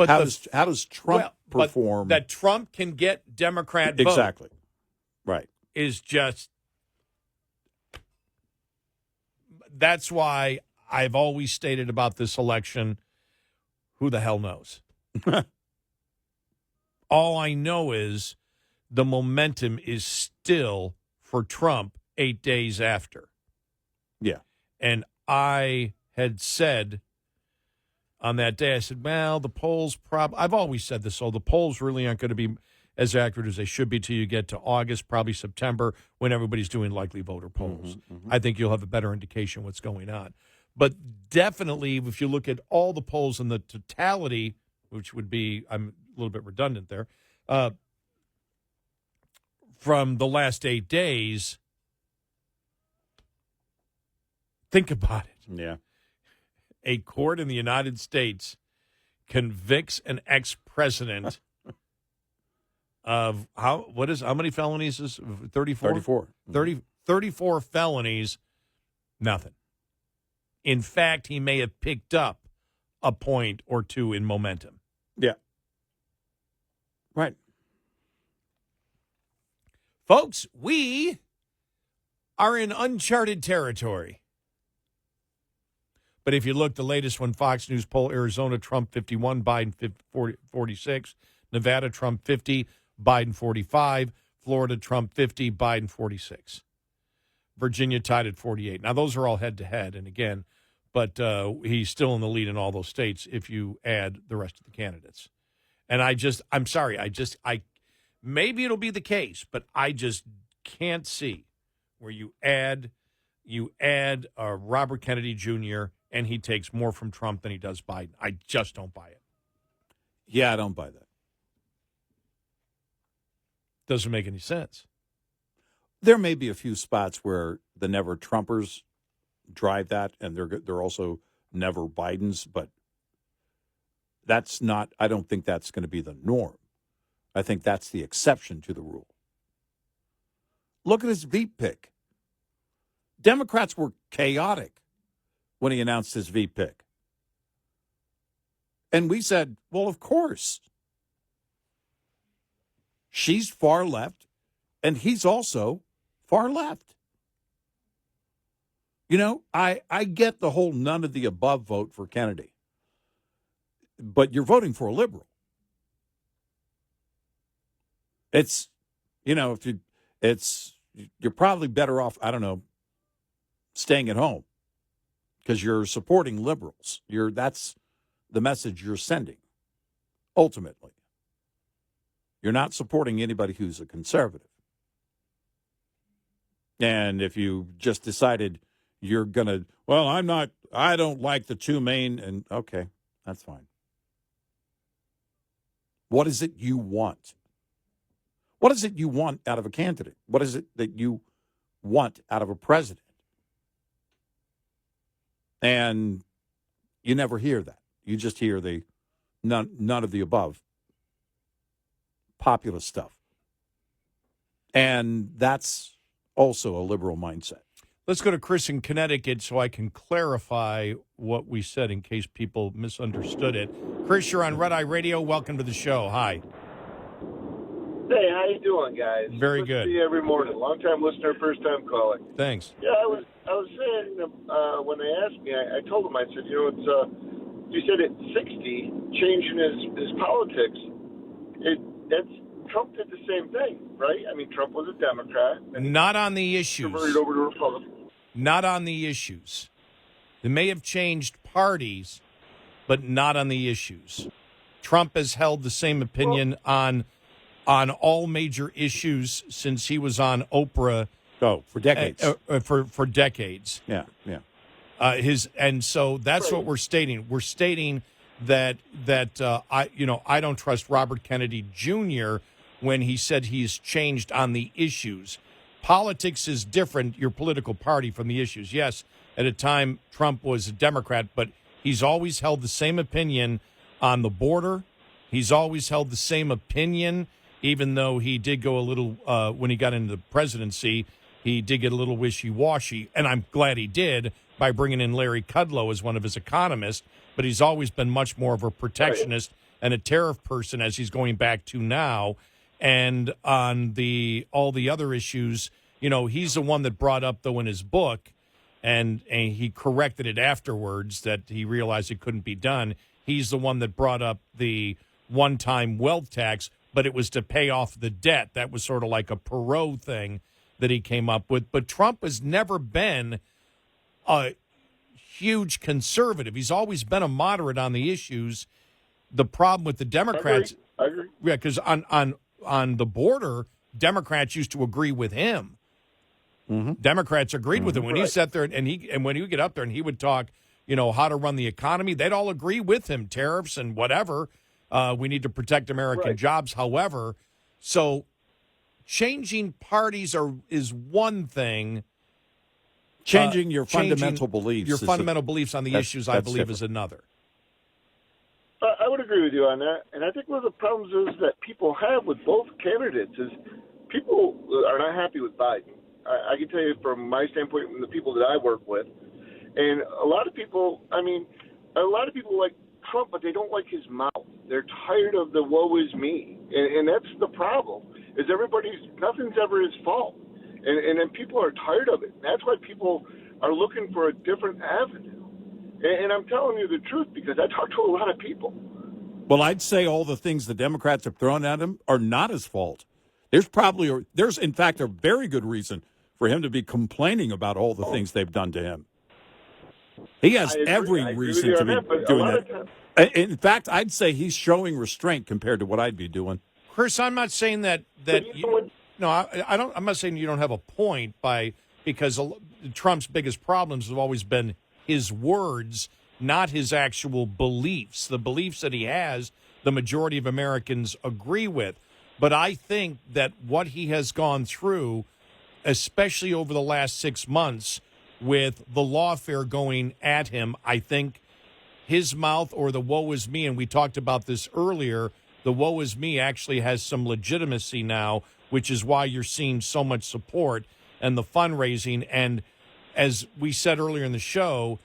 how does Trump perform? That Trump can get Democrat vote. Exactly. Right. Is just, that's why I've always stated about this election, who the hell knows? All I know is the momentum is still for Trump 8 days after. Yeah. And I had said on that day, I said, well, the polls I've always said this, so the polls really aren't going to be, as accurate as they should be till you get to August, probably September, when everybody's doing likely voter polls. I think you'll have a better indication what's going on. But definitely, if you look at all the polls in the totality, which would be, I'm a little bit redundant there, from the last 8 days, think about it. Yeah. A court in the United States convicts an ex-president of how many felonies is 34? 34. 34 felonies, nothing. In fact, he may have picked up a point or two in momentum. Yeah. Right. Folks, we are in uncharted territory. But if you look, the latest one, Fox News poll, Arizona, Trump 51, Biden 46, Nevada, Trump 50, Biden 45, Florida, Trump 50, Biden 46. Virginia tied at 48. Now, those are all head-to-head, and again, but he's still in the lead in all those states if you add the rest of the candidates. And I'm sorry, maybe it'll be the case, but I just can't see where you add Robert Kennedy Jr., and he takes more from Trump than he does Biden. I just don't buy it. Yeah, I don't buy that. Doesn't make any sense. There may be a few spots where the never Trumpers drive that, and they're also never Bidens, but that's not. I don't think that's going to be the norm. I think that's the exception to the rule. Look at his VP pick. Democrats were chaotic when he announced his VP pick. And we said, well, of course. She's far left, and he's also far left. You know, I get the whole none of the above vote for Kennedy. But you're voting for a liberal. It's, you know, you're probably better off, I don't know, staying at home because you're supporting liberals. That's the message you're sending, ultimately. You're not supporting anybody who's a conservative. And if you just decided you're going to, well, I don't like the two main, and okay, that's fine. What is it you want? What is it you want out of a candidate? What is it that you want out of a president? And you never hear that. You just hear the none of the above populist stuff. And that's also a liberal mindset. Let's go to Chris in Connecticut so I can clarify what we said in case people misunderstood it. Chris, you're on Red Eye Radio. Welcome to the show. Hi. Hey, how you doing, guys? Very good. See you every morning. Long-time listener, first-time caller. Thanks. Yeah, I was saying when they asked me, I told them, I said, you know, you said at 60, changing his politics. Trump did the same thing, right? I mean, Trump was a Democrat. Not on the issues. Converted over to Republican. Not on the issues. They may have changed parties, but not on the issues. Trump has held the same opinion on all major issues since he was on Oprah. Oh, for decades. For decades. Yeah. And so that's what we're stating. We're stating that I don't trust Robert Kennedy Jr. when he said he's changed on the issues. Politics is different, your political party, from the issues. Yes, at a time Trump was a Democrat, but he's always held the same opinion on the border. He's always held the same opinion, even though he did go a little, when he got into the presidency, he did get a little wishy-washy, and I'm glad he did by bringing in Larry Kudlow as one of his economists, but he's always been much more of a protectionist and a tariff person as he's going back to now. And on all the other issues, you know, he's the one that brought up, though, in his book, and he corrected it afterwards that he realized it couldn't be done. He's the one that brought up the one-time wealth tax, but it was to pay off the debt. That was sort of like a Perot thing that he came up with. But Trump has never been a huge conservative. He's always been a moderate on the issues. The problem with the Democrats, I agree. Yeah, because on on the border, Democrats used to agree with him. Mm-hmm. Democrats agreed with him when he sat there and when he would get up there and he would talk, how to run the economy. They'd all agree with him, tariffs and whatever. We need to protect American jobs. However, so changing parties is one thing. Changing your fundamental beliefs. Your fundamental beliefs on the issues, I believe, is another. I would agree with you on that. And I think one of the problems is that people have with both candidates is people are not happy with Biden. I can tell you from my standpoint, from the people that I work with, and a lot of people like Trump, but they don't like his mouth. They're tired of the woe is me. And that's the problem, is nothing's ever his fault. And then people are tired of it. That's why people are looking for a different avenue. And I'm telling you the truth because I talk to a lot of people. Well, I'd say all the things the Democrats have thrown at him are not his fault. There's in fact, a very good reason for him to be complaining about all the things they've done to him. He has every reason to be doing that. In fact, I'd say he's showing restraint compared to what I'd be doing. Chris, I'm not saying that I'm not saying you don't have a point because Trump's biggest problems have always been his words, not his actual beliefs. The beliefs that he has, the majority of Americans agree with. But I think that what he has gone through, especially over the last 6 months with the lawfare going at him, I think his mouth or the woe is me, and we talked about this earlier, the woe is me actually has some legitimacy now, which is why you're seeing so much support and the fundraising. And as we said earlier in the show,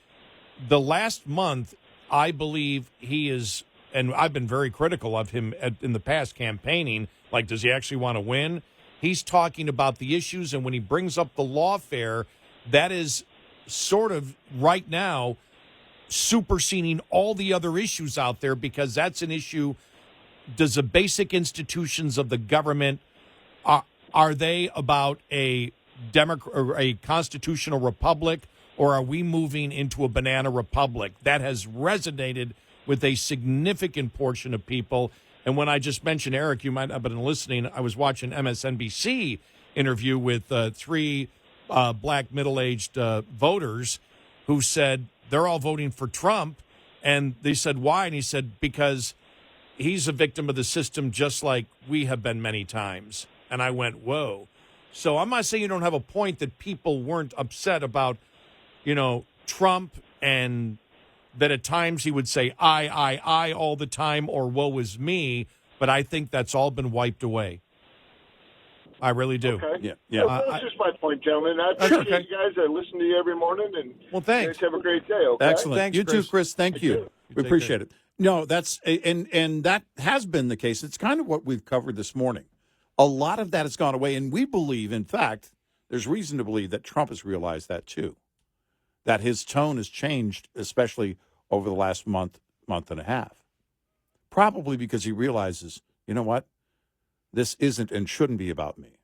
the last month, I believe he is, and I've been very critical of him in the past campaigning, like, does he actually want to win? He's talking about the issues, and when he brings up the lawfare, that is sort of right now superseding all the other issues out there, because that's an issue. Does the basic institutions of the government, are they about a constitutional republic, or are we moving into a banana republic? That has resonated with a significant portion of people. And when I just mentioned, Eric, you might have been listening, I was watching MSNBC interview with three black middle-aged voters who said they're all voting for Trump. And they said, why? And he said, because he's a victim of the system just like we have been many times. And I went, whoa. So I'm not saying you don't have a point that people weren't upset about, Trump, and that at times he would say, I all the time, or woe is me. But I think that's all been wiped away. I really do. Okay. Yeah. Well, that's just my point, gentlemen. I appreciate you guys. I listen to you every morning, and thanks. You guys have a great day. Okay. Excellent. Thanks, you Chris. too, Chris. Thank you. We appreciate it. No, that's and that has been the case. It's kind of what we've covered this morning. A lot of that has gone away, and we believe, in fact, there's reason to believe that Trump has realized that too, that his tone has changed, especially over the last month and a half. Probably because he realizes, you know what, this isn't and shouldn't be about me.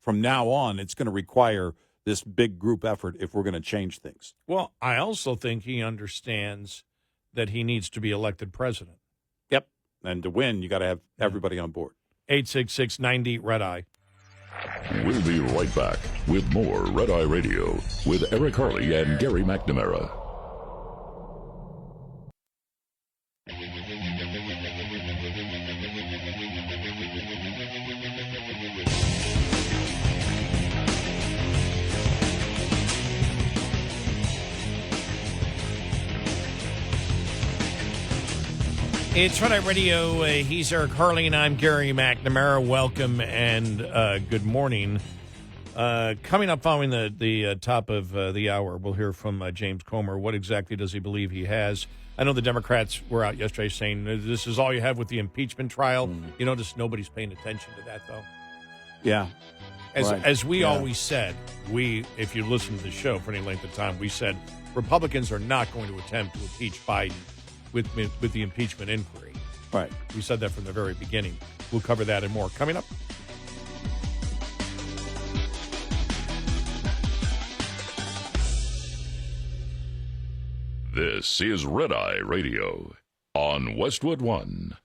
From now on, it's going to require this big group effort if we're going to change things. Well, I also think he understands that he needs to be elected president. Yep. And to win, you got to have everybody on board. 866-90-RED-EYE. We'll be right back with more Red Eye Radio with Eric Harley and Gary McNamara. It's Red Eye Radio. He's Eric Harley, and I'm Gary McNamara. Welcome and good morning. Coming up following the top of the hour, we'll hear from James Comer. What exactly does he believe he has? I know the Democrats were out yesterday saying this is all you have with the impeachment trial. You notice nobody's paying attention to that, though. Yeah. As we always said, if you listen to the show for any length of time, we said Republicans are not going to attempt to impeach Biden with the impeachment inquiry. Right. We said that from the very beginning. We'll cover that and more coming up. This is Red Eye Radio on Westwood One.